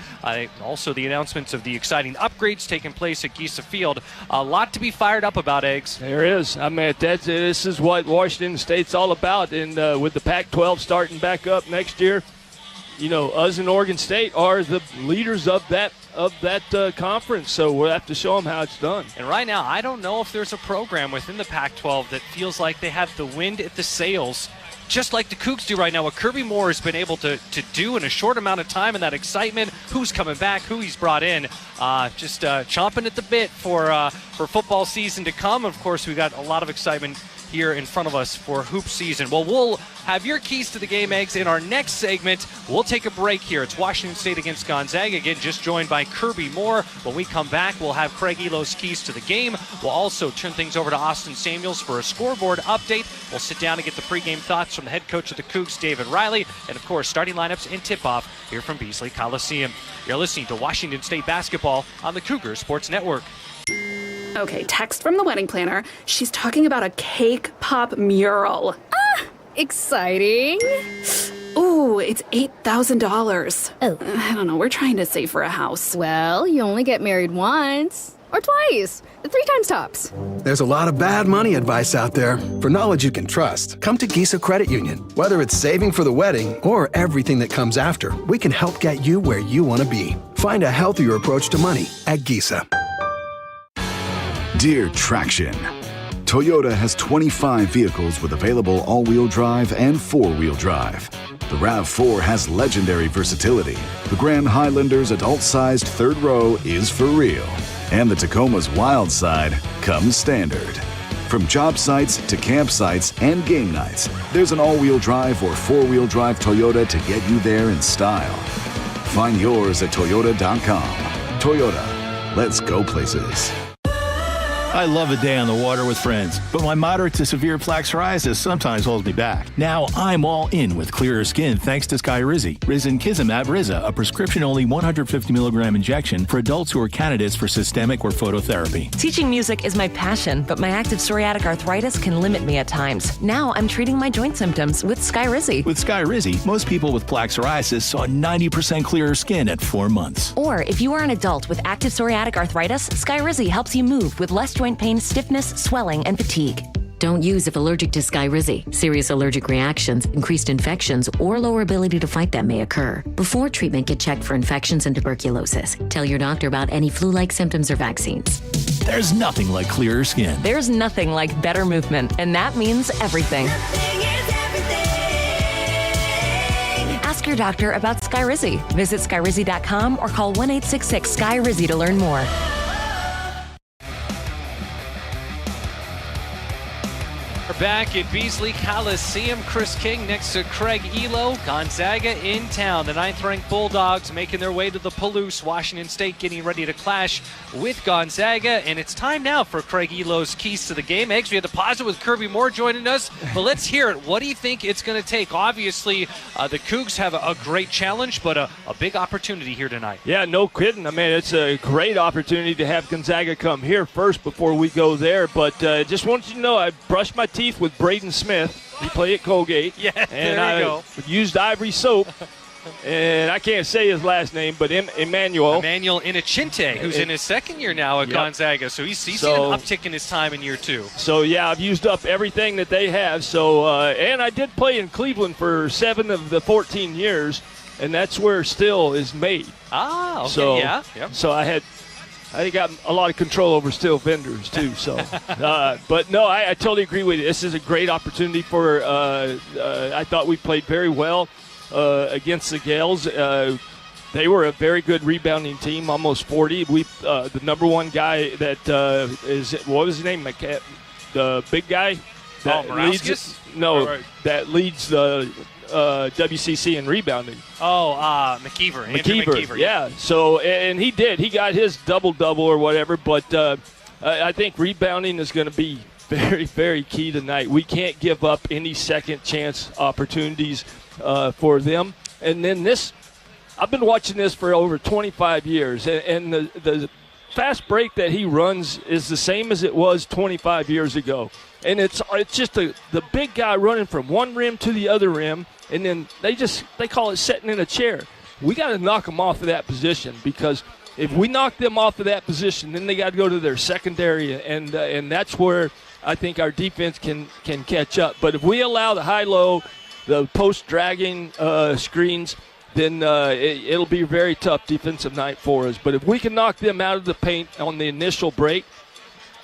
also the announcements of the exciting upgrades taking place at Gisa Field. A lot to be fired up about, Eggs. There is. I mean, this is what Washington State's all about. And with the Pac-12 starting back up next year, us in Oregon State are the leaders of that conference, so we'll have to show them how it's done. And right now, I don't know if there's a program within the Pac-12 that feels like they have the wind at the sails, just like the Cougs do right now. What Kirby Moore has been able to do in a short amount of time, and that excitement, who's coming back, who he's brought in, just chomping at the bit for football season to come. Of course, we've got a lot of excitement here in front of us for hoop season. Well, we'll have your keys to the game, Eggs, in our next segment. We'll take a break here. It's Washington State against Gonzaga. Again, just joined by Kirby Moore. When we come back, we'll have Craig Elo's keys to the game. We'll also turn things over to Austin Samuels for a scoreboard update. We'll sit down and get the pregame thoughts from the head coach of the Cougs, David Riley, and, of course, starting lineups and tip-off here from Beasley Coliseum. You're listening to Washington State basketball on the Cougar Sports Network. Okay, text from the wedding planner. She's talking about a cake pop mural. Ah, exciting. Ooh, it's $8,000. Oh. I don't know, we're trying to save for a house. Well, you only get married once. Or twice. 3 times tops. There's a lot of bad money advice out there. For knowledge you can trust, come to Gisa Credit Union. Whether it's saving for the wedding or everything that comes after, we can help get you where you want to be. Find a healthier approach to money at Gisa. Dear Traction, Toyota has 25 vehicles with available all-wheel drive and four-wheel drive. The RAV4 has legendary versatility. The Grand Highlander's adult-sized third row is for real. And the Tacoma's wild side comes standard. From job sites to campsites and game nights, there's an all-wheel drive or four-wheel drive Toyota to get you there in style. Find yours at Toyota.com. Toyota, Let's go places. I love a day on the water with friends, but my moderate to severe plaque psoriasis sometimes holds me back. Now I'm all in with clearer skin thanks to Skyrizi. Risankizumab Riza, a prescription-only 150 milligram injection for adults who are candidates for systemic or phototherapy. Teaching music is my passion, but my active psoriatic arthritis can limit me at times. Now I'm treating my joint symptoms with Skyrizi. With Skyrizi, most people with plaque psoriasis saw 90% clearer skin at 4 months. Or if you are an adult with active psoriatic arthritis, Skyrizi helps you move with less joint pain, stiffness, swelling, and fatigue. Don't use if allergic to Skyrizi. Serious allergic reactions, increased infections, or lower ability to fight them may occur. Before treatment, get checked for infections and tuberculosis. Tell your doctor about any flu-like symptoms or vaccines. There's nothing like clearer skin. There's nothing like better movement, and that means everything. Ask your doctor about Skyrizi. Visit Skyrizi.com or call 1-866-SKY-RIZZI to learn more. We're back at Beasley Coliseum. Chris King next to Craig Elo. Gonzaga in town. The 9th-ranked Bulldogs making their way to the Palouse. Washington State getting ready to clash with Gonzaga. And it's time now for Craig Elo's keys to the game. Eggs, we had to pause it with Kirby Moore joining us. But let's hear it. What do you think it's going to take? Obviously, the Cougs have a great challenge, but a big opportunity here tonight. Yeah, no kidding. I mean, it's a great opportunity to have Gonzaga come here first before we go there. But just want you to know, I brushed my teeth with Braden Smith. He played at Colgate. Yeah, and there you I go. used Ivory soap. And I can't say his last name, but Emmanuel Inachinte, who's in his second year now at Gonzaga. So he's seen an uptick in his time in year 2. So, yeah, I've used up everything that they have. So, and I did play in Cleveland for 7 of the 14 years, and that's where Still is made. Ah, okay, so, yeah. Yep. So I got a lot of control over Still vendors, too. So, but no, I totally agree with you. This is a great opportunity for I thought we played very well against the Gales. They were a very good rebounding team, almost 40. The number one guy that what was his name? The big guy that leads. That leads the WCC in rebounding. McKeever. Andrew McKeever. Yeah. So, and he did. He got his double-double or whatever, but I think rebounding is going to be very, very key tonight. We can't give up any second-chance opportunities for them. And then I've been watching this for over 25 years, and the fast break that he runs is the same as it was 25 years ago. And it's just the big guy running from one rim to the other rim, and then they call it sitting in a chair. We got to knock them off of that position, because if we knock them off of that position, then they got to go to their secondary, and that's where I think our defense can catch up. But if we allow the high-low, the post-dragging screens, then it'll be a very tough defensive night for us. But if we can knock them out of the paint on the initial break,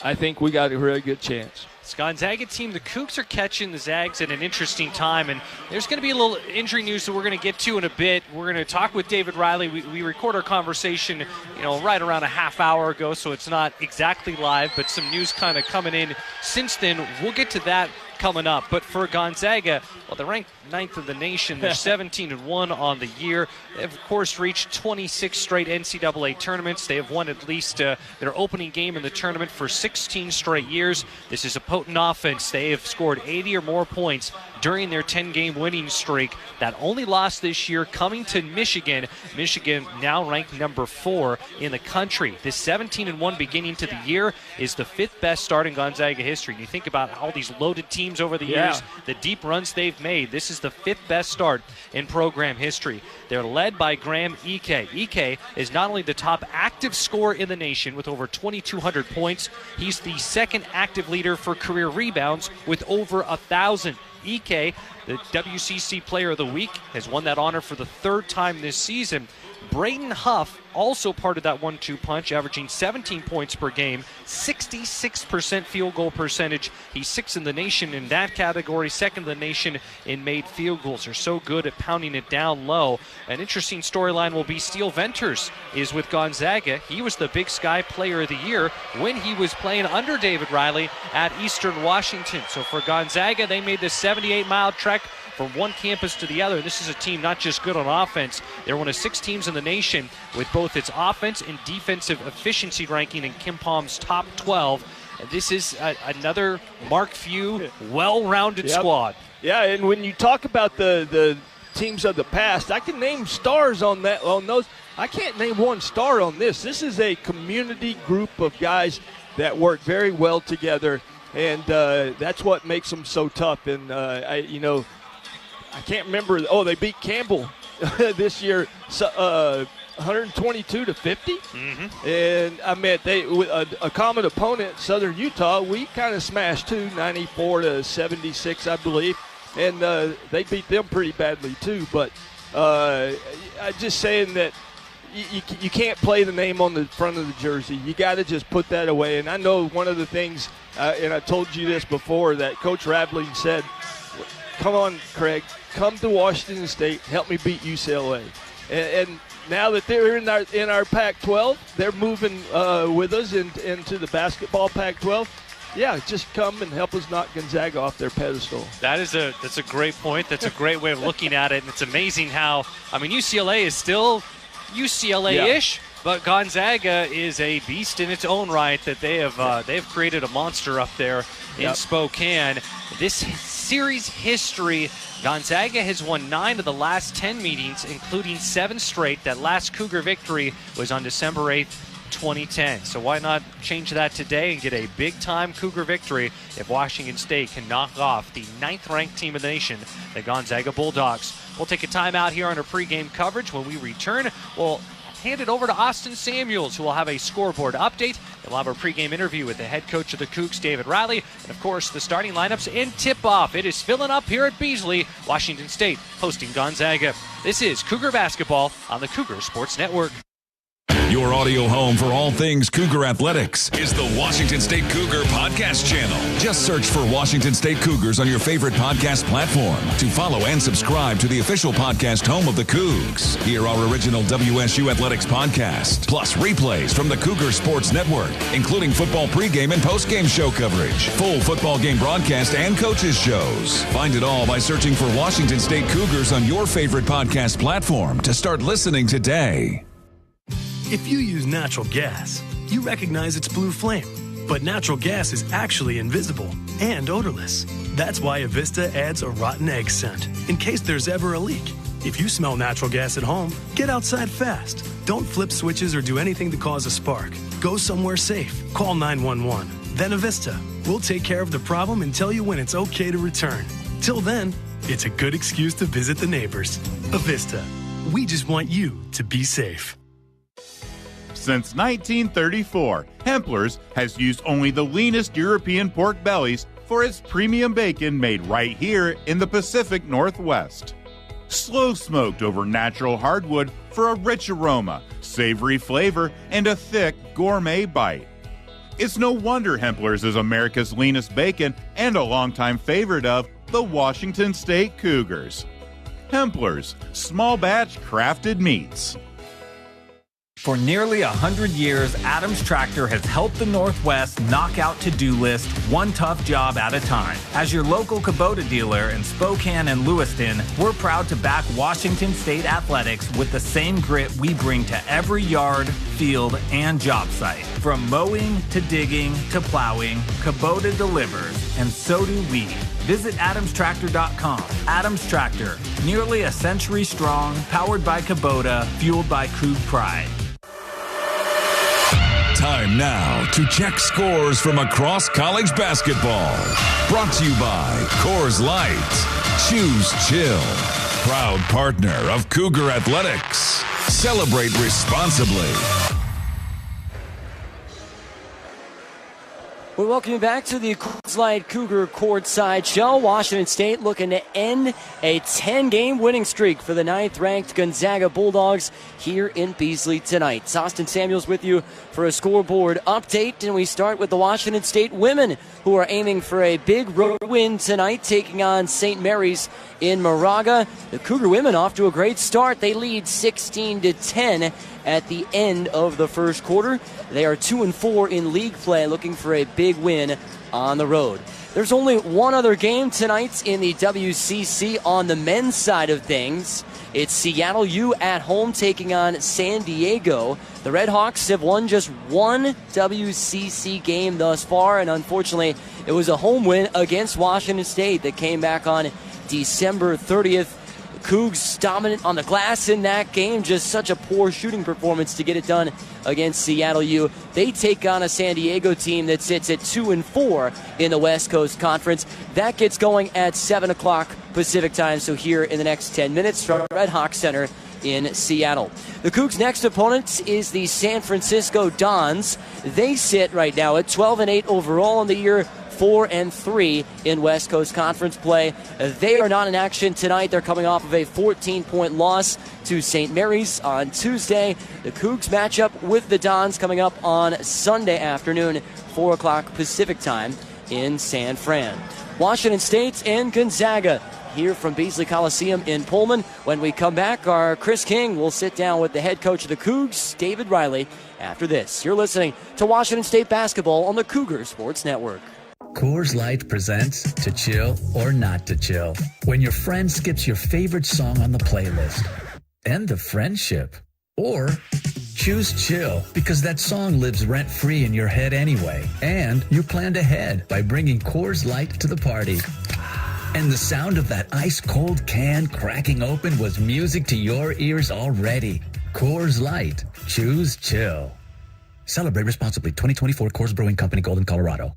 I think we got a really good chance. This Gonzaga team, the Cougs are catching the Zags at an interesting time, and there's going to be a little injury news that we're going to get to in a bit. We're going to talk with David Riley. We record our conversation, right around a half hour ago, so it's not exactly live, but some news kind of coming in since then. We'll get to that coming up. But for Gonzaga, well, they're ranked 9th of the nation. They're 17-1 on the year. They've, of course, reached 26 straight NCAA tournaments. They have won at least their opening game in the tournament for 16 straight years. This is a potent offense. They have scored 80 or more points during their 10-game winning streak. That only loss this year coming to Michigan. Michigan now ranked number 4 in the country. This 17-1 beginning to the year is the 5th best start in Gonzaga history. And you think about all these loaded teams over the years, the deep runs they've made. This is the 5th best start in program history. They're led by Graham Ike. Ike is not only the top active scorer in the nation with over 2,200 points, he's the second active leader for career rebounds with over 1,000. Ike, the WCC Player of the Week, has won that honor for the 3rd time this season. Braden Huff, also part of that 1-2 punch, averaging 17 points per game, 66% field goal percentage. He's 6th in the nation in that category, 2nd in the nation in made field goals. They're so good at pounding it down low. An interesting storyline will be Steele Venters is with Gonzaga. He was the Big Sky Player of the Year when he was playing under David Riley at Eastern Washington. So for Gonzaga, they made this 78-mile trek from one campus to the other. This is a team not just good on offense. They're one of 6 teams in the nation with both its offense and defensive efficiency ranking in Kim Palm's top 12. And this is another Mark Few, well-rounded squad. Yeah, and when you talk about the teams of the past, I can name stars on those. I can't name one star on this. This is a community group of guys that work very well together, and that's what makes them so tough. And I can't remember. Oh, they beat Campbell this year, 122-50. Mm-hmm. And I mean, with a common opponent, Southern Utah, we kind of smashed too, 94-76, I believe, and they beat them pretty badly too. But I'm just saying that. You can't play the name on the front of the jersey. You got to just put that away. And I know one of the things, and I told you this before, that Coach Raveling said, come on, Craig, come to Washington State, help me beat UCLA. And now that they're in our Pac-12, they're moving with us into the basketball Pac-12. Yeah, just come and help us knock Gonzaga off their pedestal. That's a great point. That's a great way of looking at it. And it's amazing how, UCLA is still UCLA-ish, but Gonzaga is a beast in its own right. That they have created a monster up there in Spokane. This series history, Gonzaga has won 9 of the last 10 meetings, including 7 straight. That last Cougar victory was on December 8th, 2010. So why not change that today and get a big-time Cougar victory if Washington State can knock off the 9th-ranked team in the nation, the Gonzaga Bulldogs. We'll take a timeout here on our pregame coverage. When we return, we'll hand it over to Austin Samuels, who will have a scoreboard update. We'll have our pregame interview with the head coach of the Cougs, David Riley, and, of course, the starting lineups and tip-off. It is filling up here at Beasley, Washington State, hosting Gonzaga. This is Cougar Basketball on the Cougar Sports Network. Your audio home for all things Cougar Athletics is the Washington State Cougar Podcast Channel. Just search for Washington State Cougars on your favorite podcast platform to follow and subscribe to the official podcast home of the Cougs. Hear our original WSU Athletics podcast, plus replays from the Cougar Sports Network, including football pregame and postgame show coverage, full football game broadcast, and coaches shows. Find it all by searching for Washington State Cougars on your favorite podcast platform to start listening today. If you use natural gas, you recognize its blue flame. But natural gas is actually invisible and odorless. That's why Avista adds a rotten egg scent, in case there's ever a leak. If you smell natural gas at home, get outside fast. Don't flip switches or do anything to cause a spark. Go somewhere safe. Call 911. Then Avista. We'll take care of the problem and tell you when it's okay to return. Till then, it's a good excuse to visit the neighbors. Avista. We just want you to be safe. Since 1934, Hempler's has used only the leanest European pork bellies for its premium bacon made right here in the Pacific Northwest. Slow smoked over natural hardwood for a rich aroma, savory flavor, and a thick gourmet bite. It's no wonder Hempler's is America's leanest bacon and a longtime favorite of the Washington State Cougars. Hempler's, small batch crafted meats. For nearly 100 years, Adams Tractor has helped the Northwest knock out to-do list one tough job at a time. As your local Kubota dealer in Spokane and Lewiston, we're proud to back Washington State athletics with the same grit we bring to every yard, field, and job site. From mowing to digging to plowing, Kubota delivers, and so do we. Visit AdamsTractor.com. Adams Tractor, nearly a century strong, powered by Kubota, fueled by Coug pride. Time now to check scores from across college basketball. Brought to you by Coors Light. Choose chill. Proud partner of Cougar Athletics. Celebrate responsibly. We welcome you back to the Coors Light Cougar Courtside Show. Washington State looking to end a 10-game winning streak for the 9th-ranked Gonzaga Bulldogs here in Beasley tonight. It's Austin Samuels with you for a scoreboard update, and we start with the Washington State women, who are aiming for a big road win tonight, taking on St. Mary's in Moraga. The Cougar women off to a great start. They lead 16-10 at the end of the first quarter. They are 2-4 in league play, looking for a big win on the road. There's only one other game tonight in the WCC on the men's side of things. It's Seattle U at home taking on San Diego. The Red Hawks have won just one WCC game thus far, and unfortunately, it was a home win against Washington State that came back on December 30th. Cougs dominant on the glass in that game. Just such a poor shooting performance to get it done against Seattle U. They take on a San Diego team that sits at 2-4 in the West Coast Conference. That gets going at 7 o'clock Pacific time, so here in the next 10 minutes from Red Hawk Center in Seattle. The Cougs' next opponent is the San Francisco Dons. They sit right now at 12-8 overall in the year, 4-3 in West Coast Conference play. They are not in action tonight. They're coming off of a 14-point loss to St. Mary's on Tuesday. The Cougs match up with the Dons coming up on Sunday afternoon, 4 o'clock Pacific time in San Fran. Washington State and Gonzaga here from Beasley Coliseum in Pullman. When we come back, our Chris King will sit down with the head coach of the Cougs, David Riley, after this. You're listening to Washington State basketball on the Cougar Sports Network. Coors Light presents To Chill or Not to Chill. When your friend skips your favorite song on the playlist. End of friendship. Or choose chill because that song lives rent-free in your head anyway. And you planned ahead by bringing Coors Light to the party. And the sound of that ice-cold can cracking open was music to your ears already. Coors Light. Choose chill. Celebrate responsibly. 2024 Coors Brewing Company, Golden, Colorado.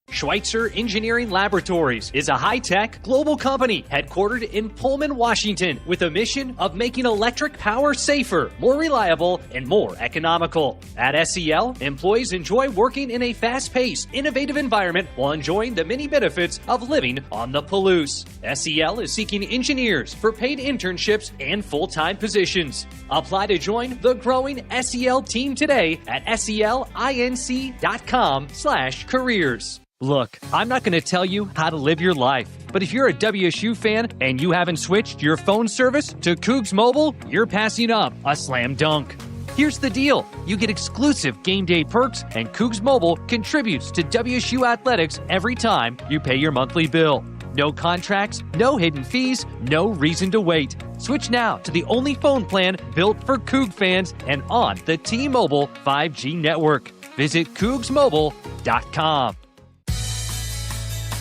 Schweitzer Engineering Laboratories is a high-tech global company headquartered in Pullman, Washington, with a mission of making electric power safer, more reliable, and more economical. At SEL, employees enjoy working in a fast-paced, innovative environment while enjoying the many benefits of living on the Palouse. SEL is seeking engineers for paid internships and full-time positions. Apply to join the growing SEL team today at selinc.com/careers. Look, I'm not going to tell you how to live your life, but if you're a WSU fan and you haven't switched your phone service to Cougs Mobile, you're passing up a slam dunk. Here's the deal. You get exclusive game day perks, and Cougs Mobile contributes to WSU athletics every time you pay your monthly bill. No contracts, no hidden fees, no reason to wait. Switch now to the only phone plan built for Coug fans and on the T-Mobile 5G network. Visit CougsMobile.com.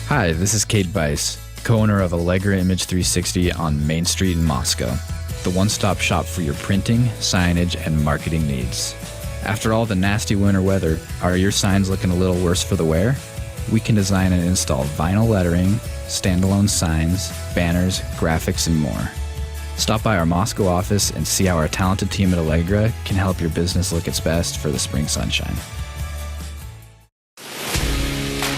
Hi, this is Kate Bice, co-owner of Allegra Image 360 on Main Street in Moscow, the one-stop shop for your printing, signage, and marketing needs. After all the nasty winter weather, are your signs looking a little worse for the wear? We can design and install vinyl lettering, standalone signs, banners, graphics, and more. Stop by our Moscow office and see how our talented team at Allegra can help your business look its best for the spring sunshine.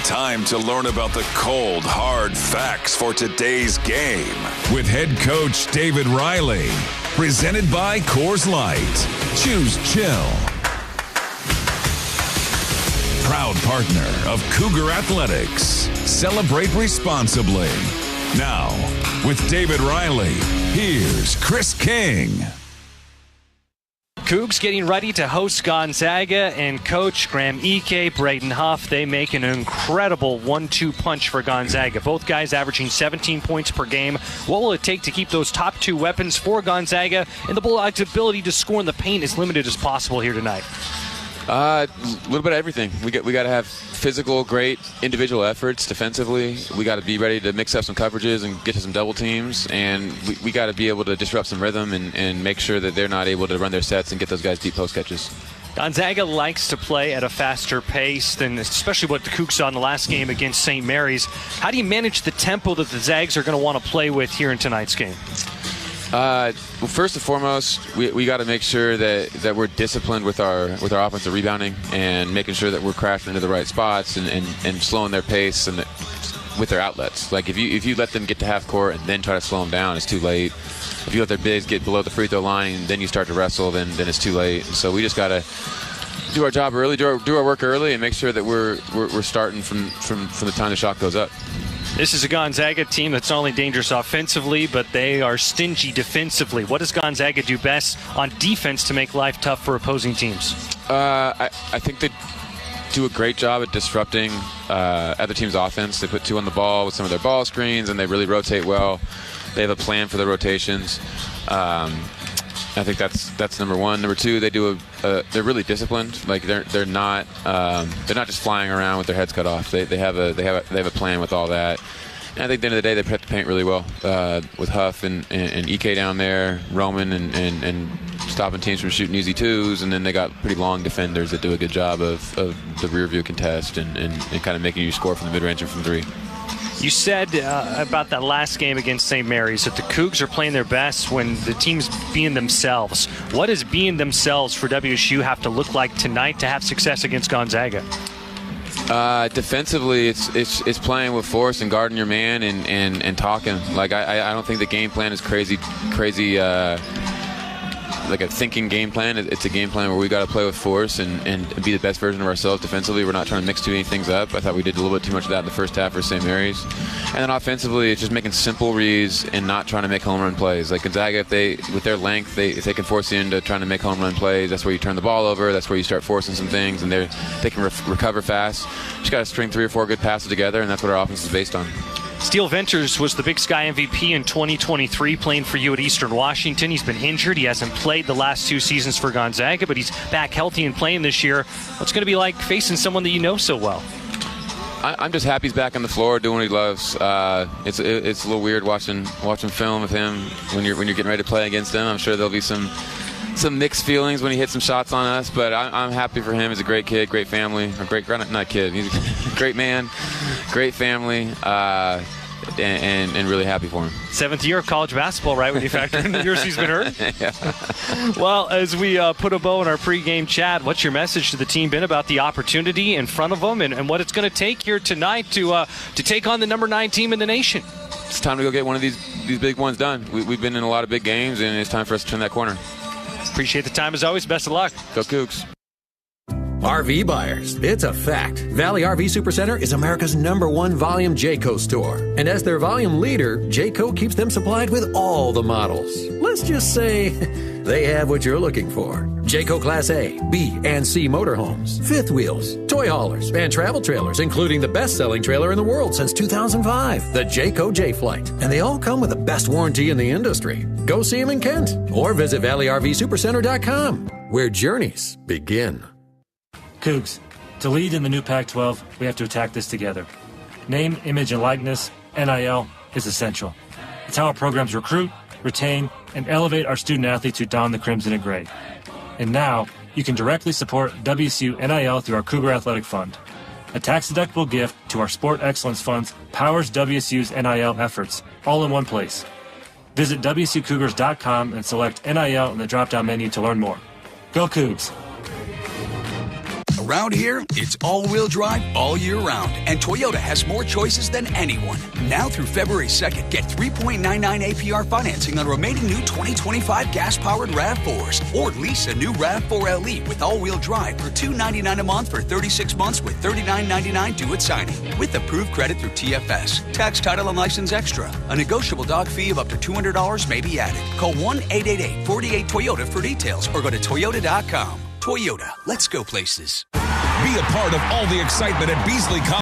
Time to learn about the cold, hard facts for today's game with head coach David Riley. Presented by Coors Light. Choose chill. Proud partner of Cougar Athletics. Celebrate responsibly. Now, with David Riley, here's Chris King. Cougs getting ready to host Gonzaga, and Coach Graham Ike, Braden Huff, they make an incredible 1-2 punch for Gonzaga. Both guys averaging 17 points per game. What will it take to keep those top two weapons for Gonzaga and the Bulldogs' ability to score in the paint as limited as possible here tonight? A little bit of everything. We got to have physical, great individual efforts defensively. We got to be ready to mix up some coverages and get to some double teams, and we got to be able to disrupt some rhythm and make sure that they're not able to run their sets and get those guys deep post catches. Gonzaga likes to play at a faster pace than especially what the Cougs saw in the last game against St. Mary's. How do you manage the tempo that the Zags are going to want to play with here in tonight's game? Well, first and foremost, we got to make sure that we're disciplined with our offensive rebounding and making sure that we're crashing into the right spots and slowing their pace and with their outlets. Like if you let them get to half court and then try to slow them down, it's too late. If you let their bigs get below the free throw line and then you start to wrestle, then it's too late. So we just got to do our job early, do our work early, and make sure that we're starting from the time the shot goes up. This is a Gonzaga team that's not only dangerous offensively, but they are stingy defensively. What does Gonzaga do best on defense to make life tough for opposing teams? I think that do a great job at disrupting other teams' offense. They put 2 on the ball with some of their ball screens, and they really rotate well. They have a plan for the rotations. I think that's number one. Number two, they do they're really disciplined. Like they're not just flying around with their heads cut off. They have a plan with all that. And I think at the end of the day, they prep the paint really well with Huff and EK down there, Roman and stopping teams from shooting easy twos. And then they got pretty long defenders that do a good job of the rear view contest and kind of making you score from the mid range and from 3. You said about that last game against St. Mary's that the Cougs are playing their best when the team's being themselves. What does being themselves for WSU have to look like tonight to have success against Gonzaga? Defensively, it's playing with force and guarding your man and talking. Like I don't think the game plan is crazy like a thinking game plan. It's a game plan where we got to play with force and be the best version of ourselves defensively. We're not trying to mix too many things up. I thought we did a little bit too much of that in the first half for St. Mary's. And then offensively, it's just making simple reads and not trying to make home run plays. Like Gonzaga, with their length, if they can force you into trying to make home run plays, that's where you turn the ball over. That's where you start forcing some things, and they can recover fast. Just got to string 3 or 4 good passes together, and that's what our offense is based on. Steele Venters was the Big Sky MVP in 2023, playing for you at Eastern Washington. He's been injured. He hasn't played the last 2 seasons for Gonzaga, but he's back healthy and playing this year. What's it going to be like facing someone that you know so well? I'm just happy he's back on the floor doing what he loves. It's a little weird watching film of him when you're getting ready to play against him. I'm sure there'll be some mixed feelings when he hits some shots on us, but I'm happy for him. He's a great kid, great family, not kid. He's a great man, great family, and really happy for him. 7th year of college basketball, right, when you factor in the years he's been hurt? Yeah. Well, as we put a bow in our pregame chat, what's your message to the team been about the opportunity in front of them and what it's going to take here tonight to take on the number 9 team in the nation? It's time to go get one of these big ones done. We've been in a lot of big games, and it's time for us to turn that corner. Appreciate the time as always. Best of luck. Go Cougs. RV buyers, it's a fact. Valley RV Supercenter is America's #1 volume Jayco store. And as their volume leader, Jayco keeps them supplied with all the models. Let's just say they have what you're looking for. Jayco Class A, B, and C motorhomes, fifth wheels, toy haulers, and travel trailers, including the best-selling trailer in the world since 2005, the Jayco J-Flight. And they all come with the best warranty in the industry. Go see them in Kent or visit ValleyRVSupercenter.com, where journeys begin. Cougs, to lead in the new Pac-12, we have to attack this together. Name, image, and likeness, NIL, is essential. It's how our programs recruit, retain, and elevate our student-athletes who don the crimson and gray. And now, you can directly support WSU NIL through our Cougar Athletic Fund. A tax-deductible gift to our Sport Excellence Funds powers WSU's NIL efforts, all in one place. Visit WSUCougars.com and select NIL in the drop-down menu to learn more. Go Cougs! Around here, it's all-wheel drive all year round, and Toyota has more choices than anyone. Now through February 2nd, get 3.99 APR financing on remaining new 2025 gas-powered RAV4s, or lease a new RAV4 LE with all-wheel drive for $299 a month for 36 months with $39.99 due at signing, with approved credit through TFS. Tax, title, and license extra. A negotiable dog fee of up to $200 may be added. Call 1-888-48-TOYOTA for details, or go to Toyota.com. Toyota, let's go places. Be a part of all the excitement at Beasley College.